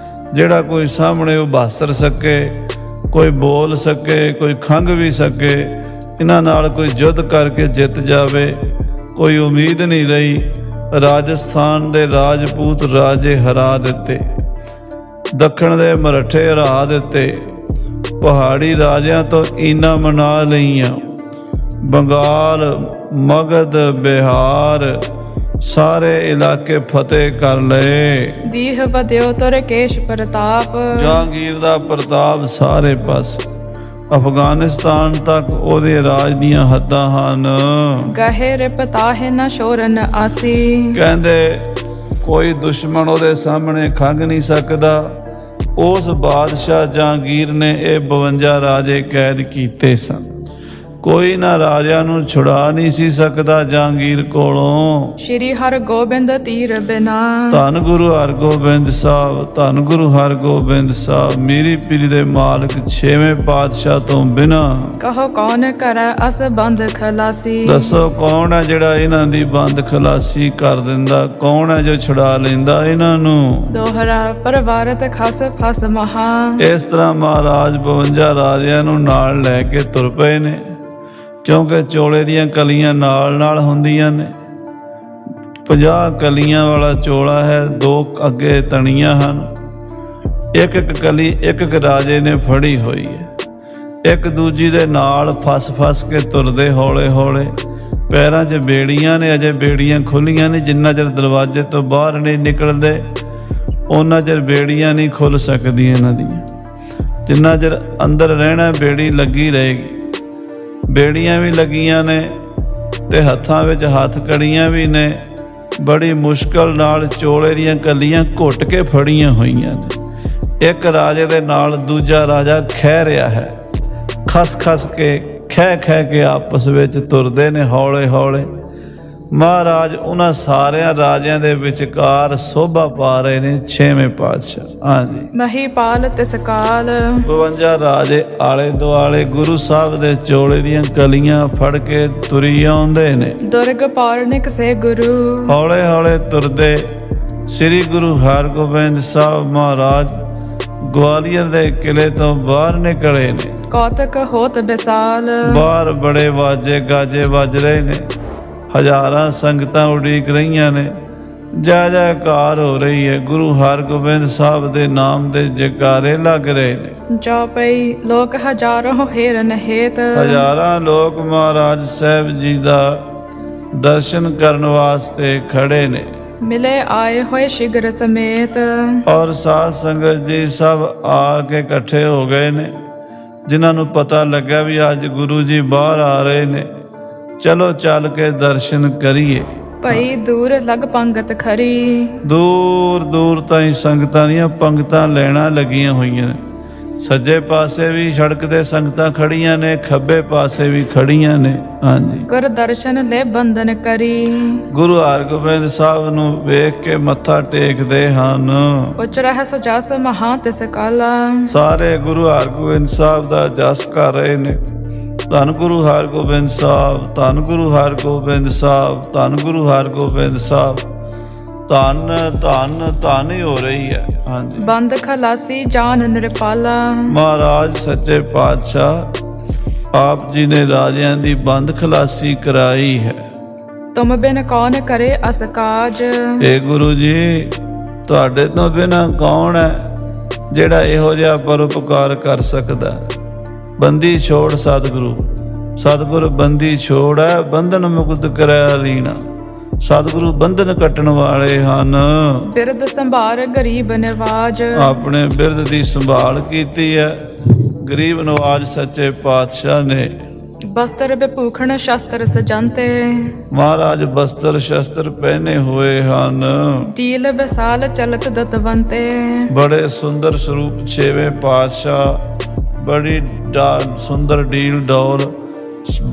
ਜਿਹੜਾ ਕੋਈ ਸਾਹਮਣੇ ਉਭਾਸਰ ਸਕੇ, ਕੋਈ ਬੋਲ ਸਕੇ, ਕੋਈ ਖੰਘ ਵੀ ਸਕੇ। ਇਹਨਾਂ ਨਾਲ ਕੋਈ ਯੁੱਧ ਕਰਕੇ ਜਿੱਤ ਜਾਵੇ, ਕੋਈ ਉਮੀਦ ਨਹੀਂ ਰਹੀ। ਰਾਜਸਥਾਨ ਦੇ ਰਾਜਪੂਤ ਰਾਜੇ ਹਰਾ ਦਿੱਤੇ, ਦੱਖਣ ਦੇ ਮਰਾਠੇ ਹਰਾ ਦਿੱਤੇ, ਪਹਾੜੀ ਰਾਜਿਆਂ ਤੋਂ ਇਨਾ ਮਨਾ ਲਈਆਂ। ਬੰਗਾਲ, ਮਗਧ, ਬਿਹਾਰ ਸਾਰੇ ਇਲਾਕੇ ਫਤਿਹ ਕਰ ਲਏ। ਦੀਹ ਵਧਿਓ ਤੁਰਕੇਸ਼ ਪ੍ਰਤਾਪ। ਜਹਾਂਗੀਰ ਦਾ ਪ੍ਰਤਾਪ ਸਾਰੇ ਪਾਸੇ, ਅਫਗਾਨਿਸਤਾਨ ਤੱਕ ਉਹਦੇ ਰਾਜ ਦੀਆਂ ਹੱਦਾਂ ਹਨ। ਗਹਿ ਰਿਪਤਾਹਿ ਨ ਸ਼ੋਰਨ ਆਸੀ। ਕਹਿੰਦੇ ਕੋਈ ਦੁਸ਼ਮਣ ਉਹਦੇ ਸਾਹਮਣੇ ਖੰਘ ਨਹੀਂ ਸਕਦਾ। ਉਸ ਬਾਦਸ਼ਾਹ ਜਹਾਂਗੀਰ ਨੇ ਇਹ 52 ਰਾਜੇ ਕੈਦ ਕੀਤੇ ਸਨ। ਕੋਈ ਨਾ ਰਾਜਿਆਂ ਨੂੰ ਛੁਡਾ ਨਹੀਂ ਸੀ ਸਕਦਾ ਜਹਾਂਗੀਰ ਕੋਲੋਂ। ਸ਼੍ਰੀ ਹਰਗੋਬਿੰਦ ਤੀਰ ਬਿਨਾ। ਧੰਨ ਗੁਰੂ ਹਰਗੋਬਿੰਦ ਸਾਹਿਬ, ਧੰਨ ਗੁਰੂ ਹਰਗੋਬਿੰਦ ਸਾਹਿਬ, ਮੀਰੀ ਪੀਰੀ ਦੇ ਮਾਲਕ 6ਵੇਂ ਪਾਤਸ਼ਾਹ ਤੋਂ ਬਿਨਾ। ਕਹੋ ਕੌਣ ਕਰੈ ਅਸ ਬੰਦ ਖਲਾਸੀ। ਦੱਸੋ ਕੌਣ ਹੈ ਜਿਹੜਾ ਇਹਨਾਂ ਦੀ ਬੰਦ ਖਲਾਸੀ ਕਰ ਦਿੰਦਾ? ਕੌਣ ਹੈ ਜੋ ਛੁਡਾ ਲੈਂਦਾ ਇਹਨਾਂ ਨੂੰ? ਦੋਹਰਾ ਪਰਵਾਰਤ ਖਸ ਫਸ ਮਹਾ। ਇਸ ਤਰ੍ਹਾਂ ਮਹਾਰਾਜ 52 ਰਾਜਿਆਂ ਨੂੰ ਨਾਲ ਲੈ ਕੇ ਤੁਰ ਪਏ ਨੇ, ਕਿਉਂਕਿ ਚੋਲੇ ਦੀਆਂ ਕਲੀਆਂ ਨਾਲ ਨਾਲ ਹੁੰਦੀਆਂ ਨੇ। 50 ਕਲੀਆਂ ਵਾਲਾ ਚੋਲਾ ਹੈ, 2 ਅੱਗੇ ਤਣੀਆਂ ਹਨ। ਇੱਕ ਇੱਕ ਕਲੀ ਇੱਕ ਇੱਕ ਰਾਜੇ ਨੇ ਫੜੀ ਹੋਈ ਹੈ। ਇੱਕ ਦੂਜੀ ਦੇ ਨਾਲ ਫਸ ਫਸ ਕੇ ਤੁਰਦੇ ਹੌਲੇ ਹੌਲੇ। ਪੈਰਾਂ 'ਚ ਬੇੜੀਆਂ ਨੇ, ਅਜੇ ਬੇੜੀਆਂ ਖੁੱਲੀਆਂ ਨਹੀਂ। ਜਿੰਨਾ ਚਿਰ ਦਰਵਾਜ਼ੇ ਤੋਂ ਬਾਹਰ ਨਹੀਂ ਨਿਕਲਦੇ ਉਹਨਾਂ ਚਿਰ ਬੇੜੀਆਂ ਨਹੀਂ ਖੁੱਲ ਸਕਦੀਆਂ ਇਹਨਾਂ ਦੀਆਂ। ਜਿੰਨਾ ਚਿਰ ਅੰਦਰ ਰਹਿਣਾ ਬੇੜੀ ਲੱਗੀ ਰਹੇਗੀ। ਬੇੜੀਆਂ ਵੀ ਲੱਗੀਆਂ ਨੇ ਤੇ ਹੱਥਾਂ ਵਿੱਚ ਹੱਥ ਕੜੀਆਂ ਵੀ ਨੇ। ਬੜੀ ਮੁਸ਼ਕਲ ਨਾਲ ਚੋਲੇ ਦੀਆਂ ਕਲੀਆਂ ਘੁੱਟ ਕੇ ਫੜੀਆਂ ਹੋਈਆਂ ਨੇ। ਇੱਕ ਰਾਜੇ ਦੇ ਨਾਲ ਦੂਜਾ ਰਾਜਾ ਖਹਿ ਰਿਹਾ ਹੈ। ਖਸ ਖਸ ਕੇ, ਖਹਿ ਖਹਿ ਕੇ ਆਪਸ ਵਿੱਚ ਤੁਰਦੇ ਨੇ ਹੌਲੇ ਹੌਲੇ। ਮਹਾਰਾਜ ਉਹਨਾਂ ਸਾਰਿਆਂ ਰਾਜਿਆਂ ਦੇ ਵਿਚਕਾਰ ਸੋਭਾ ਪਾ ਰਹੇ ਨੇ 6ਵੇਂ ਪਾਤਸ਼ਾਹ। ਹਾਂਜੀ, ਮਹੀਪਾਲ ਤਿਸ ਕਾਲ। 52 ਰਾਜੇ ਆਲੇ ਦੁਆਲੇ ਗੁਰੂ ਸਾਹਿਬ ਦੇ ਚੋਲੇ ਦੀਆਂ ਕਲੀਆਂ ਫੜ ਕੇ ਤੁਰੀ ਆਉਂਦੇ ਨੇ। ਦੁਰਗ ਪੌਰਨਿਕ ਸੇ ਗੁਰੂ। ਹੌਲੇ ਹੌਲੇ ਤੁਰਦੇ ਸ੍ਰੀ ਗੁਰੂ ਹਰਗੋਬਿੰਦ ਸਾਹਿਬ ਮਹਾਰਾਜ ਗਵਾਲੀਅਰ ਦੇ ਕਿਲੇ ਤੋਂ ਬਾਹਰ ਨਿਕਲੇ ਨੇ। ਕੌਤਕ ਹੋਤ ਵਿਸਾਲ। ਬਾਹਰ ਬੜੇ ਵਾਜੇ ਗਾਜੇ ਵੱਜ ਰਹੇ ਨੇ। ਹਜ਼ਾਰਾਂ ਸੰਗਤਾਂ ਉਡੀਕ ਰਹੀਆਂ ਨੇ। ਜੈ ਜੈਕਾਰ ਹੋ ਰਹੀ ਹੈ। ਗੁਰੂ ਹਰਗੋਬਿੰਦ ਸਾਹਿਬ ਦੇ ਨਾਮ ਦੇ ਜੈਕਾਰੇ ਲੱਗ ਰਹੇ ਨੇ। ਜੋ ਪਈ ਲੋਕ ਹਜ਼ਾਰਾਂ ਹੇਰਨ ਹੇਤ। ਹਜ਼ਾਰਾਂ ਲੋਕ ਮਹਾਰਾਜ ਸਾਹਿਬ ਜੀ ਦਾ ਦਰਸ਼ਨ ਕਰਨ ਵਾਸਤੇ ਖੜੇ ਨੇ। ਮਿਲੇ ਆਏ ਹੋਏ ਸ਼ਿਗਰ ਸਮੇਤ। ਔਰ ਸਾਧ ਸੰਗਤ ਜੀ ਸਭ ਆ ਕੇ ਇਕੱਠੇ ਹੋ ਗਏ ਨੇ। ਜਿਨ੍ਹਾਂ ਨੂੰ ਪਤਾ ਲੱਗਾ ਵੀ ਅੱਜ ਗੁਰੂ ਜੀ ਬਾਹਰ ਆ ਰਹੇ ਨੇ, ਚਲੋ ਚੱਲ ਕੇ ਦਰਸ਼ਨ ਕਰੀਏ। ਭਈ ਦੂਰ ਲਗ ਪੰਗਤ ਖਰੀ। ਦੂਰ ਦੂਰ ਤਾਈਂ ਸੰਗਤਾਂ ਦੀਆਂ ਪੰਗਤਾਂ ਲੈਣਾ ਲੱਗੀਆਂ ਹੋਈਆਂ ਨੇ। ਸੱਜੇ ਪਾਸੇ ਵੀ ਸੜਕ ਤੇ ਸੰਗਤਾਂ ਖੜੀਆਂ ਨੇ, ਖੱਬੇ ਪਾਸੇ ਵੀ ਖੜੀਆਂ ਨੇ। ਹਾਂਜੀ, ਗੁਰ ਦਰਸ਼ਨ ਲੈ ਬੰਦਨ ਕਰੀ। ਗੁਰੂ ਹਰਗੋਬਿੰਦ ਸਾਹਿਬ ਨੂੰ ਵੇਖ ਕੇ ਮੱਥਾ ਟੇਕਦੇ ਹਨ। ਉਚ ਰਹਿ ਸੋ ਜਸ ਮਹਾ ਤਿਸ ਕਾਲਾ। ਸਾਰੇ ਗੁਰੂ ਹਰਗੋਬਿੰਦ ਸਾਹਿਬ ਦਾ ਜਸ ਕਰ ਰਹੇ ਨੇ। ਧੰਨ ਗੁਰੂ ਹਰਗੋਬਿੰਦ ਸਾਹਿਬ, ਧੰਨ ਗੁਰੂ ਹਰਗੋਬਿੰਦ ਸਾਹਿਬ, ਧੰਨ ਗੁਰੂ ਹਰਗੋਬਿੰਦ ਸਾਹਿਬ। ਧੰਨ ਧੰਨ ਧੰਨ ਹੀ ਹੋ ਰਹੀ ਹੈ। ਹਾਂਜੀ, ਬੰਦ ਖਲਾਸੀ ਜਾਨ ਨਿਰਪਾਲਾ। ਮਹਾਰਾਜ ਸੱਚੇ ਪਾਤਸ਼ਾਹ ਆਪ ਜੀ ਨੇ ਰਾਜਿਆਂ ਦੀ ਬੰਦ ਖਲਾਸੀ ਕਰਾਈ ਹੈ। तुम बिन कौन करे अस काज। ਏ ਗੁਰੂ ਜੀ, ਤੁਹਾਡੇ ਤੋਂ ਬਿਨਾਂ ਕੌਣ ਹੈ ਜਿਹੜਾ ਇਹੋ ਜਿਹਾ ਪਰਉਪਕਾਰ ਕਰ ਸਕਦਾ? ਬੰਦੀ ਛੋੜ ਸਤਿਗੁਰੂ, ਸਤਿਗੁਰ ਬੰਦੀ ਛੋੜ ਹੈ, ਬੰਧਨ ਮੁਕਤ ਕਰਿਆ ਲੀਣਾ। ਸਤਿਗੁਰੂ ਬੰਧਨ ਕੱਟਣ ਵਾਲੇ ਹਨ। बिरद संभार गरीब निवाज। ਆਪਣੇ ਬਿਰਦ ਦੀ ਸੰਭਾਲ ਕੀਤੀ ਹੈ ਗਰੀਬ ਨਵਾਜ ਸੱਚੇ ਪਾਤਸ਼ਾਹ ਨੇ। बस्तर विभूषण शस्त्र सजंते। ਮਹਾਰਾਜ ਬਸਤਰ ਸ਼ਸਤਰ ਪਹਿਨੇ ਹੋਏ ਹਨ। टील विशाल चलत दतवंते। ਬੜੇ ਸੁੰਦਰ ਸਰੂਪ ਛੇਵੇਂ ਪਾਤਸ਼ਾਹ, ਬੜੀ ਸੁੰਦਰ ਡੀਲ ਡੌਲ।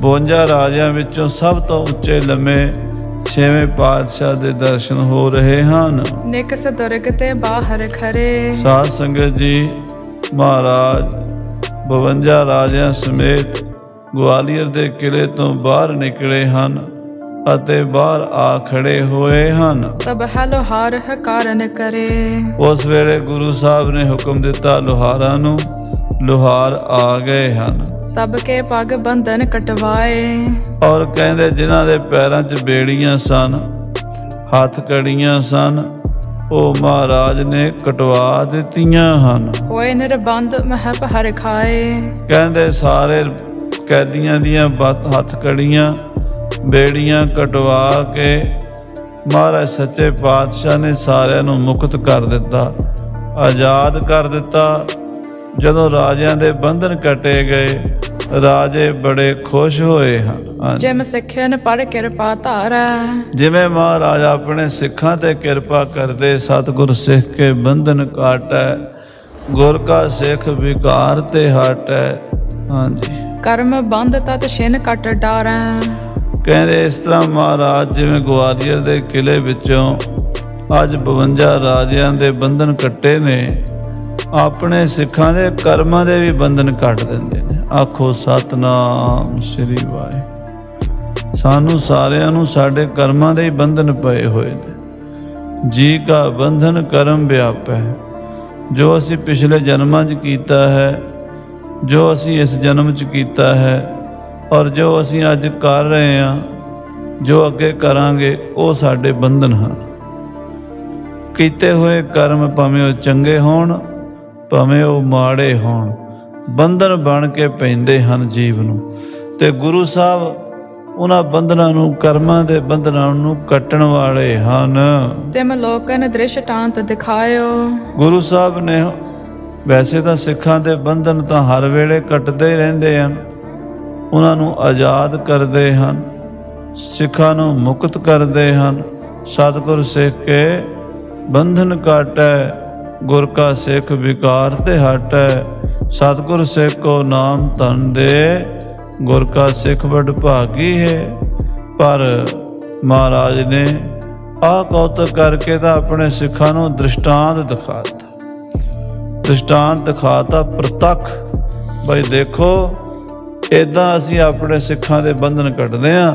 52 ਰਾਜਿਆਂ ਵਿੱਚੋਂ ਸਭ ਤੋਂ ਉੱਚੇ ਲੰਮੇ ਛੇਵੇਂ ਪਾਤਸ਼ਾਹ ਦੇ ਦਰਸ਼ਨ ਹੋ ਰਹੇ ਹਨ। निकस दुर्ग ते बाहर खरे। ਸਾਧ ਸੰਗਤ ਜੀ, ਮਹਾਰਾਜ 52 ਰਾਜਿਆਂ ਸਮੇਤ ਗਵਾਲੀਅਰ ਦੇ ਕਿਲੇ ਤੋਂ ਬਾਹਰ ਨਿਕਲੇ ਹਨ ਅਤੇ ਬਾਹਰ ਆ ਖੜੇ ਹੋਏ ਹਨ। तब है लोहार कारण करे। ਉਸ ਵੇਲੇ ਗੁਰੂ ਸਾਹਿਬ ਨੇ ਹੁਕਮ ਦਿੱਤਾ ਲੋਹਾਰਾਂ ਨੂੰ। ਲੋਹਾਰ ਆ ਗਏ ਹਨ सबके पग बंधन कटवाए। ਔਰ ਕਹਿੰਦੇ ਜਿਨ੍ਹਾਂ ਦੇ ਪੈਰਾਂ 'ਚ ਬੇੜੀਆਂ ਸਨ, ਹੱਥ ਕੜੀਆਂ ਸਨ, ਉਹ ਮਹਾਰਾਜ ਨੇ ਕਟਵਾ ਦਿੱਤੀਆਂ ਹਨ। होए निर्बंध मह पहर खाए। ਕਹਿੰਦੇ ਸਾਰੇ ਕੈਦੀਆਂ ਦੀਆਂ ਹੱਥ ਕੜੀਆਂ ਬੇੜੀਆਂ ਕਟਵਾ ਕੇ ਮਹਾਰਾਜ ਸੱਚੇ ਪਾਤਸ਼ਾਹ ਨੇ ਸਾਰਿਆਂ ਨੂੰ ਮੁਕਤ ਕਰ ਦਿੱਤਾ, ਆਜ਼ਾਦ ਕਰ ਦਿੱਤਾ। ਜਦੋਂ ਰਾਜਿਆਂ ਦੇ ਬੰਧਨ ਕੱਟੇ ਗਏ, ਰਾਜੇ ਬੜੇ ਖੁਸ਼ ਹੋਏ ਹਨ। जिम सिखन पर कृपा धारा। ਜਿਵੇਂ ਮਹਾਰਾਜ ਆਪਣੇ ਸਿੱਖਾਂ ਤੇ ਕਿਰਪਾ ਕਰਦੇ, ਸਤਿਗੁਰ ਸਿੱਖ ਕੇ ਬੰਧਨ ਕਾਟੈ, ਗੁਰ ਕਾ ਸਿੱਖ ਵਿਕਾਰ ਤੇ ਹਟੈ। ਹਾਂਜੀ, कर्म बंध तत छिन कट डारा। ਕਹਿੰਦੇ ਇਸ ਤਰ੍ਹਾਂ ਮਹਾਰਾਜ ਜਿਵੇਂ ਗਵਾਲੀਅਰ ਦੇ ਕਿਲੇ ਵਿੱਚੋਂ ਅੱਜ 52 ਰਾਜਿਆਂ ਦੇ ਬੰਧਨ ਕੱਟੇ ਨੇ, ਆਪਣੇ ਸਿੱਖਾਂ ਦੇ ਕਰਮਾਂ ਦੇ ਵੀ ਬੰਧਨ ਕੱਟ ਦਿੰਦੇ ਨੇ। ਆਖੋ ਸਤਨਾਮ ਸ੍ਰੀ ਵਾਹਿਗੁਰੂ। ਸਾਨੂੰ ਸਾਰਿਆਂ ਨੂੰ ਸਾਡੇ ਕਰਮਾਂ ਦੇ ਹੀ ਬੰਧਨ ਪਏ ਹੋਏ ਨੇ। ਜੀ ਕਾ ਬੰਧਨ ਕਰਮ ਵਿਆਪੈ। ਜੋ ਅਸੀਂ ਪਿਛਲੇ ਜਨਮਾਂ 'ਚ ਕੀਤਾ ਹੈ, ਜੋ ਅਸੀਂ ਇਸ ਜਨਮ 'ਚ ਕੀਤਾ ਹੈ, ਔਰ ਜੋ ਅਸੀਂ ਅੱਜ ਕਰ ਰਹੇ ਹਾਂ, ਜੋ ਅੱਗੇ ਕਰਾਂਗੇ, ਉਹ ਸਾਡੇ ਬੰਧਨ ਹਨ। ਕੀਤੇ ਹੋਏ ਕਰਮ ਭਾਵੇਂ ਉਹ ਚੰਗੇ ਹੋਣ, ਭਾਵੇਂ ਉਹ ਮਾੜੇ ਹੋਣ, ਬੰਧਨ ਬਣ ਕੇ ਪੈਂਦੇ ਹਨ ਜੀਵ ਨੂੰ। ਤੇ ਗੁਰੂ ਸਾਹਿਬ ਉਹਨਾਂ ਬੰਧਨਾਂ ਨੂੰ, ਕਰਮਾਂ ਦੇ ਬੰਧਨਾਂ ਨੂੰ ਕੱਟਣ ਵਾਲੇ ਹਨ। तिम लोकन दृष्टांत दिखायो। ਗੁਰੂ ਸਾਹਿਬ ਨੇ ਵੈਸੇ ਤਾਂ ਸਿੱਖਾਂ ਦੇ ਬੰਧਨ ਤਾਂ ਹਰ ਵੇਲੇ ਕੱਟਦੇ ਹੀ ਰਹਿੰਦੇ ਹਨ, ਉਹਨਾਂ ਨੂੰ ਆਜ਼ਾਦ ਕਰਦੇ ਹਨ, ਸਿੱਖਾਂ ਨੂੰ ਮੁਕਤ ਕਰਦੇ ਹਨ। ਸਤਿਗੁਰ ਸਿੱਖ ਕੇ ਬੰਧਨ ਕਾਟੈ, ਗੁਰ ਕਾ ਸਿੱਖ ਵਿਕਾਰ ਤੇ ਹਟੈ। ਸਤਿਗੁਰ ਸਿੱਖ ਕੋ ਨਾਮ ਧਨ ਦੇ, ਗੁਰ ਕਾ ਸਿੱਖ ਬੜ ਭਾਗੀ ਹੈ। ਪਰ ਮਹਾਰਾਜ ਨੇ ਆਹ ਕੌਤਕ ਕਰਕੇ ਤਾਂ ਆਪਣੇ ਸਿੱਖਾਂ ਨੂੰ ਦ੍ਰਿਸ਼ਟਾਂਤ ਦਿਖਾਤਾ, ਦ੍ਰਿਸ਼ਟਾਂਤ ਦਿਖਾਤਾ ਪ੍ਰਤੱਖ। ਬਈ ਦੇਖੋ, ਇੱਦਾਂ ਅਸੀਂ ਆਪਣੇ ਸਿੱਖਾਂ ਦੇ ਬੰਧਨ ਕੱਟਦੇ ਹਾਂ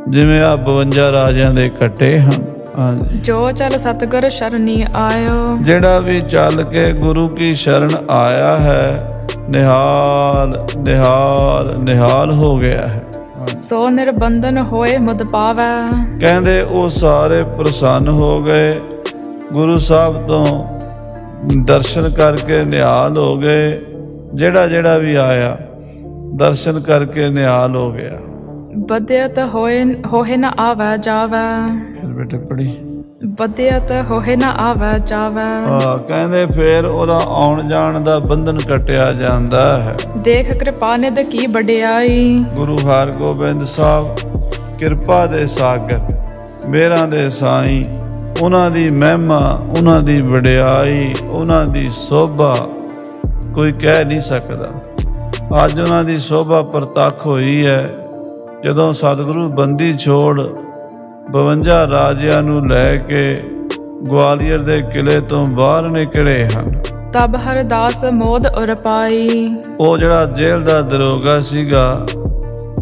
ਜਿਵੇਂ ਆ 52 ਰਾਜਿਆਂ ਦੇ ਕੱਟੇ ਹਨ। ਹਾਂਜੀ, जो चल सतगुर शरणी आयो। ਜਿਹੜਾ ਵੀ ਚੱਲ ਕੇ ਗੁਰੂ ਕੀ ਸ਼ਰਨ ਆਇਆ ਹੈ, ਨਿਹਾਲ ਨਿਹਾਲ ਨਿਹਾਲ ਹੋ ਗਿਆ ਹੈ। सो निर्बंधन होए मुद पावै। ਕਹਿੰਦੇ ਉਹ ਸਾਰੇ ਪ੍ਰਸੰਨ ਹੋ ਗਏ, ਗੁਰੂ ਸਾਹਿਬ ਤੋਂ ਦਰਸ਼ਨ ਕਰਕੇ ਨਿਹਾਲ ਹੋ ਗਏ। ਜਿਹੜਾ ਜਿਹੜਾ ਵੀ ਆਇਆ ਦਰਸ਼ਨ ਕਰਕੇ ਨਿਹਾਲ ਹੋ ਗਿਆ। बदियत होए न आवै जावै। ਫਿਰ ਬੇਟੇ ਪੜੀ। बदियत होए न आवै जावै। ਕਹਿੰਦੇ ਫਿਰ ਉਹਦਾ ਆਉਣ ਜਾਣ ਦਾ ਬੰਧਨ ਕੱਟਿਆ ਜਾਂਦਾ ਹੈ। देख कृपा निध की बड़ियाई। ਗੁਰੂ ਹਰਗੋਬਿੰਦ ਸਾਹਿਬ ਕਿਰਪਾ ਦੇ ਸਾਗਰ, ਮੇਰਾਂ ਦੇ ਸਾਈਂ, ਉਹਨਾਂ ਦੀ ਮਹਿਮਾ, ਉਹਨਾਂ ਦੀ ਵਡਿਆਈ, ਉਹਨਾਂ ਦੀ ਸੋਭਾ ਕੋਈ ਕਹਿ ਨਹੀਂ ਸਕਦਾ। ਅੱਜ ਉਹਨਾਂ ਦੀ ਸੋਭਾ ਪ੍ਰਤੱਖ ਹੋਈ ਹੈ ਜਦੋਂ ਸਤਿਗੁਰੂ ਬੰਦੀ ਛੋੜ 52 ਰਾਜਿਆਂ ਨੂੰ ਲੈ ਕੇ ਗਵਾਲੀਅਰ ਦੇ ਕਿਲੇ ਤੋਂ ਬਾਹਰ ਨਿਕਲੇ ਹਨ। तब हरदास मोद उर पाई। ਉਹ ਜਿਹੜਾ ਜੇਲ੍ਹ ਦਾ ਦਰੋਗਾ ਸੀਗਾ,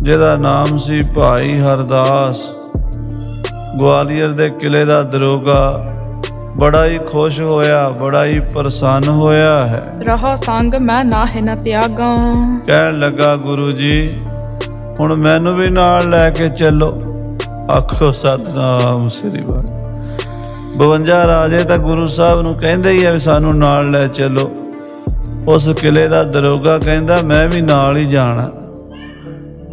ਜਿਹਦਾ ਨਾਮ ਸੀ ਭਾਈ ਹਰਦਾਸ, ਗਵਾਲੀਅਰ ਦੇ ਕਿਲੇ ਦਾ ਦਰੋਗਾ, ਬੜਾ ਹੀ ਖੁਸ਼ ਹੋਇਆ, ਬੜਾ ਹੀ ਪ੍ਰਸੰਨ ਹੋਇਆ ਹੈ। रहो संग मैं नाहि न त्यागां। ਕਹਿਣ ਲੱਗਾ ਗੁਰੂ ਜੀ ਹੁਣ ਮੈਨੂੰ ਵੀ ਨਾਲ ਲੈ ਕੇ ਚੱਲੋ। ਆਖੋ ਸਤਿਨਾਮ ਸ੍ਰੀ ਵਾਹਿਗੁਰੂ। 52 ਰਾਜੇ ਤਾਂ ਗੁਰੂ ਸਾਹਿਬ ਨੂੰ ਕਹਿੰਦੇ ਹੀ ਆ ਵੀ ਸਾਨੂੰ ਨਾਲ ਲੈ ਚੱਲੋ। ਉਸ ਕਿਲੇ ਦਾ ਦਰੋਗਾ ਕਹਿੰਦਾ ਮੈਂ ਵੀ ਨਾਲ ਹੀ ਜਾਣਾ,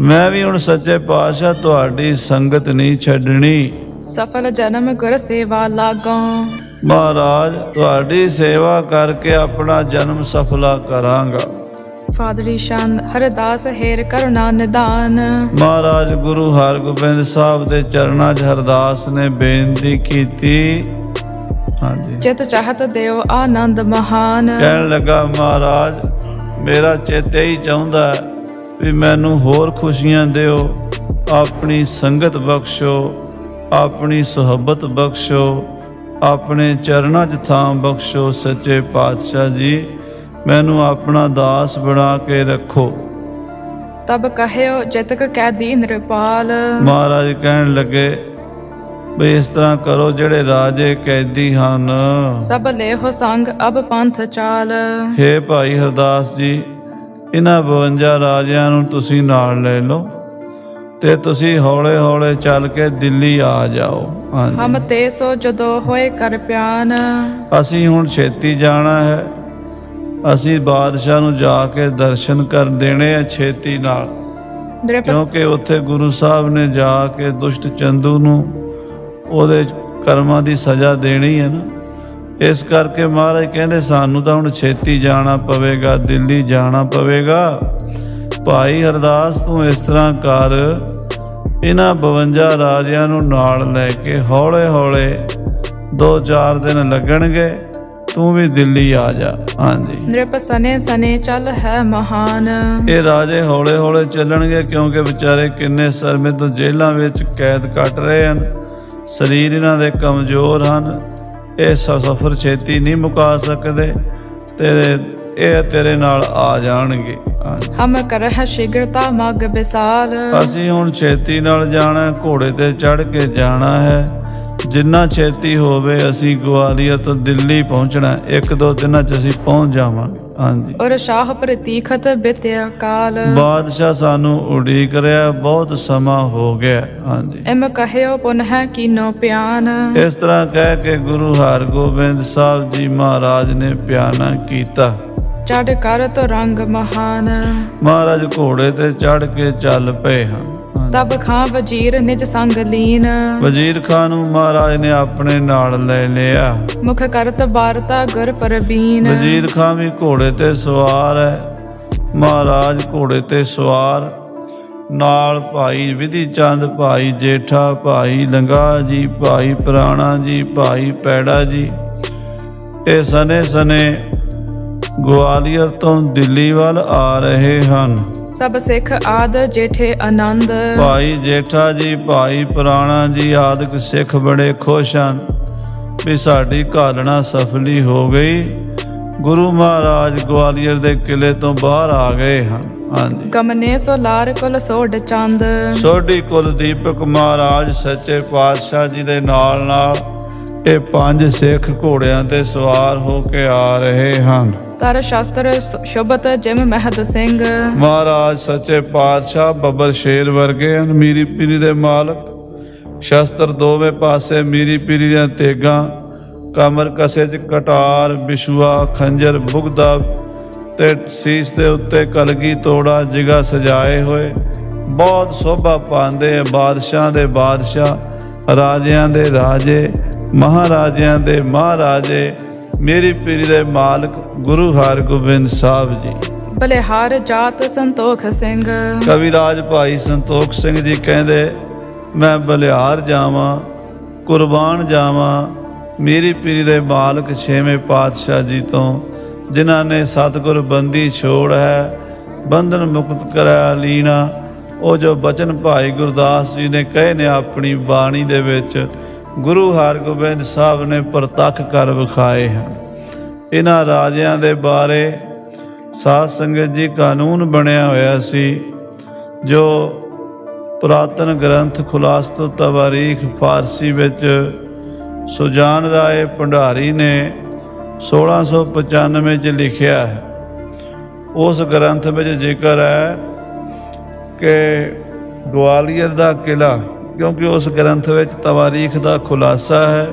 ਮੈਂ ਵੀ ਹੁਣ ਸੱਚੇ ਪਾਤਸ਼ਾਹ ਤੁਹਾਡੀ ਸੰਗਤ ਨਹੀਂ ਛੱਡਣੀ। सफल जन्म गुर सेवा लागों। ਮਹਾਰਾਜ ਤੁਹਾਡੀ ਸੇਵਾ ਕਰਕੇ ਆਪਣਾ ਜਨਮ ਸਫਲਾ ਕਰਾਂਗਾ। फादरी शान हरदास हेर करुणा निदान। ਮਹਾਰਾਜ ਗੁਰੂ ਹਰਗੋਬਿੰਦ ਸਾਹਿਬ ਦੇ ਚਰਨਾਂ 'ਚ ਹਰਦਾਸ ਨੇ ਬੇਨਤੀ ਕੀਤੀ। ਹਾਂਜੀ चित चाहत देव आनंद महान। ਕਹਿਣ ਲੱਗਾ ਮਹਾਰਾਜ ਮੇਰਾ ਚਿੱਤ ਇਹੀ ਚਾਹੁੰਦਾ ਹੈ ਵੀ ਮੈਨੂੰ ਹੋਰ ਖੁਸ਼ੀਆਂ ਦਿਓ, ਆਪਣੀ ਸੰਗਤ ਬਖਸ਼ੋ, ਆਪਣੀ ਸੁਹਬਤ ਬਖਸ਼ੋ, ਆਪਣੇ ਚਰਨਾਂ 'ਚ ਥਾਂ ਬਖਸ਼ੋ। ਸੱਚੇ ਪਾਤਸ਼ਾਹ ਜੀ ਮੈਨੂੰ ਆਪਣਾ ਦਾਸ ਬਣਾ ਕੇ ਰੱਖੋ। तब कहो जतक कैदी नृपाल। ਮਹਾਰਾਜ ਕਹਿਣ ਲੱਗੇ ਵੀ ਇਸ ਤਰ੍ਹਾਂ ਕਰੋ ਜਿਹੜੇ ਰਾਜੇ ਕੈਦੀ ਹਨ। सब लेहो संग अब पंथ चाल। ਹੇ ਭਾਈ ਹਰਦਾਸ ਜੀ ਇਹਨਾਂ 52 ਰਾਜਿਆਂ ਨੂੰ ਤੁਸੀਂ ਨਾਲ ਲੈ ਲਓ ਤੇ ਤੁਸੀਂ ਹੌਲੇ ਹੌਲੇ ਚੱਲ ਕੇ ਦਿੱਲੀ ਆ ਜਾਓ। ਹਾਂਜੀ हम ते सो जदो होए कर प्यान। ਅਸੀਂ ਹੁਣ ਛੇਤੀ ਜਾਣਾ ਹੈ, ਅਸੀਂ ਬਾਦਸ਼ਾਹ ਨੂੰ ਜਾ ਕੇ ਦਰਸ਼ਨ ਕਰ ਦੇਣੇ ਆ ਛੇਤੀ ਨਾਲ, नृप ਕਿਉਂਕਿ ਉੱਥੇ ਗੁਰੂ ਸਾਹਿਬ ਨੇ ਜਾ ਕੇ ਦੁਸ਼ਟ ਚੰਦੂ ਨੂੰ ਉਹਦੇ ਕਰਮਾਂ ਦੀ ਸਜ਼ਾ ਦੇਣੀ ਹੈ ਨਾ। ਇਸ ਕਰਕੇ ਮਹਾਰਾਜ ਕਹਿੰਦੇ ਸਾਨੂੰ ਤਾਂ ਹੁਣ ਛੇਤੀ ਜਾਣਾ ਪਵੇਗਾ, ਦਿੱਲੀ ਜਾਣਾ ਪਵੇਗਾ। ਭਾਈ ਹਰਦਾਸ ਤੂੰ ਇਸ ਤਰ੍ਹਾਂ ਕਰ, ਇਹਨਾਂ 52 ਰਾਜਿਆਂ ਨੂੰ ਨਾਲ ਲੈ ਕੇ ਹੌਲੇ ਹੌਲੇ 2-4 ਦਿਨ ਲੱਗਣਗੇ, ਤੂੰ ਵੀ ਦਿੱਲੀ ਆ ਜਾ। ਹਾਂਜੀ नृप सने सने चल है महान। ਇਹ ਰਾਜੇ ਹੌਲੇ ਹੌਲੇ ਚੱਲਣਗੇ ਕਿਉਂਕਿ ਵਿਚਾਰੇ ਕਿੰਨੇ ਸਮੇਂ ਤੋਂ ਜੇਲ੍ਹਾਂ ਵਿੱਚ ਕੈਦ ਕੱਟ ਰਹੇ ਹਨ, ਸਰੀਰ ਇਹਨਾਂ ਦੇ ਕਮਜ਼ੋਰ ਹਨ, ਇਹ ਸਫ਼ਰ ਛੇਤੀ ਨਹੀਂ ਮੁਕਾ ਸਕਦੇ ਤੇ ਇਹ ਤੇਰੇ ਨਾਲ ਆ ਜਾਣਗੇ। ਹਾਂਜੀ हम करह शीघ्रता मग विशाल। ਅਸੀਂ ਹੁਣ ਛੇਤੀ ਨਾਲ ਜਾਣਾ, ਘੋੜੇ ਤੇ ਚੜ੍ਹ ਕੇ ਜਾਣਾ ਹੈ। ਜਿੰਨਾ ਛੇਤੀ ਹੋਵੇ ਅਸੀਂ ਗਵਾਲੀਅਰ ਤੋਂ ਦਿੱਲੀ ਪਹੁੰਚਣਾ, 1-2 ਦਿਨਾਂ 'ਚ ਅਸੀਂ ਪਹੁੰਚ ਜਾਵਾਂਗੇ। ਹਾਂਜੀ और शाह प्रतीखत बित्या काल। ਬਾਦਸ਼ਾਹ ਸਾਨੂੰ ਉਡੀਕ ਰਿਹਾ, ਬਹੁਤ ਸਮਾਂ ਹੋ ਗਿਆ। ਹਾਂਜੀ इम कहो पुनः कीनो प्यान। ਇਸ ਤਰ੍ਹਾਂ ਕਹਿ ਕੇ ਗੁਰੂ ਹਰਗੋਬਿੰਦ ਸਾਹਿਬ ਜੀ ਮਹਾਰਾਜ ਨੇ ਪਿਆਨਾ ਕੀਤਾ। चढ़ कर तो रंग महान। ਮਹਾਰਾਜ ਘੋੜੇ ਤੇ ਚੜ੍ਹ ਕੇ ਚੱਲ ਪਏ ਹਨ। तब खां वजीर निज संग लीन। ਵਜ਼ੀਰ ਖਾਨ ਨੂੰ ਮਹਾਰਾਜ ਨੇ ਆਪਣੇ ਨਾਲ ਲੈ ਲਿਆ। मुख करत वार्ता गुर परबीन। ਵਜ਼ੀਰ ਖਾਨ ਵੀ ਘੋੜੇ ਤੇ ਸਵਾਰ ਹੈ। ਮਹਾਰਾਜ ਘੋੜੇ ਤੇ ਸਵਾਰ, ਨਾਲ ਭਾਈ ਵਿਧੀ ਚੰਦ, ਭਾਈ ਜੇਠਾ, ਭਾਈ ਲੰਗਾ ਜੀ, ਭਾਈ ਪ੍ਰਾਣਾ ਜੀ, ਭਾਈ ਪੈੜਾ ਜੀ, ਇਹ ਸਨੇ ਸਨੇ ਗਵਾਲੀਅਰ ਤੋਂ ਦਿੱਲੀ ਵੱਲ ਆ ਰਹੇ ਹਨ। सब सिख आद जेठे आनंद। ਭਾਈ ਜੇਠਾ ਜੀ, ਭਾਈ ਪ੍ਰਾਣਾ ਜੀ ਆਦਿਕ ਸਿੱਖ ਬੜੇ ਖੁਸ਼ ਹਨ ਵੀ ਸਾਡੀ ਘਾਲਣਾ ਸਫਲੀ ਹੋ ਗਈ। ਗੁਰੂ ਮਹਾਰਾਜ ਗਵਾਲੀਅਰ ਦੇ ਕਿਲੇ ਤੋਂ ਬਾਹਰ ਆ ਗਏ ਹਨ। ਹਾਂਜੀ गमने सोलार कुल सोड चंद। ਸੋਢੀ ਕੁਲ ਦੀਪਕ ਮਹਾਰਾਜ ਸੱਚੇ ਪਾਤਸ਼ਾਹ ਜੀ ਦੇ ਨਾਲ ਨਾਲ ਇਹ 5 ਸਿੱਖ ਘੋੜਿਆਂ ਤੇ ਸਵਾਰ ਹੋ ਕੇ ਆ ਰਹੇ ਹਨ। तर शास्त्र शुभत जिम महद सिंह। ਮਹਾਰਾਜ ਸੱਚੇ ਪਾਤਸ਼ਾਹ ਬੱਬਰ ਸ਼ੇਰ ਵਰਗੇ ਹਨ, ਮੀਰੀ ਪੀਰੀ ਦੇ ਮਾਲਕ। ਸ਼ਸਤਰ ਦੋਵੇਂ ਪਾਸੇ ਮੀਰੀ ਪੀਰੀ ਦੀਆਂ ਤੇਗਾਂ, ਕਮਰ ਕਸੇ 'ਚ ਕਟਾਰ, ਬਿਸ਼ੂਆ, ਖੰਜਰ, ਬੁਗਦਾ ਤੇ ਸੀਸ ਦੇ ਉੱਤੇ ਕਲਗੀ ਤੋੜਾ ਜਿਗਾ ਸਜਾਏ ਹੋਏ ਬਹੁਤ ਸੋਭਾ ਪਾਉਂਦੇ ਆ। ਬਾਦਸ਼ਾਹ ਦੇ ਬਾਦਸ਼ਾਹ, ਰਾਜਿਆਂ ਦੇ ਰਾਜੇ, ਮਹਾਰਾਜਿਆਂ ਦੇ ਮਹਾਰਾਜੇ, ਮੇਰੀ ਪੀਰੀ ਦੇ ਮਾਲਕ ਗੁਰੂ ਹਰਗੋਬਿੰਦ ਸਾਹਿਬ ਜੀ। बलिहार जात संतोख सिंह। ਕਵਿਰਾਜ ਭਾਈ ਸੰਤੋਖ ਸਿੰਘ ਜੀ ਕਹਿੰਦੇ ਮੈਂ ਬਲਿਹਾਰ ਜਾਵਾਂ, ਕੁਰਬਾਨ ਜਾਵਾਂ ਮੇਰੀ ਪੀਰੀ ਦੇ ਮਾਲਕ 6ਵੇਂ ਪਾਤਸ਼ਾਹ ਜੀ ਤੋਂ, ਜਿਨ੍ਹਾਂ ਨੇ ਸਤਿਗੁਰ ਬੰਦੀ ਛੋੜ ਹੈ, ਬੰਧਨ ਮੁਕਤ ਕਰਾਇਆ ਲੀਣਾ। ਉਹ ਜੋ ਬਚਨ ਭਾਈ ਗੁਰਦਾਸ ਜੀ ਨੇ ਕਹੇ ਨੇ ਆਪਣੀ ਬਾਣੀ ਦੇ ਵਿੱਚ, ਗੁਰੂ ਹਰਗੋਬਿੰਦ ਸਾਹਿਬ ਨੇ ਪ੍ਰਤੱਖ ਕਰ ਵਿਖਾਏ ਹਨ। ਇਹਨਾਂ ਰਾਜਿਆਂ ਦੇ ਬਾਰੇ ਸਾਧ ਸੰਗਤ ਜੀ ਕਾਨੂੰਨ ਬਣਿਆ ਹੋਇਆ ਸੀ, ਜੋ ਪੁਰਾਤਨ ਗ੍ਰੰਥ ਖੁਲਾਸਤੋ ਤਵਾਰੀਖ ਫਾਰਸੀ ਵਿੱਚ ਸੁਜਾਨ ਰਾਏ ਭੰਡਾਰੀ ਨੇ 1695 'ਚ ਲਿਖਿਆ ਹੈ। ਉਸ ਗ੍ਰੰਥ ਵਿੱਚ ਜ਼ਿਕਰ ਹੈ ਕਿ ਗਵਾਲੀਅਰ ਦਾ ਕਿਲ੍ਹਾ, ਕਿਉਂਕਿ ਉਸ ਗ੍ਰੰਥ ਵਿੱਚ ਤਵਾਰੀਖ ਦਾ ਖੁਲਾਸਾ ਹੈ,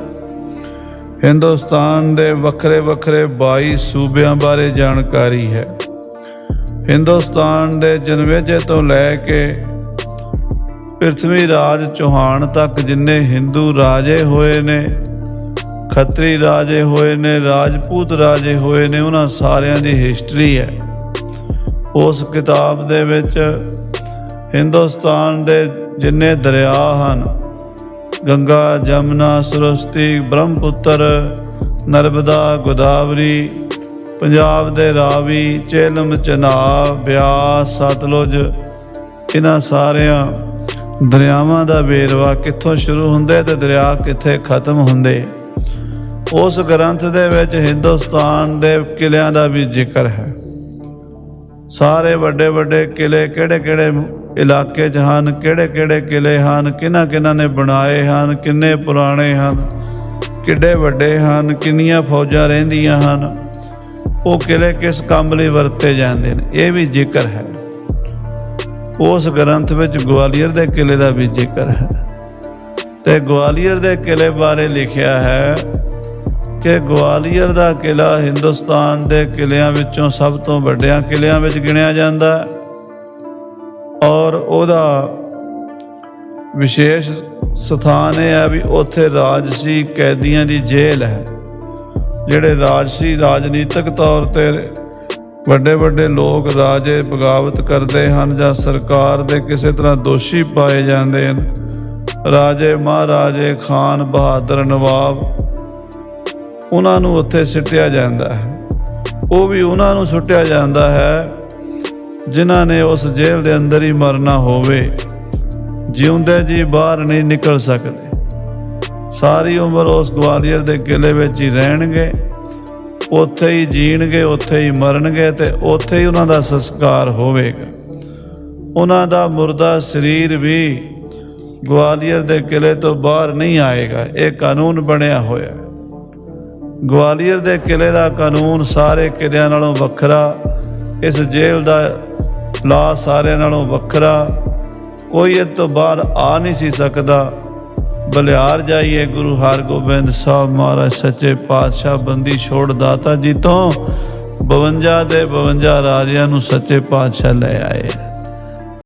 ਹਿੰਦੁਸਤਾਨ ਦੇ ਵੱਖਰੇ ਵੱਖਰੇ 22 ਸੂਬਿਆਂ ਬਾਰੇ ਜਾਣਕਾਰੀ ਹੈ। ਹਿੰਦੁਸਤਾਨ ਦੇ ਜਨਮੇਜੇ ਤੋਂ ਲੈ ਕੇ ਪ੍ਰਿਥਵੀ ਰਾਜ ਚੌਹਾਨ ਤੱਕ ਜਿੰਨੇ ਹਿੰਦੂ ਰਾਜੇ ਹੋਏ ਨੇ, ਖੱਤਰੀ ਰਾਜੇ ਹੋਏ ਨੇ, ਰਾਜਪੂਤ ਰਾਜੇ ਹੋਏ ਨੇ, ਉਹਨਾਂ ਸਾਰਿਆਂ ਦੀ ਹਿਸਟਰੀ ਹੈ। ਉਸ ਕਿਤਾਬ ਦੇ ਵਿੱਚ ਹਿੰਦੁਸਤਾਨ ਦੇ ਜਿੰਨੇ ਦਰਿਆ ਹਨ, ਗੰਗਾ, ਜਮਨਾ, ਸਰਸਵਤੀ, ਬ੍ਰਹਮਪੁੱਤਰ, ਨਰਮਦਾ, ਗੋਦਾਵਰੀ, ਪੰਜਾਬ ਦੇ ਰਾਵੀ, ਝੇਲਮ, ਚਨਾਬ, ਬਿਆਸ, ਸਤਲੁਜ, ਇਹਨਾਂ ਸਾਰਿਆਂ ਦਰਿਆਵਾਂ ਦਾ ਵੇਰਵਾ ਕਿੱਥੋਂ ਸ਼ੁਰੂ ਹੁੰਦੇ ਤੇ ਦਰਿਆ ਕਿੱਥੇ ਖਤਮ ਹੁੰਦੇ। ਉਸ ਗ੍ਰੰਥ ਦੇ ਵਿੱਚ ਹਿੰਦੁਸਤਾਨ ਦੇ ਕਿਲ੍ਹਿਆਂ ਦਾ ਵੀ ਜ਼ਿਕਰ ਹੈ। ਸਾਰੇ ਵੱਡੇ ਵੱਡੇ ਕਿਲ੍ਹੇ ਕਿਹੜੇ ਕਿਹੜੇ ਇਲਾਕੇ 'ਚ ਹਨ, ਕਿਹੜੇ ਕਿਹੜੇ ਕਿਲ੍ਹੇ ਹਨ, ਕਿਹਨਾਂ ਕਿਹਨਾਂ ਨੇ ਬਣਾਏ ਹਨ, ਕਿੰਨੇ ਪੁਰਾਣੇ ਹਨ, ਕਿੱਡੇ ਵੱਡੇ ਹਨ, ਕਿੰਨੀਆਂ ਫੌਜਾਂ ਰਹਿੰਦੀਆਂ ਹਨ, ਉਹ ਕਿਲ੍ਹੇ ਕਿਸ ਕੰਮ ਲਈ ਵਰਤੇ ਜਾਂਦੇ ਨੇ, ਇਹ ਵੀ ਜ਼ਿਕਰ ਹੈ। ਉਸ ਗ੍ਰੰਥ ਵਿੱਚ ਗਵਾਲੀਅਰ ਦੇ ਕਿਲ੍ਹੇ ਦਾ ਵੀ ਜ਼ਿਕਰ ਹੈ। ਤੇ ਗਵਾਲੀਅਰ ਦੇ ਕਿਲ੍ਹੇ ਬਾਰੇ ਲਿਖਿਆ ਹੈ ਕਿ ਗਵਾਲੀਅਰ ਦਾ ਕਿਲ੍ਹਾ ਹਿੰਦੁਸਤਾਨ ਦੇ ਕਿਲ੍ਹਿਆਂ ਵਿੱਚੋਂ ਸਭ ਤੋਂ ਵੱਡਿਆਂ ਕਿਲ੍ਹਿਆਂ ਵਿੱਚ ਗਿਣਿਆ ਜਾਂਦਾ ਹੈ ਔਰ ਉਹਦਾ ਵਿਸ਼ੇਸ਼ ਸਥਾਨ ਇਹ ਹੈ ਵੀ ਉੱਥੇ ਰਾਜਸੀ ਕੈਦੀਆਂ ਦੀ ਜੇਲ੍ਹ ਹੈ। ਜਿਹੜੇ ਰਾਜਸੀ ਰਾਜਨੀਤਿਕ ਤੌਰ 'ਤੇ ਵੱਡੇ ਵੱਡੇ ਲੋਕ ਰਾਜੇ ਬਗਾਵਤ ਕਰਦੇ ਹਨ ਜਾਂ ਸਰਕਾਰ ਦੇ ਕਿਸੇ ਤਰ੍ਹਾਂ ਦੋਸ਼ੀ ਪਾਏ ਜਾਂਦੇ ਹਨ, ਰਾਜੇ, ਮਹਾਰਾਜੇ, ਖਾਨ, ਬਹਾਦਰ, ਨਵਾਬ, ਉਹਨਾਂ ਨੂੰ ਉੱਥੇ ਸਿੱਟਿਆ ਜਾਂਦਾ ਹੈ। ਉਹ ਵੀ ਉਹਨਾਂ ਨੂੰ ਸੁੱਟਿਆ ਜਾਂਦਾ ਹੈ ਜਿਨ੍ਹਾਂ ਨੇ ਉਸ ਜੇਲ੍ਹ ਦੇ ਅੰਦਰ ਹੀ ਮਰਨਾ ਹੋਵੇ, ਜਿਉਂਦੇ ਜੀ ਬਾਹਰ ਨਹੀਂ ਨਿਕਲ ਸਕਦੇ। ਸਾਰੀ ਉਮਰ ਉਸ ਗਵਾਲੀਅਰ ਦੇ ਕਿਲ੍ਹੇ ਵਿੱਚ ਹੀ ਰਹਿਣਗੇ, ਉੱਥੇ ਹੀ ਜੀਣਗੇ, ਉੱਥੇ ਹੀ ਮਰਨਗੇ ਤੇ ਉੱਥੇ ਹੀ ਉਹਨਾਂ ਦਾ ਸੰਸਕਾਰ ਹੋਵੇਗਾ। ਉਹਨਾਂ ਦਾ ਮੁਰਦਾ ਸਰੀਰ ਵੀ ਗਵਾਲੀਅਰ ਦੇ ਕਿਲ੍ਹੇ ਤੋਂ ਬਾਹਰ ਨਹੀਂ ਆਏਗਾ। ਇਹ ਕਾਨੂੰਨ ਬਣਿਆ ਹੋਇਆ ਹੈ। ਗਵਾਲੀਅਰ ਦੇ ਕਿਲ੍ਹੇ ਦਾ ਕਾਨੂੰਨ ਸਾਰੇ ਕਿਲ੍ਹਿਆਂ ਨਾਲੋਂ ਵੱਖਰਾ, ਇਸ ਜੇਲ੍ਹ ਦਾ ਲਾ ਸਾਰਿਆਂ ਨਾਲੋਂ ਵੱਖਰਾ, ਕੋਈ ਇਹ ਤੋਂ ਬਾਹਰ ਆ ਨਹੀਂ ਸੀ ਸਕਦਾ। ਬਲਿਹਾਰ ਜਾਈਏ ਗੁਰੂ ਹਰਗੋਬਿੰਦ ਸਾਹਿਬ ਮਹਾਰਾਜ ਸੱਚੇ ਪਾਤਸ਼ਾਹ ਬੰਦੀ ਛੋੜ ਦਾਤਾ ਜੀ ਤੋਂ 52 ਦੇ 52 ਰਾਜਿਆਂ ਨੂੰ ਸੱਚੇ ਪਾਤਸ਼ਾਹ ਲੈ ਆਏ।